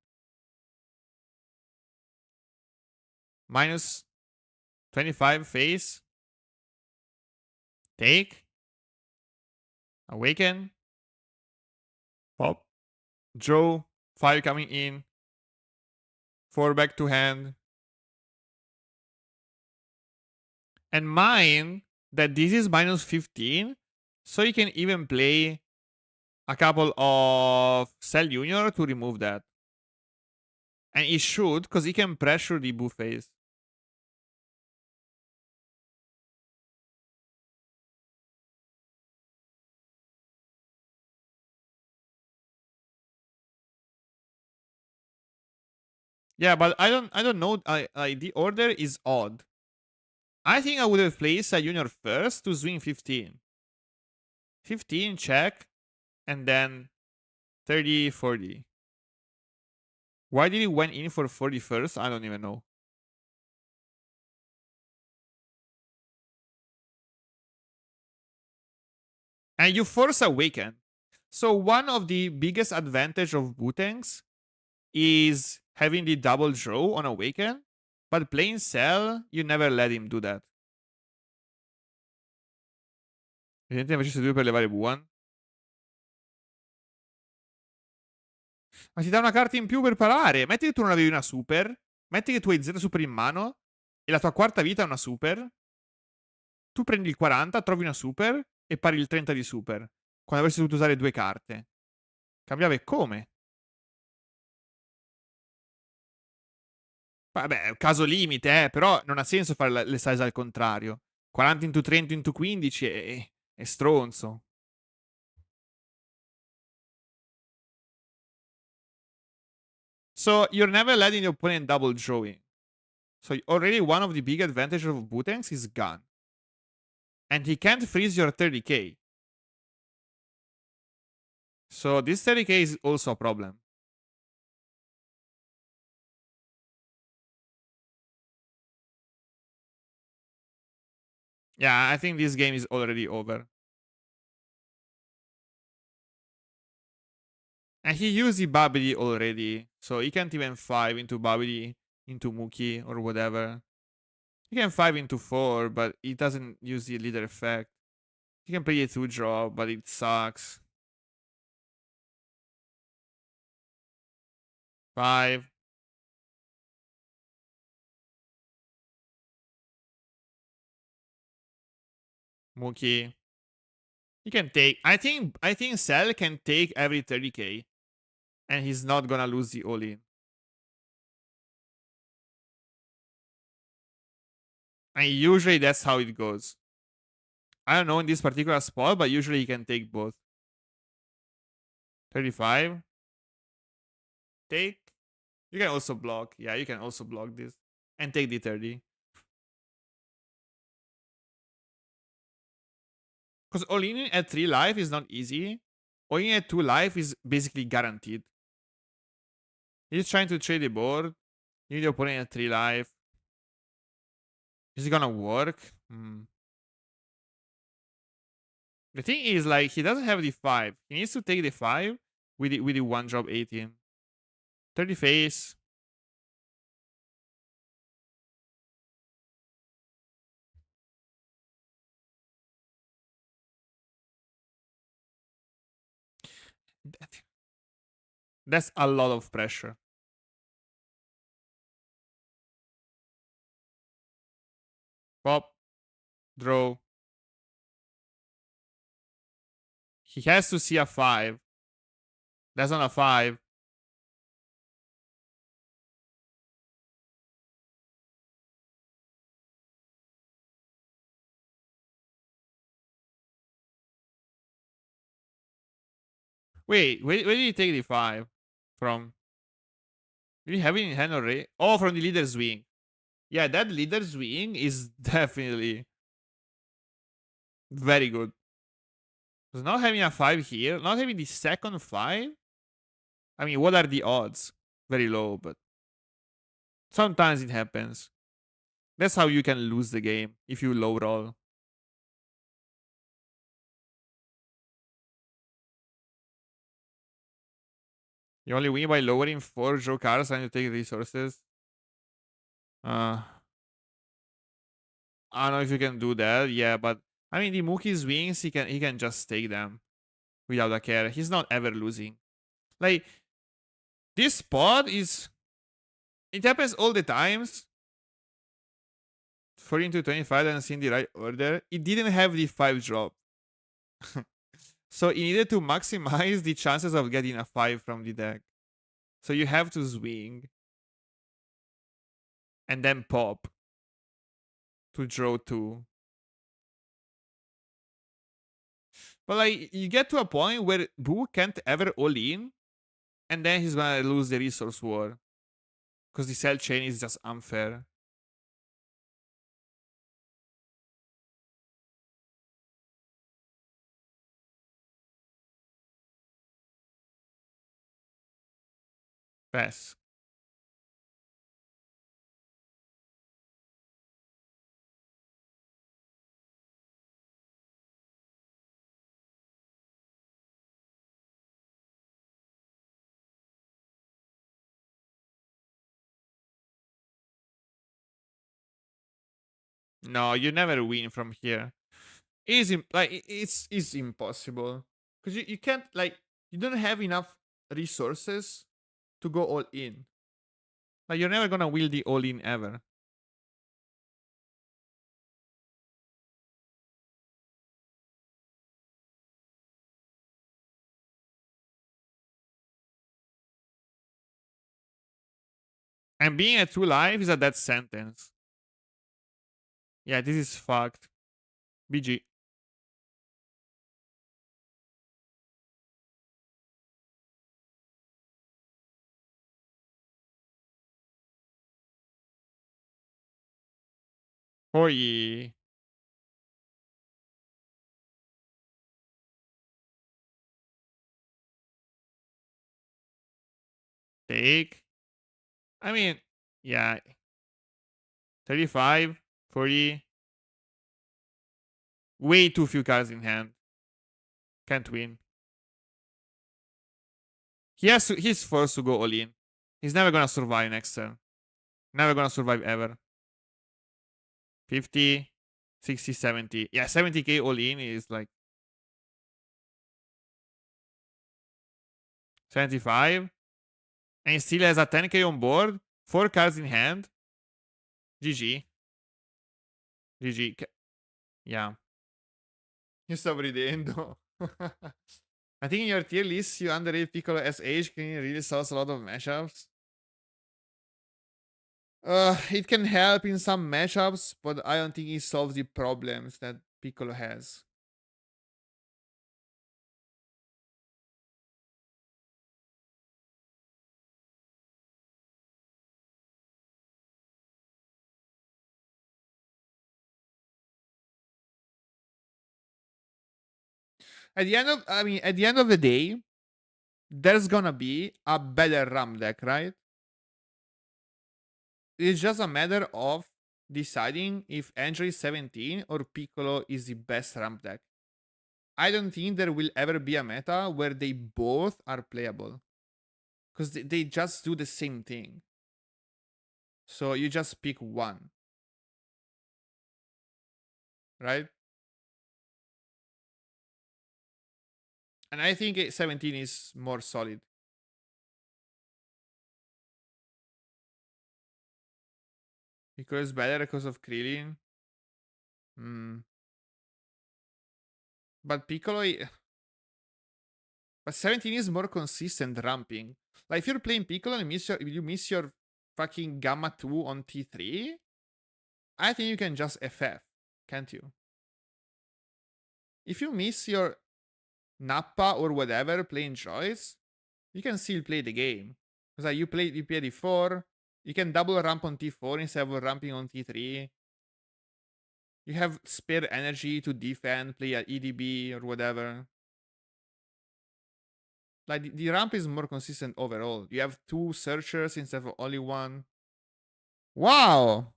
Minus 25 face. Take. Awaken. Pop. Draw. 5 coming in. 4 back to hand. And mind that this is minus 15. So you can even play a couple of Cell Junior to remove that. And he should, because he can pressure the Boo phase. Yeah, but I don't know. The order is odd. I think I would have placed a Junior first to swing 15. 15, check, and then 30, 40. Why did he went in for 40 first? I don't even know. And you force Awaken. So one of the biggest advantage of Butangs is having the double draw on Awaken, but playing Cell, you never let him do that. Evidentemente facesse 2 per levare Buon. Ma ti dà una carta in più per parare. Metti che tu non avevi una super. Metti che tu hai 0 super in mano. E la tua quarta vita è una super. Tu prendi il 40, trovi una super. E pari il 30 di super. Quando avresti dovuto usare 2 carte. Cambiava e come? Vabbè, è un caso limite, però non ha senso fare le size al contrario. 40 into 30 into 15 è stronzo. So you're never letting the opponent double drawing. So already one of the big advantages of Butangs is gone. And he can't freeze your 30k. So this 30k is also a problem. Yeah, I think this game is already over. And he used the Babidi already, so he can't even 5 into Babidi, into Muki, or whatever. He can 5 into 4, but he doesn't use the leader effect. He can play a 2 draw, but it sucks. 5. Muki. He can take. I think Cell can take every 30k. And he's not gonna lose the all-in. And usually that's how it goes. I don't know in this particular spot, but usually he can take both. 35. Take. You can also block. Yeah, you can also block this. And take the 30. Because all-in at 3 life is not easy. All-in at 2 life is basically guaranteed. He's trying to trade the board. You need the opponent at 3 life. Is it gonna work? The thing is, like, he doesn't have the 5. He needs to take the 5 with the 1 drop 18. 30 face. That's a lot of pressure. Pop. Draw. He has to see a 5. That's not a 5. Wait, where did he take the 5 from? Do you have it in hand already? Oh, from the leader's wing. Yeah, that leader's wing is definitely very good. Because not having a 5 here, not having the second 5. I mean, what are the odds? Very low, but sometimes it happens. That's how you can lose the game, if you low roll. You only win by lowering 4 draw cards and you take resources. I don't know if you can do that. Yeah, but I mean, the Mookie's wings, he can just take them without a care. He's not ever losing. Like this spot is, it happens all the times. 40 into 25 and in the right order. It didn't have the 5 drop. So it needed to maximize the chances of getting a 5 from the deck. So you have to swing and then pop to draw 2. But like you get to a point where Boo can't ever all in, and then he's gonna lose the resource war. Because the cell chain is just unfair. Pass. No, you never win from here. It's impossible. Because you can't like you don't have enough resources to go all in. Like you're never gonna will the all in ever. And being at 2 life is a death sentence. Yeah, this is fucked. BG. Hoy. Take. I mean, yeah. 35, 40. Way too few cards in hand. Can't win. He's forced to go all in. He's never gonna survive next turn. Never gonna survive ever. 50, 60, 70. Yeah, 70k all in is like 75. And he still has a 10k on board. 4 cards in hand. GG. GG. Yeah. You stop ridendo. I think in your tier list, you underrate Piccolo SH. Can you really solve a lot of matchups? It can help in some matchups, but I don't think it solves the problems that Piccolo has. At the end of, I mean, at the end of the day, there's gonna be a better RAM deck, right? It's just a matter of deciding if Android 17 or Piccolo is the best ramp deck. I don't think there will ever be a meta where they both are playable. Because they just do the same thing. So you just pick one. Right? And I think 17 is more solid. Because better because of Krillin. But Piccolo... But 17 is more consistent ramping. Like if you're playing Piccolo and you miss your fucking Gamma 2 on T3, I think you can just FF, can't you? If you miss your Nappa or whatever playing choice, you can still play the game. Because like you play D4, you can double ramp on T4 instead of ramping on T3. You have spare energy to defend, play at EDB or whatever. Like the ramp is more consistent overall. You have 2 searchers instead of only 1. Wow!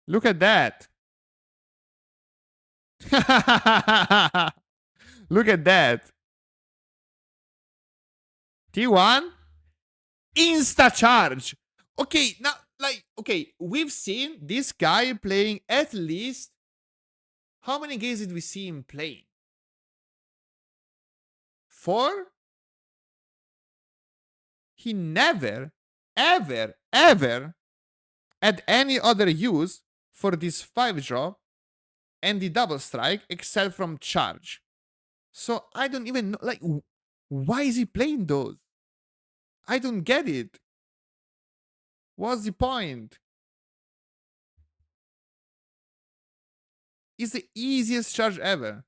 Look at that! Look at that! T1? Insta charge. Okay, now, like, okay, we've seen this guy playing at least. How many games did we see him playing? 4? He never, ever, ever had any other use for this 5 drop and the double strike except from charge. So I don't even know, like, why is he playing those? I don't get it. What's the point? It's the easiest charge ever.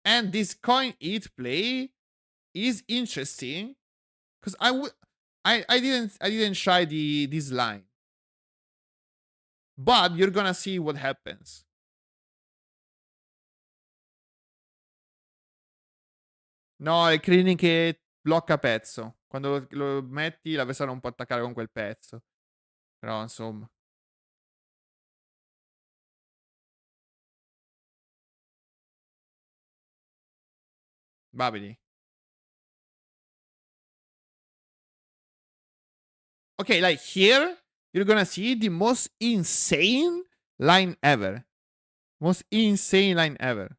And this coin eat play is interesting because I didn't try this line, but you're gonna see what happens. No, il cleaning che blocca pezzo. Quando lo metti l'avversario non può attaccare con quel pezzo. Però insomma. Va, vedi. Okay, like here, you're gonna see the most insane line ever. Most insane line ever.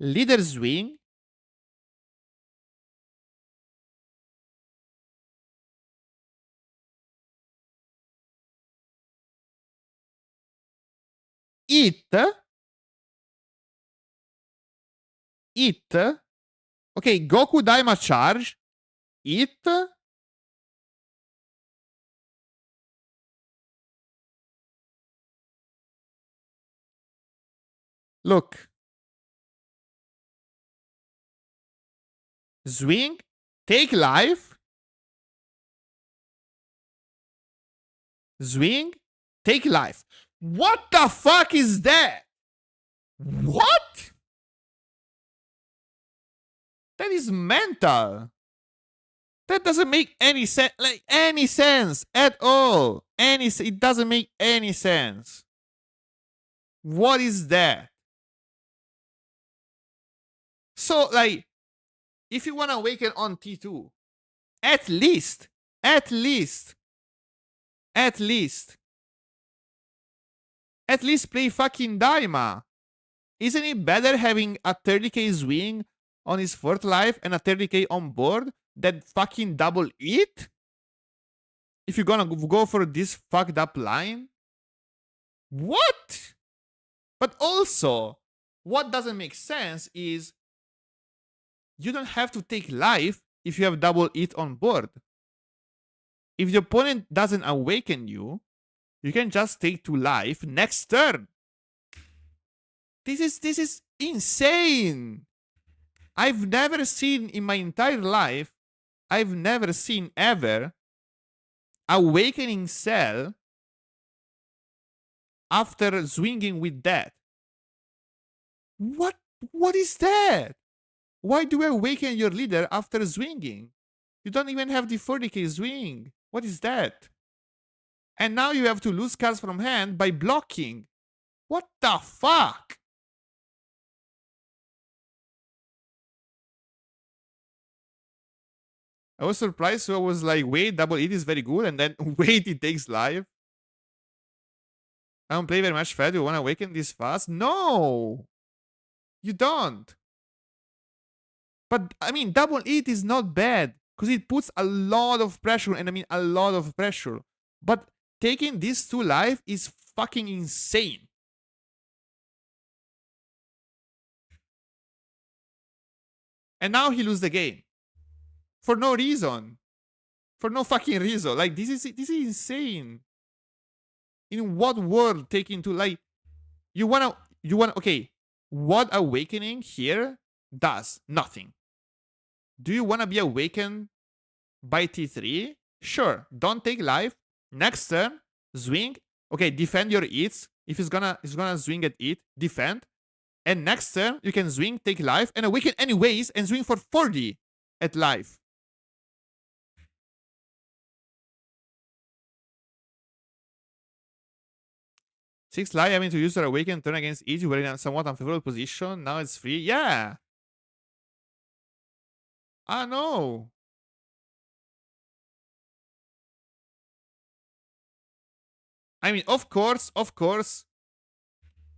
Leader swing. It. Okay, Goku Daima charge. It. Look. Swing. Take life. Swing. Take life. What the fuck is that? What? That is mental. That doesn't make any sense, like any sense at all. It doesn't make any sense. What is that? So, like, if you want to awaken on T2, at least play fucking Daima. Isn't it better having a 30k swing on his 4th life and a 30k on board than fucking double it? If you're gonna go for this fucked up line? What? But also, what doesn't make sense is you don't have to take life if you have double it on board. If the opponent doesn't awaken you, you can just take 2 life next turn. This is insane. I've never seen in my entire life, I've never seen ever awakening Cell after swinging with that. What is that? Why do you awaken your leader after swinging? You don't even have the 40k swing. What is that? And now you have to lose cards from hand by blocking. What the fuck? I was surprised, so I was like, wait, double it is very good, and then wait, it takes life. I don't play very much Fed. You want to awaken this fast? No! You don't. But, I mean, double it is not bad, because it puts a lot of pressure, and I mean a lot of pressure. But taking this to life is fucking insane. And now he loses the game. For no reason. For no fucking reason. Like, this is insane. In what world taking to, like, you wanna, okay, what awakening here does? Nothing. Do you wanna be awakened by T3? Sure, don't take life. Next turn, swing. Okay, defend your hits. If he's gonna swing at it, defend. And next turn, you can swing, take life, and awaken anyways, and swing for 40 at life. Six life, having to use your awaken turn against each, you were in a somewhat unfavorable position. Now it's free. Yeah. Ah, no. I mean, of course,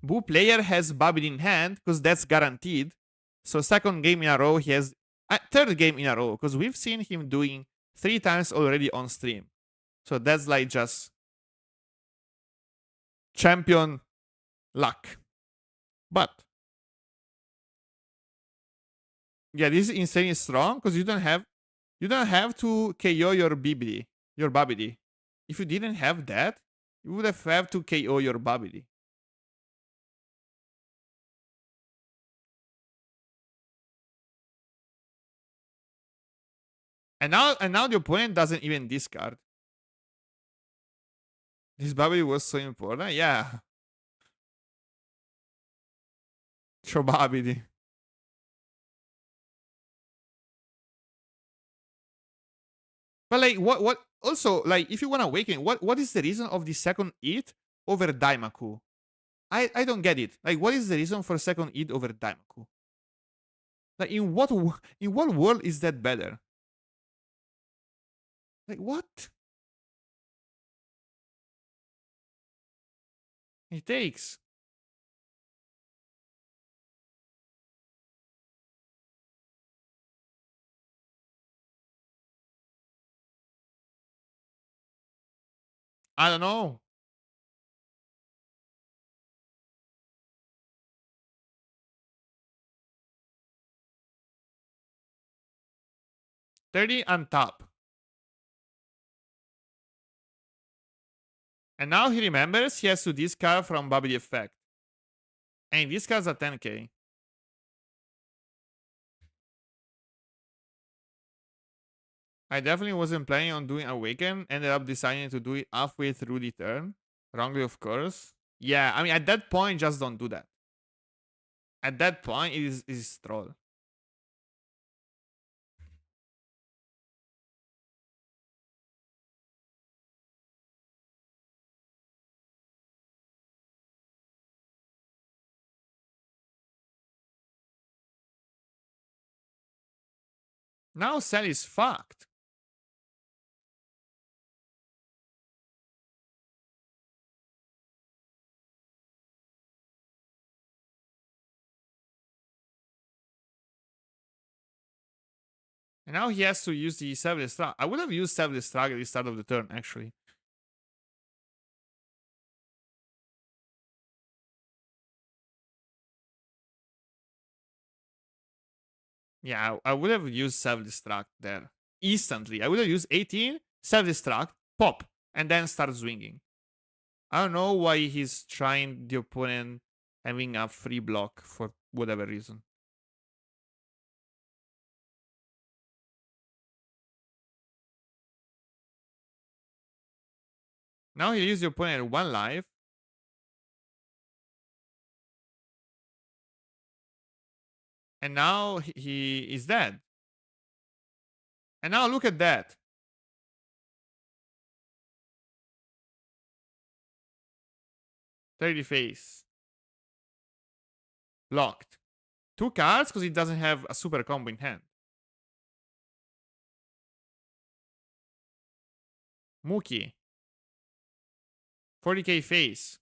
Boo player has Babbitt in hand because that's guaranteed. So second game in a row, he has third game in a row because we've seen him doing 3 times already on stream. So that's like just champion luck. But yeah, this is insanely strong because you don't have to KO your Babidi. If you didn't have that, you would have to KO your Babidi. And now the opponent doesn't even discard. This Babidi was so important. Yeah. Show Babidi. But like what also like if you want to awaken, what is the reason of the second hit over Daimaku? I don't get it. Like what is the reason for second hit over Daimaku? Like in what world is that better? Like what? He takes. I don't know. $30 on top. And now he remembers he has to discard from Bobby the Effect. And this card's a 10k. I definitely wasn't planning on doing Awaken. Ended up deciding to do it halfway through the turn. Wrongly, of course. Yeah, I mean, at that point, just don't do that. At that point, it is troll. Now Sal is fucked. And now he has to use the self-destruct. I would have used self-destruct at the start of the turn, actually. Yeah, I would have used self-destruct there. Instantly. I would have used 18, self-destruct, pop, and then start swinging. I don't know why he's trying the opponent having a free block for whatever reason. Now he leaves the opponent at 1 life. And now he is dead. And now look at that. 30 face. Locked. 2 cards because he doesn't have a super combo in hand. Mookie. 40k face.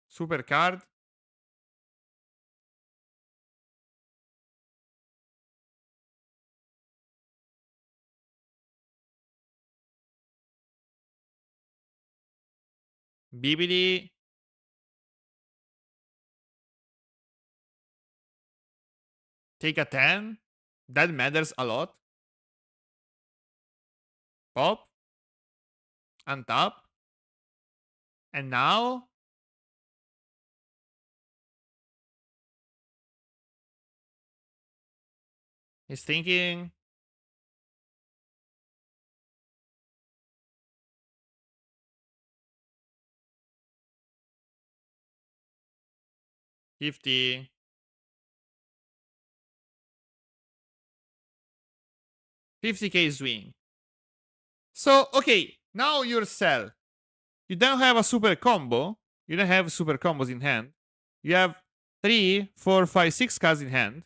Super card. BBD. Take a 10. That matters a lot. Pop. Untap. And now he's thinking. $50. 50k swing. So, okay, now you're Cell. You don't have a super combo. You don't have super combos in hand. You have 3, 4, 5, 6 cards in hand.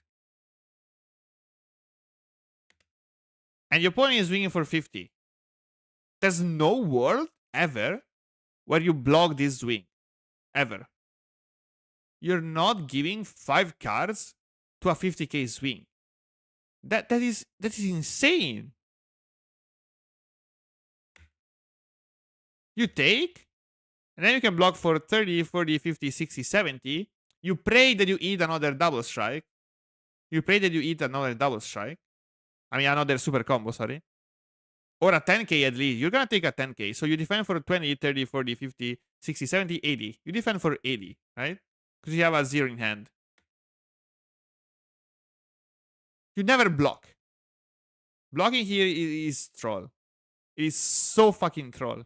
and your opponent is swinging for 50. There's no world ever where you block this swing. Ever. You're not giving 5 cards to a 50k swing. That is insane. You take, and then you can block for 30, 40, 50, 60, 70. You pray that you eat another double strike. You pray that you eat another double strike. I mean, another super combo, sorry. Or a 10k at least. You're gonna take a 10k. So you defend for 20, 30, 40, 50, 60, 70, 80. You defend for 80, right? Because you have a 0 in hand. You never block. Blocking here is troll. It is so fucking troll.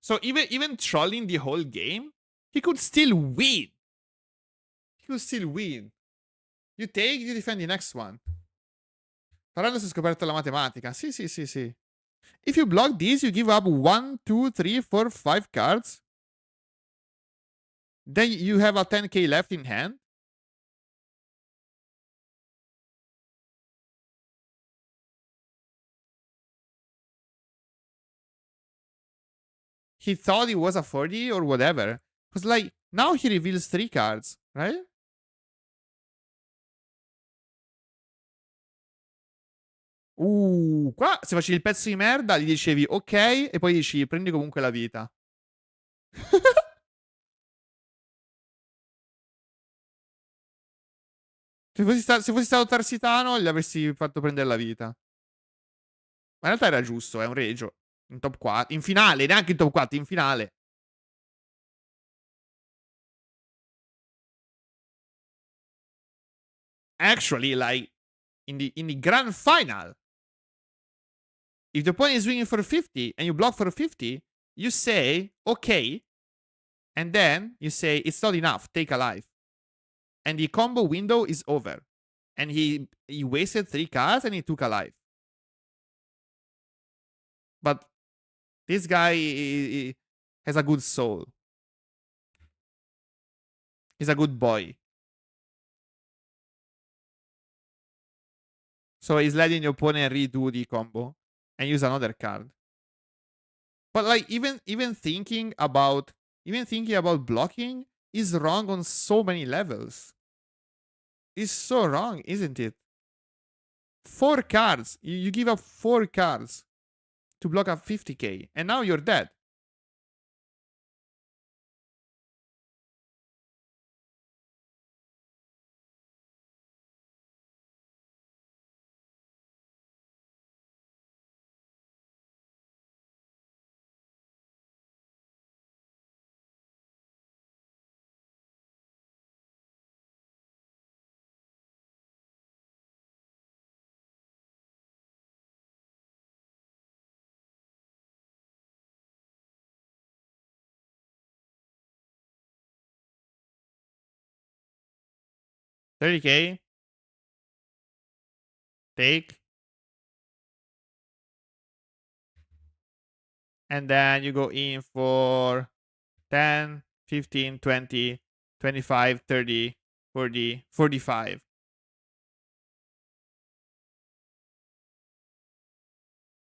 So even trolling the whole game, he could still win. He could still win. You take, you defend the next one. Parlando si è scoperto la matematica. Sì, sì, sì, sì. If you block these, you give up 1, 2, 3, 4, 5 cards. Then you have a 10k left in hand. He thought it was a 40 or whatever. Because like, now he reveals 3 cards, right? Qua se facevi il pezzo di merda gli dicevi ok e poi dici prendi comunque la vita. Se fossi stato Tarsitano gli avresti fatto prendere la vita. Ma in realtà era giusto, è un regio. In top 4. In finale, neanche in top 4, in finale. Actually, like, in the grand final, if the opponent is swinging for 50 and you block for 50, you say, okay, and then you say, it's not enough, take a life. And the combo window is over. And he wasted 3 cards and he took a life. But this guy has a good soul. He's a good boy. So he's letting the opponent redo the combo and use another card. But like even thinking about blocking is wrong on so many levels. It's so wrong, isn't it? 4 cards. You give up 4 cards to block a 50k, and now you're dead. $30k. Take. And then you go in for 10, 15, 20, 25, 30, 40, 45.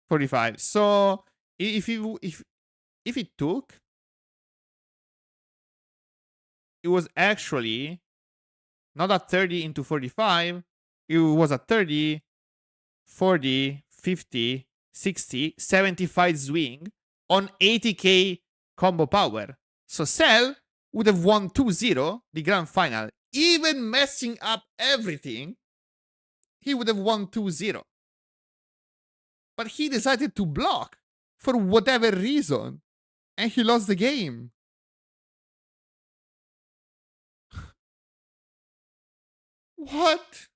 45. So if it took, it was actually not a 30 into 45. It was a 30, 40, 50, 60, 75 swing on 80k combo power. So Cell would have won 2-0 the grand final. Even messing up everything, he would have won 2-0. But he decided to block for whatever reason. And he lost the game. What?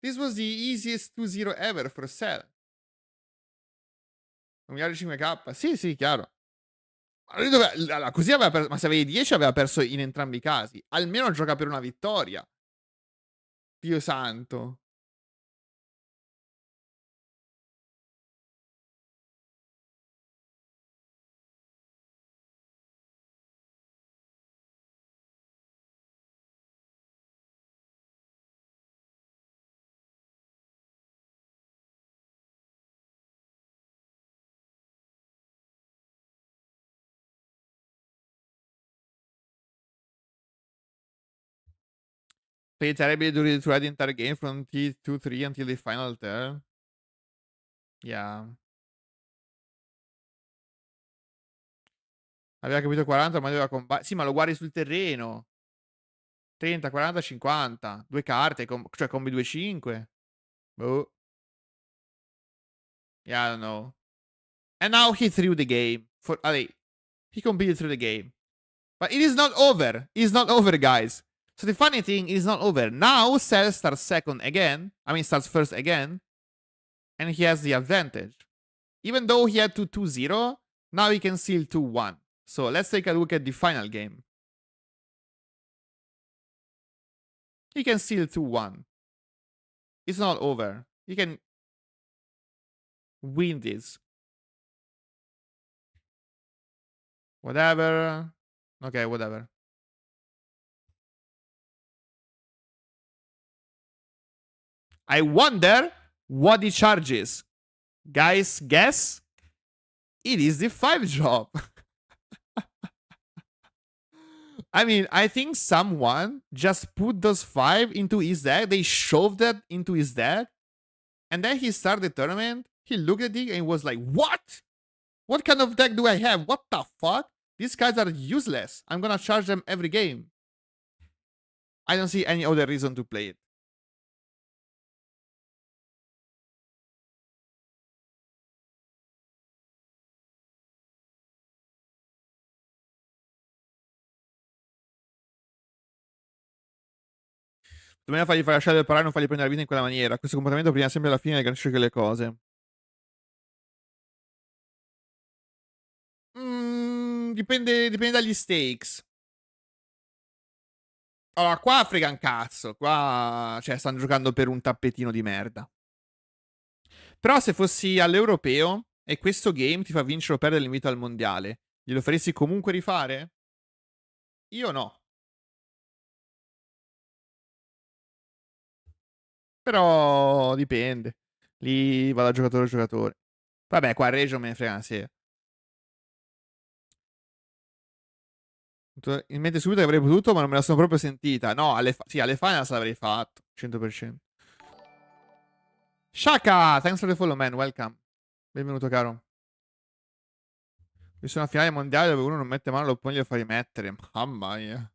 This was the easiest 2-0 ever for Cell. 1.5k? Sì, sì, chiaro. Allora, così aveva perso. Ma se avevi 10 aveva perso in entrambi i casi. Almeno gioca per una vittoria. Dio santo. Play terribly during throughout the entire game from T2-3 until the final turn. Yeah. Aveva capito 40, ma doveva combattere. Sì, ma lo guardi sul terreno. 30, 40, 50. Due carte, cioè combi 2-5. Boh. Yeah, I don't know. And now he threw the game. He competed through the game. But it is not over. It is not over, guys. So the funny thing is not over. Now Cell starts second again. I mean, starts first again. And he has the advantage. Even though he had to 2-0, now he can seal 2-1. So let's take a look at the final game. He can seal 2-1. It's not over. He can win this. Whatever. Okay, whatever. I wonder what the charge is. Guys, guess? It is the 5 drop. I mean, I think someone just put those 5 into his deck. They shoved that into his deck. And then he started the tournament. He looked at it and was like, what? What kind of deck do I have? What the fuck? These guys are useless. I'm gonna charge them every game. I don't see any other reason to play it. Bisogna fargli far lasciare il parare e non fargli prendere la vita in quella maniera. Questo comportamento prima sempre alla fine garantisce che le cose. Dipende dagli stakes. Allora, qua frega un cazzo. Qua, cioè, stanno giocando per un tappetino di merda. Però se fossi all'europeo e questo game ti fa vincere o perdere l'invito al mondiale, glielo faresti comunque rifare? Io no. Però dipende. Lì va da giocatore a giocatore. Vabbè, qua a Reggio me ne frega una serie. In mente subito che avrei potuto, ma non me la sono proprio sentita. No, sì, alle finals l'avrei fatto. 100%. Shaka! Thanks for the follow, man. Welcome. Benvenuto, caro. Qui sono a finale mondiale dove uno non mette mano all'opponente e lo fa rimettere. Mamma mia.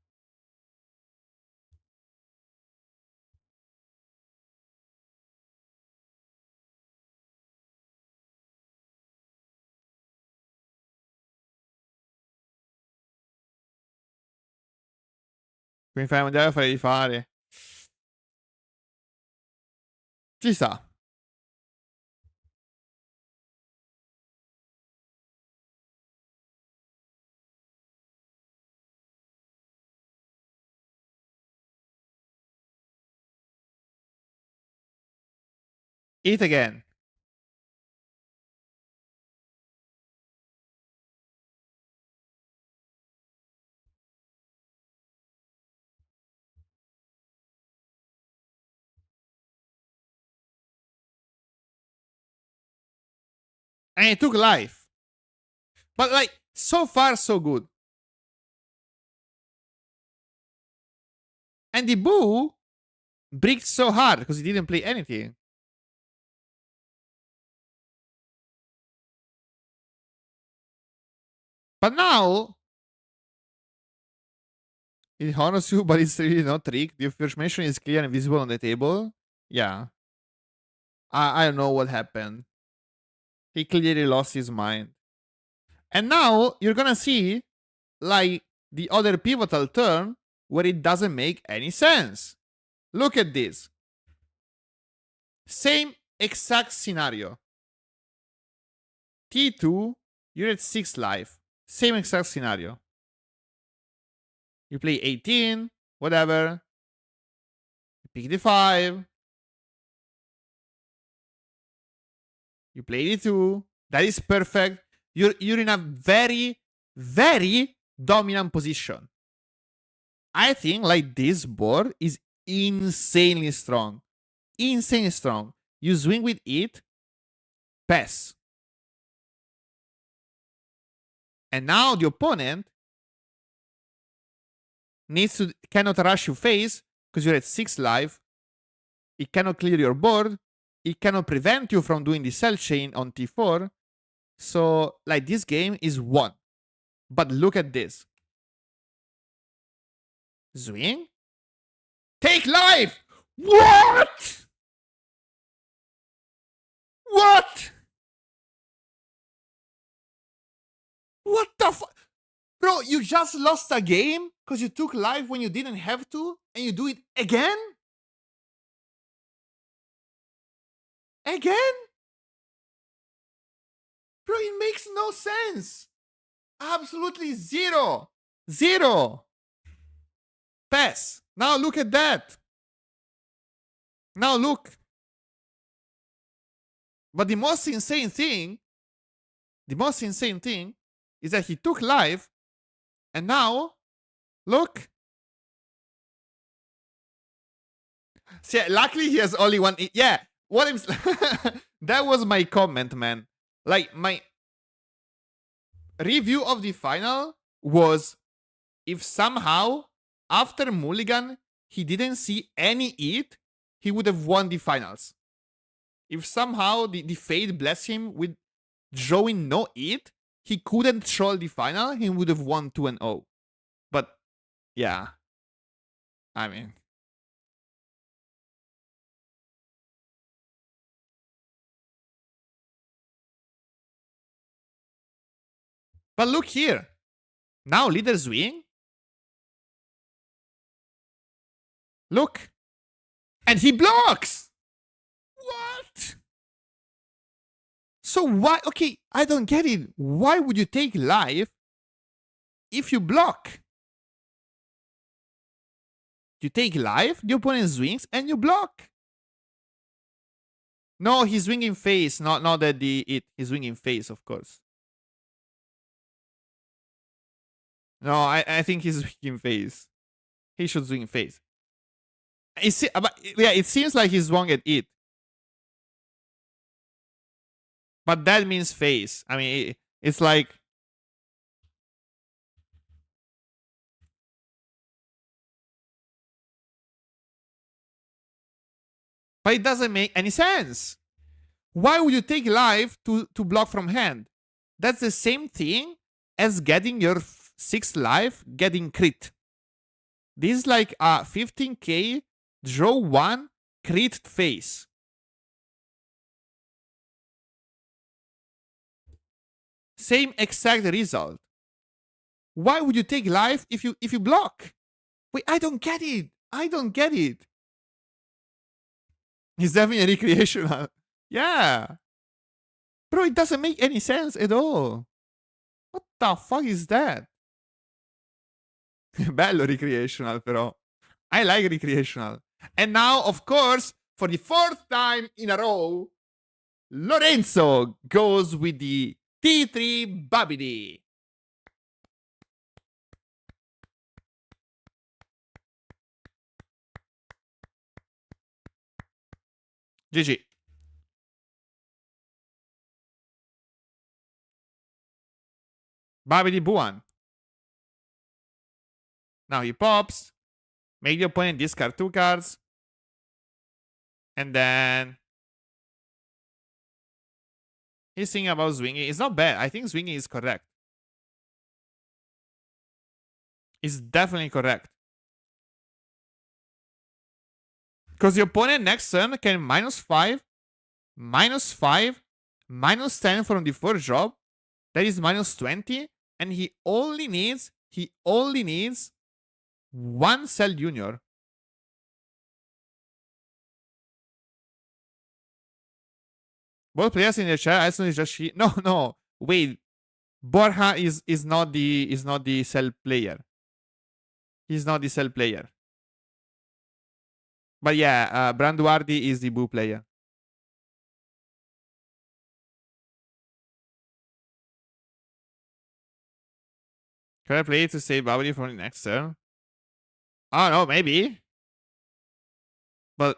Quindi finale mondiale lo farei rifare. Ci sta. Eat again. And it took life. But like, so far so good. And the Boo bricked so hard because he didn't play anything. But now, it honors you, but it's really not trick. The information is clear and visible on the table. Yeah. I don't know what happened. He clearly lost his mind. And now, you're gonna see, like, the other pivotal turn where it doesn't make any sense. Look at this. Same exact scenario. T2, you're at 6 life. Same exact scenario. You play 18, whatever. You pick the 5. You play the 2. That is perfect. You're in a very, very dominant position. I think like this board is insanely strong. Insanely strong. You swing with it, pass. And now the opponent cannot rush you face because you're at 6 life. It cannot clear your board. It cannot prevent you from doing the cell chain on t4. So, like, this game is won. But look at this. Swing? Take life! What? What? What the fuck? Bro, you just lost a game because you took life when you didn't have to, and you do it again? Again? Bro, it makes no sense. Absolutely zero. Zero. Pass. Now look at that. Now look. But the most insane thing is that he took life, and now, look. See, luckily he has only one. Yeah, what I'm. That was my comment, man. Like, my review of the final was, if somehow after Mulligan he didn't see any eat, he would have won the finals. If somehow the fate blessed him with drawing no eat, he couldn't troll the final, he would have won 2-0. But yeah, I mean, but look here. Now leader swing. Look. And he blocks. What? So why? Okay, I don't get it. Why would you take life if you block? You take life, the opponent swings, and you block. No, he's swinging face, not that he's swinging face, of course. No, I think he's swinging face. He should swing face. But yeah, it seems like he's wrong at it. But that means face. I mean, it's like... But it doesn't make any sense. Why would you take life to block from hand? That's the same thing as getting your 6th life, getting crit. This is like a 15k, draw 1, crit face. Same exact result. Why would you take life if you block? Wait, I don't get it. I don't get it. It's definitely recreational. Yeah. Bro, it doesn't make any sense at all. What the fuck is that? Bello recreational, però. I like recreational. And now, of course, for the 4th time in a row, Lorenzo goes with the T3 Bdif. GG. Bdif Buan. Now he pops. Make the opponent discard 2 cards. And then he's thinking about swinging. It's not bad. I think swinging is correct. It's definitely correct. Because the opponent next turn can -5, -5, -10 from the first job. That is -20. And he only needs 1 Cell Junior. Both players in the chat, Alison is just she. No. Wait. Borja is not the Cell player. He's not the Cell player. But yeah, Branduardi is the Boo player. Can I play it to save Bdif for the next turn? Oh no, maybe. But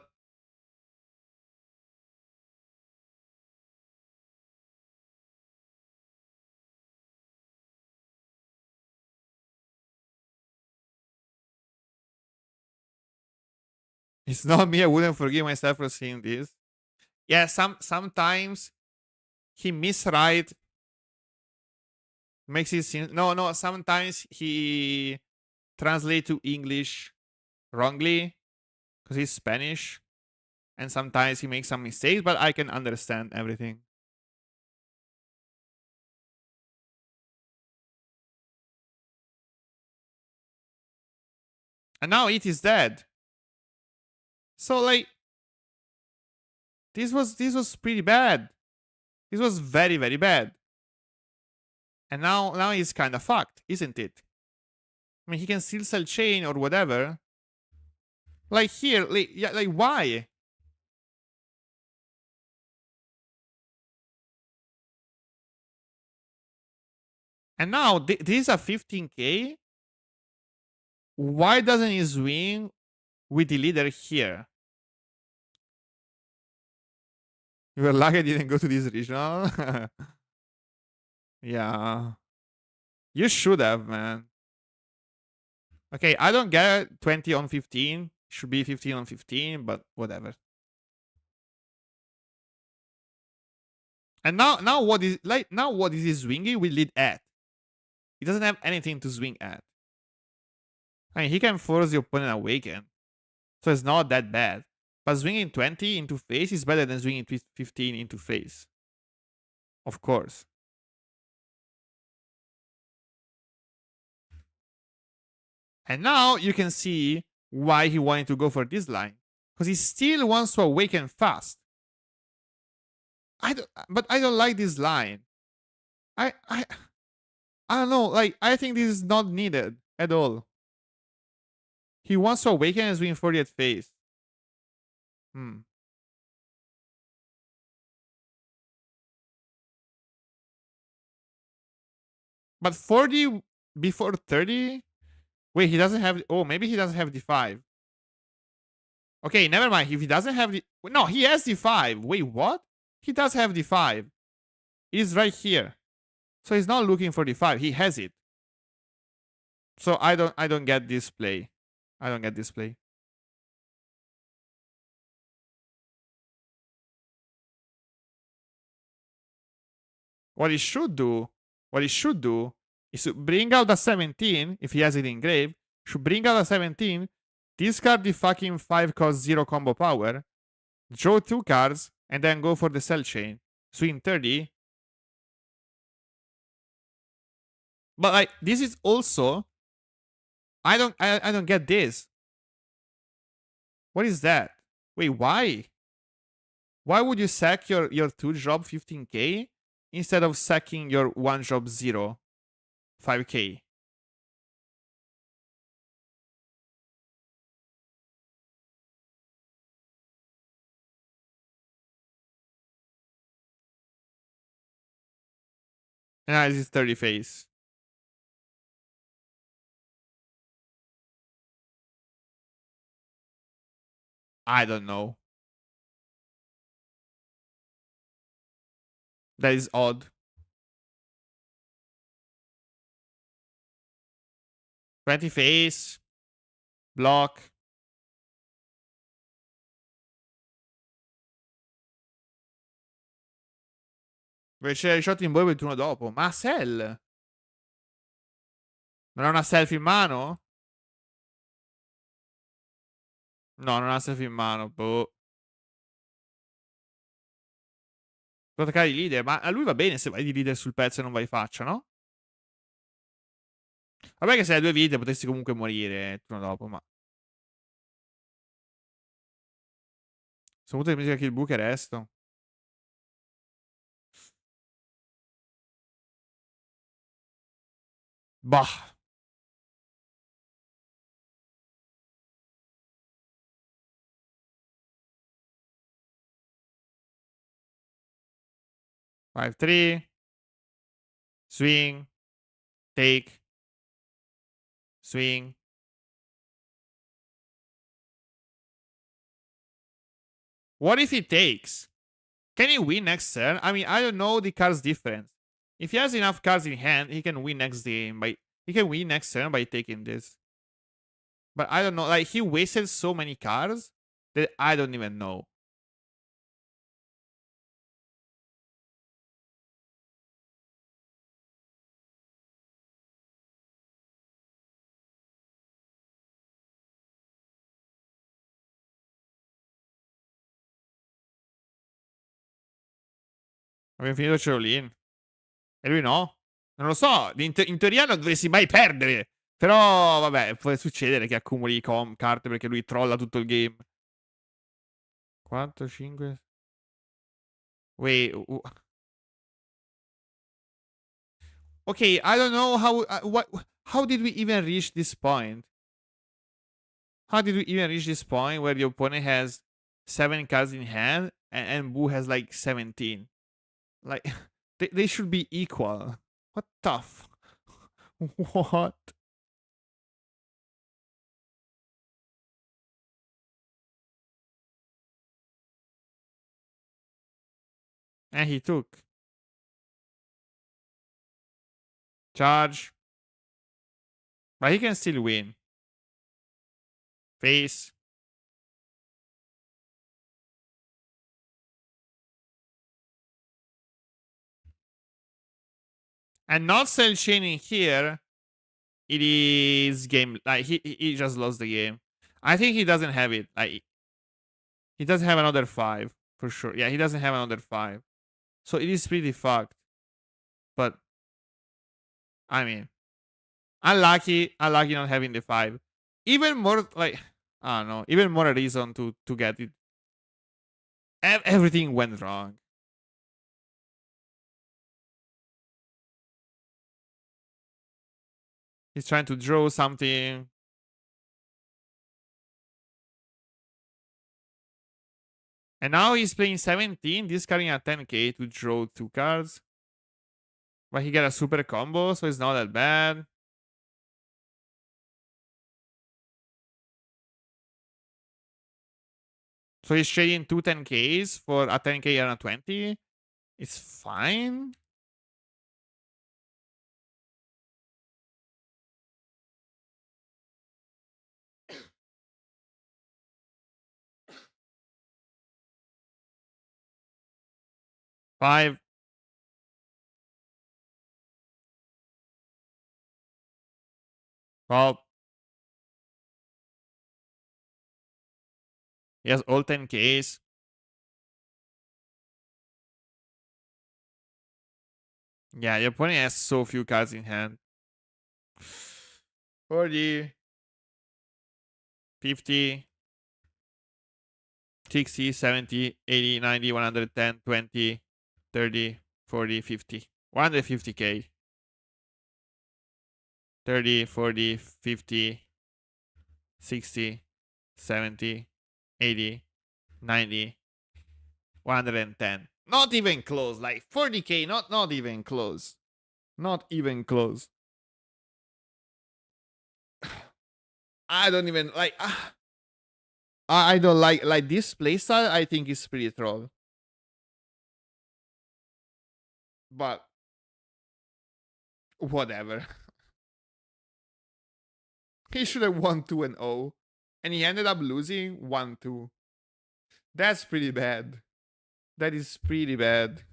It's not me. I wouldn't forgive myself for seeing this. Yeah, sometimes he miswrite makes it seem no. Sometimes he translate to English wrongly because he's Spanish, and sometimes he makes some mistakes. But I can understand everything. And now it is dead. So like this was pretty bad. This was very very bad. And now he's kind of fucked, isn't it? I mean, he can still sell chain or whatever. Like here, like, yeah, like why? And now this is a 15k. Why doesn't he swing with the leader here? You were lucky I didn't go to this regional. Yeah. You should have, man. Okay, I don't get 20 on 15. Should be 15 on 15, but whatever. And now what is he swinging with lead at? He doesn't have anything to swing at. I mean, he can force the opponent awaken. So it's not that bad. But swinging 20 into face is better than swinging 15 into face. Of course. And now you can see why he wanted to go for this line. Because he still wants to awaken fast. But I don't like this line. I don't know. Like, I think this is not needed at all. He wants to awaken and swing 40 at face. But 40 before 30? Wait, he doesn't have... Oh, maybe he doesn't have d5. Okay, never mind. If he doesn't have the... No, he has d5. Wait, what? He does have d5. It is right here. So he's not looking for d5. He has it. So I don't get this play. I don't get this play. What he should do is to bring out the 17, if he has it engraved, should bring out the 17, discard the fucking 5 cost 0 combo power, draw 2 cards, and then go for the cell chain. Swing 30. But like, this is also... I don't get this. What is that? Wait, why? Why would you sack your 2-drop 15k instead of sacking your 1-drop 0 5k? And this is 30 face. I don't know. That is odd. 20 face. Block. Invece c'è il shot in boy il turno dopo. Ma Sell? Non ha una selfie in mano? No, non ha selfie in mano. Boh. Può attaccare i leader, ma a lui va bene se vai di leader sul pezzo e non vai faccia, no? Vabbè che se hai 2 vite potresti comunque morire il turno dopo, ma... Sono avuto di musica kill book e resto. Bah. Five, 3. Swing. Take. Swing. What if he takes? Can he win next turn? I mean, I don't know the card's difference. If he has enough cards in hand, he can win next game by... He can win next turn by taking this. But I don't know, like, he wasted so many cards that I don't even know. Abbiamo finito Ceolin. E lui no? Non lo so, in teoria non dovresti mai perdere. Però, vabbè, può succedere che accumuli carte perché lui trolla tutto il game. 4, 5... Wait, okay, I don't know how did we even reach this point? How did we even reach this point where the opponent has 7 cards in hand and Boo has like 17? Like, they should be equal. What the f... What? And he took. Charge. But he can still win. Face. And not cell chaining here. It is game. Like, he just lost the game. I think he doesn't have it. Like, he doesn't have another 5. For sure. Yeah, he doesn't have another 5. So it is pretty fucked. But, I mean, unlucky not having the 5. Even more, like, I don't know, even more a reason to get it. Everything went wrong. He's trying to draw something. And now he's playing 17, discarding a 10k to draw 2 cards. But he got a super combo, so it's not that bad. So he's trading 2 10ks for a 10k and a 20. It's fine. Five. Well, he has all 10ks. Yeah, your opponent has so few cards in hand. 40, 50, 60, 70, 80, 90, 110, 20, 30, 40, 50. 150k. 30, 40, 50, 60, 70, 80, 90, 110. Not even close. Like 40k, not even close. Not even close. I don't even like. I don't like this playstyle. I think is pretty troll. But whatever. He should have won 2-0, and he ended up losing 1-2. That's pretty bad. That is pretty bad.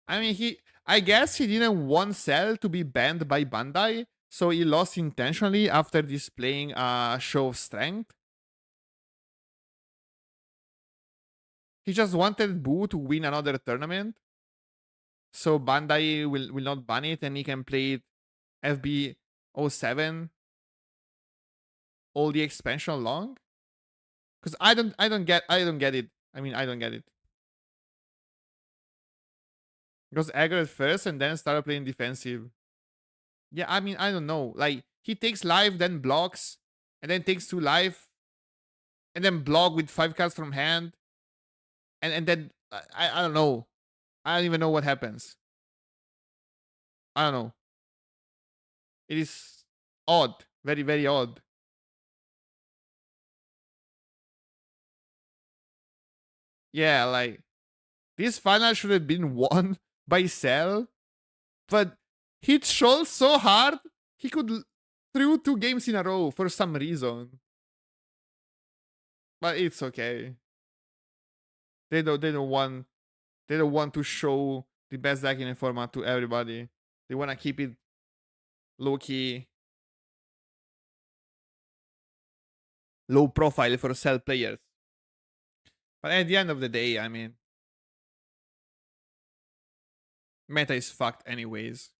I mean, I guess he didn't want Cell to be banned by Bandai, so he lost intentionally after displaying a show of strength. He just wanted Boo to win another tournament, so Bandai will not ban it, and he can play it FB 07 all the expansion long. Because I don't get it. I mean, I don't get it. Because aggro at first and then started playing defensive. Yeah, I mean, I don't know. Like, he takes life, then blocks, and then takes 2 life, and then block with 5 cards from hand. And then, I don't know. I don't even know what happens. I don't know. It is odd. Very, very odd. Yeah, like, this final should have been won by Cell, but he trolled so hard, he could threw 2 games in a row for some reason. But it's okay. They don't want to show the best deck in the format to everybody. They want to keep it low key, low profile for sell players. But at the end of the day, I mean, meta is fucked anyways.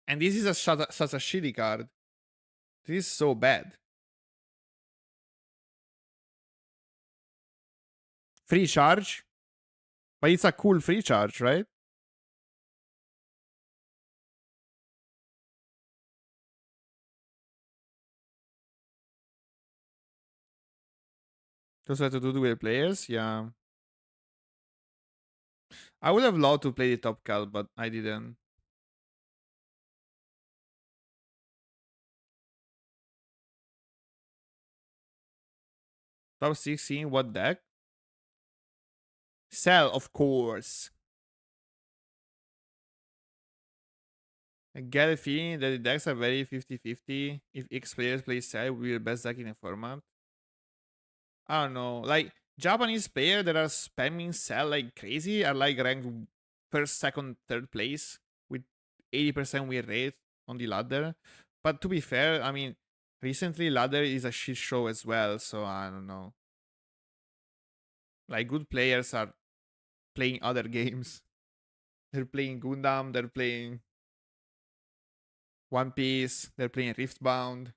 And this is such a shitty card. This is so bad. Free charge? But it's a cool free charge, right? Just have to do with players? Yeah. I would have loved to play the top cal, but I didn't. Top 16, what deck? Cell, of course. I get a feeling that the decks are very 50-50. If X players play Cell, will be the best deck in the format. I don't know. Like, Japanese players that are spamming Cell like crazy are like ranked first, second, third place with 80% win rate on the ladder. But to be fair, I mean, recently ladder is a shit show as well, so I don't know. Like, good players are playing other games. They're playing Gundam, they're playing One Piece, they're playing Riftbound.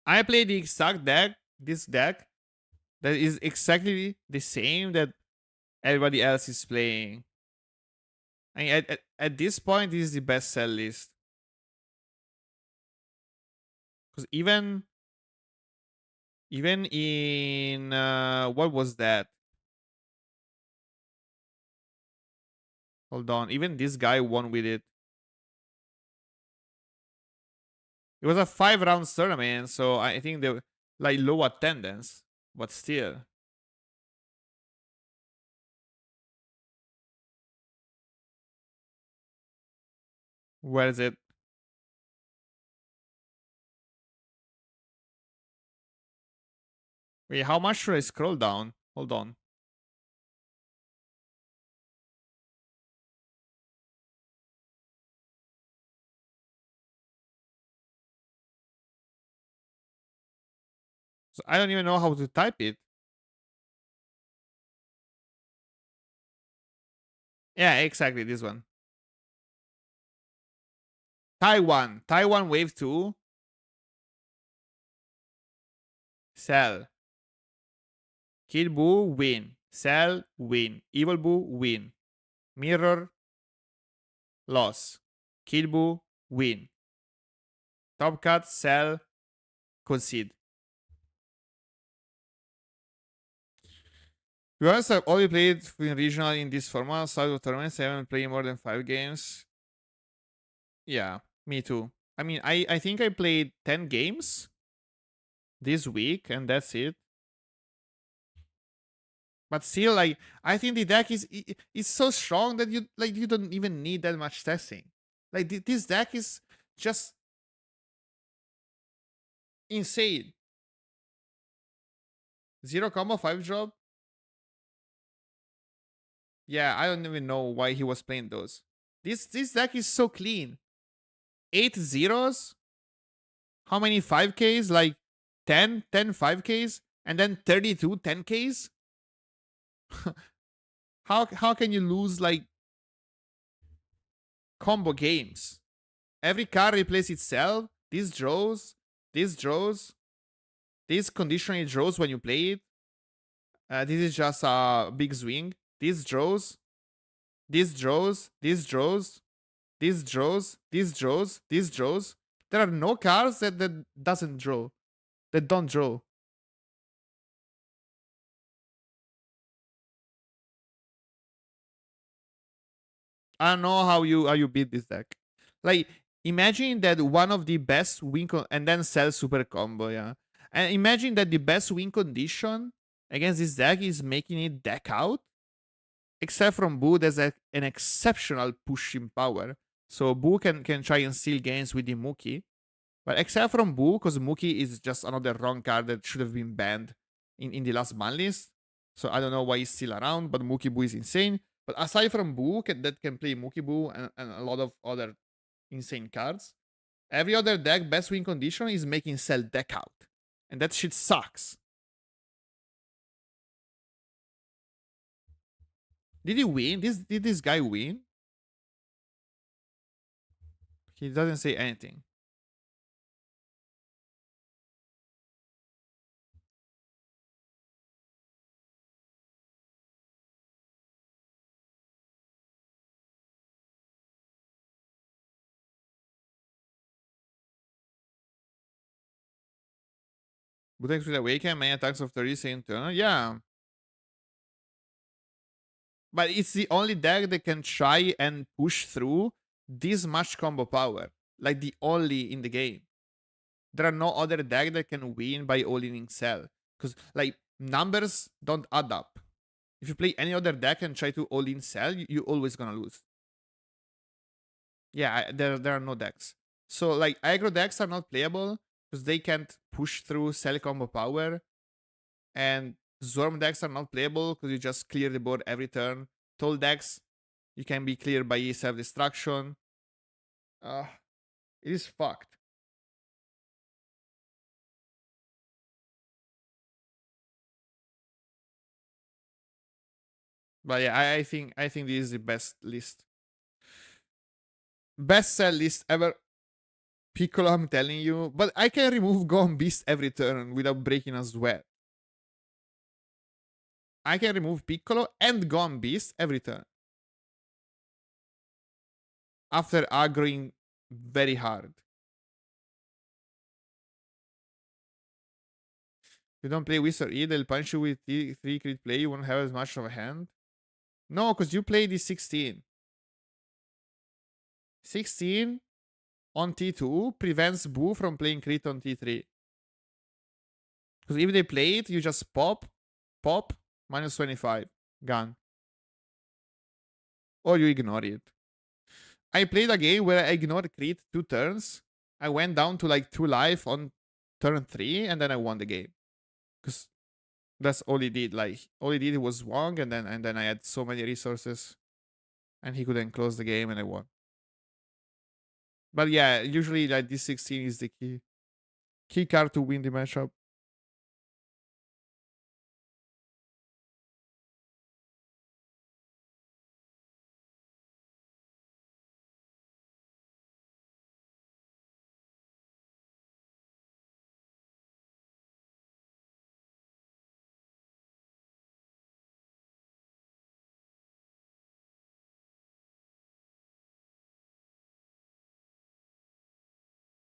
I play the exact deck, this deck, that is exactly the same that everybody else is playing. I mean, at this point, this is the best sell list. Because even in what was that? Hold on, even this guy won with it. It was a 5 rounds tournament, so I think they were like low attendance, but still. Where is it? Wait, how much should I scroll down? Hold on. So I don't even know how to type it. Yeah, exactly, this one. Taiwan wave 2. Sell. Kill Boo, win. Sell, win. Evil Boo, win. Mirror, loss. Kill Boo, win. Top cut, sell, concede. To be honest, I've only played in regional in this format, side of tournaments. I haven't played more than 5 games. Yeah, me too. I mean, I think I played 10 games this week, and that's it. But still, like, I think the deck is so strong that you don't even need that much testing. Like, this deck is just insane. 0 combo 5 drop. Yeah, I don't even know why he was playing those. This deck is so clean. 8 zeros. How many 5Ks? Like 10 5Ks, and then 32 10Ks. How can you lose like combo games? Every card replaces itself. These draws, these conditionally draws when you play it. This is just a big swing. These draws, these draws, these draws, these draws, these draws, these draws. There are no cards that doesn't draw, that don't draw. I don't know how you beat this deck. Like, imagine that one of the best and then sell super combo, yeah. And imagine that the best win condition against this deck is making it deck out. Except from Boo, there's an exceptional pushing power. So Boo can try and steal games with the Mookie. But except from Boo, because Mookie is just another wrong card that should have been banned in the last ban list. So I don't know why he's still around, but Mookie Boo is insane. But aside from Boo, that can play Mookie Boo and a lot of other insane cards, every other deck best win condition is making Cell deck out. And that shit sucks. Did he win? Did this guy win? He doesn't say anything. Butex will awaken, many attacks of 30 same turn. Yeah. But it's the only deck that can try and push through this much combo power. Like the only in the game. There are no other deck that can win by all-in Cell. Because like numbers don't add up. If you play any other deck and try to all-in Cell, you're always gonna lose. Yeah, there are no decks. So like aggro decks are not playable because they can't push through Cell combo power. And Swarm decks are not playable because you just clear the board every turn. Toll decks, you can be cleared by self-destruction. It is fucked. But yeah, I think this is the best list. Best sell list ever. Piccolo, I'm telling you. But I can remove Gone Beast every turn without breaking a sweat. I can remove Piccolo and Gone Beast every turn. After aggroing very hard. You don't play Wizard E, they'll punch you with 3 crit play, you won't have as much of a hand. No, because you play this 16. 16 on T2 prevents Boo from playing crit on T3. Because if they play it, you just pop, minus 25. Gone. Or you ignore it. I played a game where I ignored crit 2 turns. I went down to like 2 life on turn 3, and then I won the game. Because that's all he did. Like, all he did was Wong, and then I had so many resources. And he couldn't close the game, and I won. But yeah, usually like this 16 is the key card to win the matchup.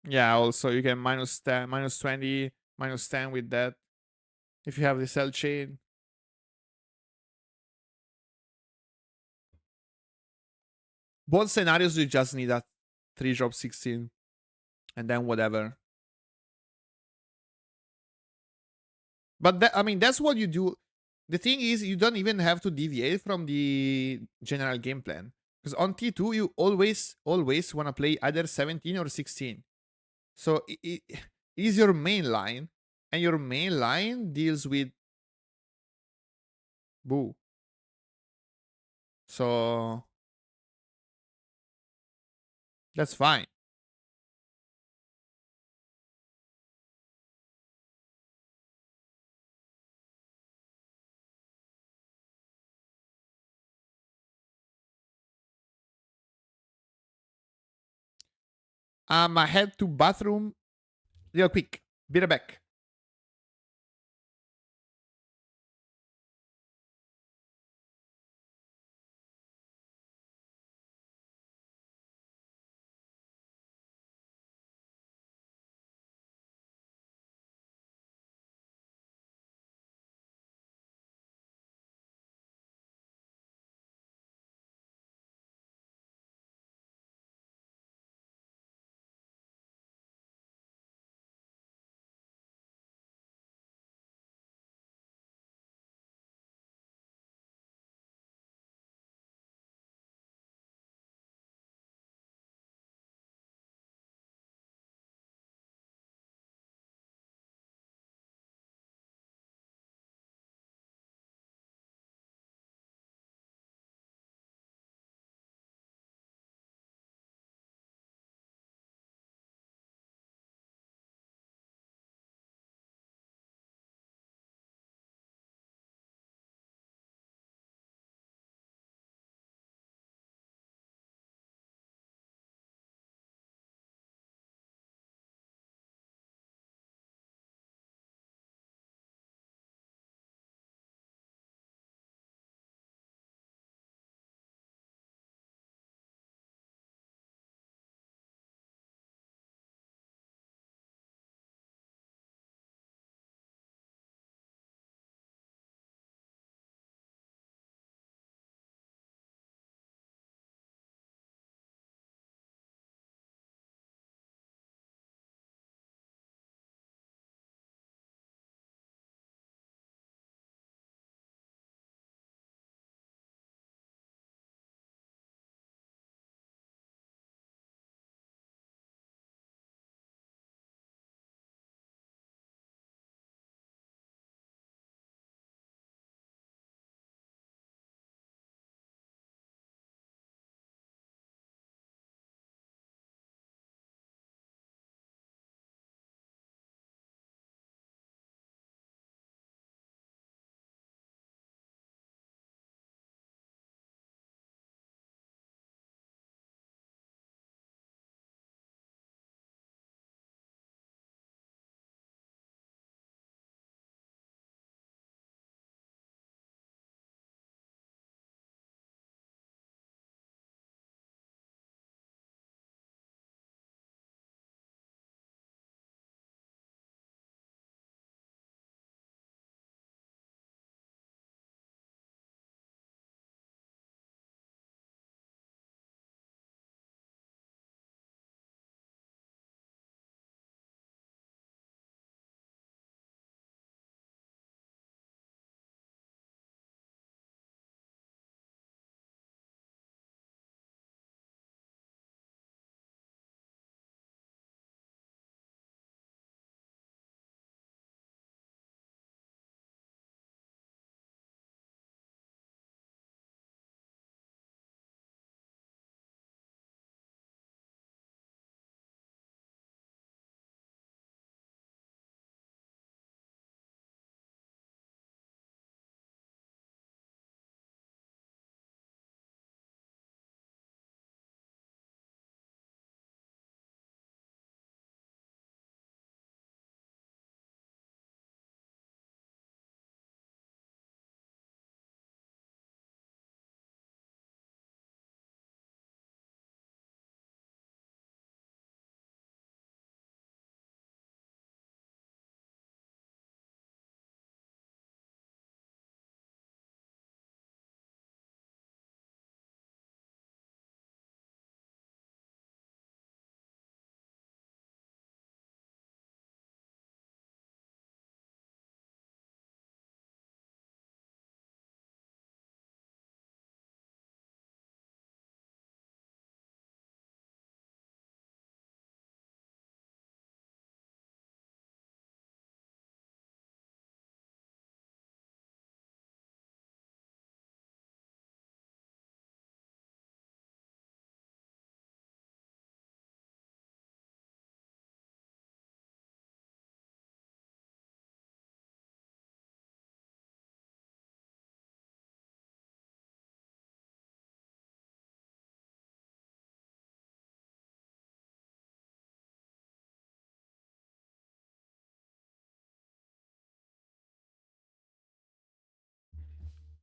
Yeah, also you can minus 10, minus 20, minus 10 with that. If you have the cell chain. Both scenarios you just need a 3-drop 16. And then whatever. But that, I mean, that's what you do. The thing is, you don't even have to deviate from the general game plan. Because on T2, you always want to play either 17 or 16. So it is your main line. And your main line deals with Boo. So that's fine. I head to bathroom real quick. Be right back.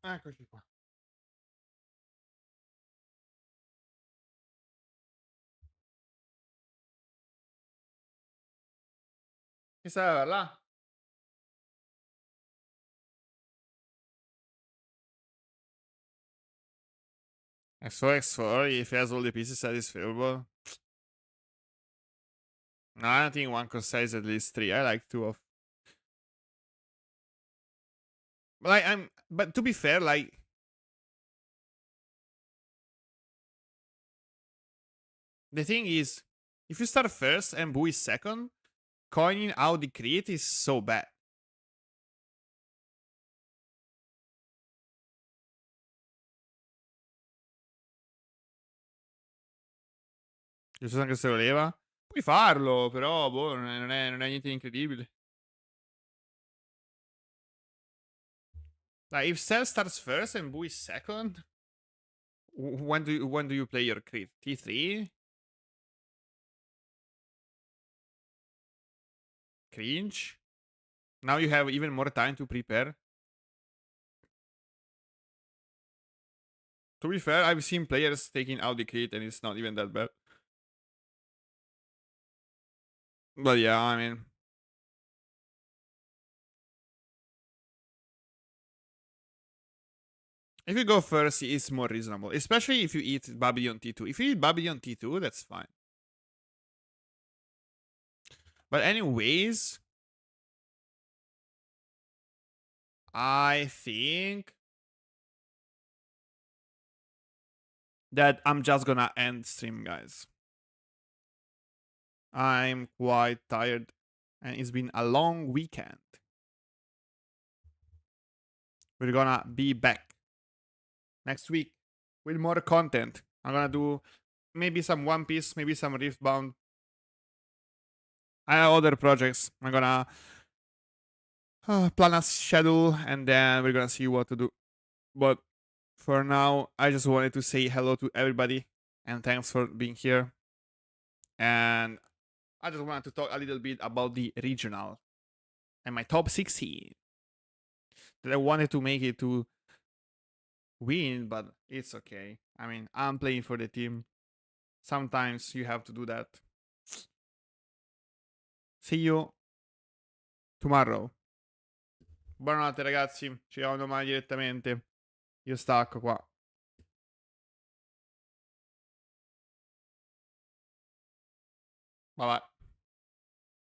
Eccoci qua. Chi stava là? XOXO, if he has all the pieces that is favorable. No, I don't think one could say is at least 3. I like 2 of. But but to be fair, like, the thing is, if you start first and Boo is second, coining out the crit is so bad. Giusto anche se lo leva. Puoi farlo, però, boh, non è niente di incredibile. Like, if Cell starts first and Boo is second, when do you play your crit? T3? Cringe? Now you have even more time to prepare. To be fair, I've seen players taking out the crit and it's not even that bad. But yeah, I mean, if you go first, it's more reasonable. Especially if you eat Babylon T2. If you eat Babylon T2, that's fine. But anyways, I think that I'm just gonna end stream, guys. I'm quite tired and it's been a long weekend. We're gonna be back next week with more content. I'm gonna do maybe some One Piece, maybe some Riftbound. I have other projects. I'm gonna plan a schedule and then we're gonna see what to do. But for now, I just wanted to say hello to everybody and thanks for being here. And I just wanted to talk a little bit about the regional and my top 16 that I wanted to make it to win, but it's okay. I mean, I'm playing for the team. Sometimes you have to do that. See you tomorrow. Buonanotte ragazzi, ci vediamo domani direttamente. Io stacco qua. Bye bye.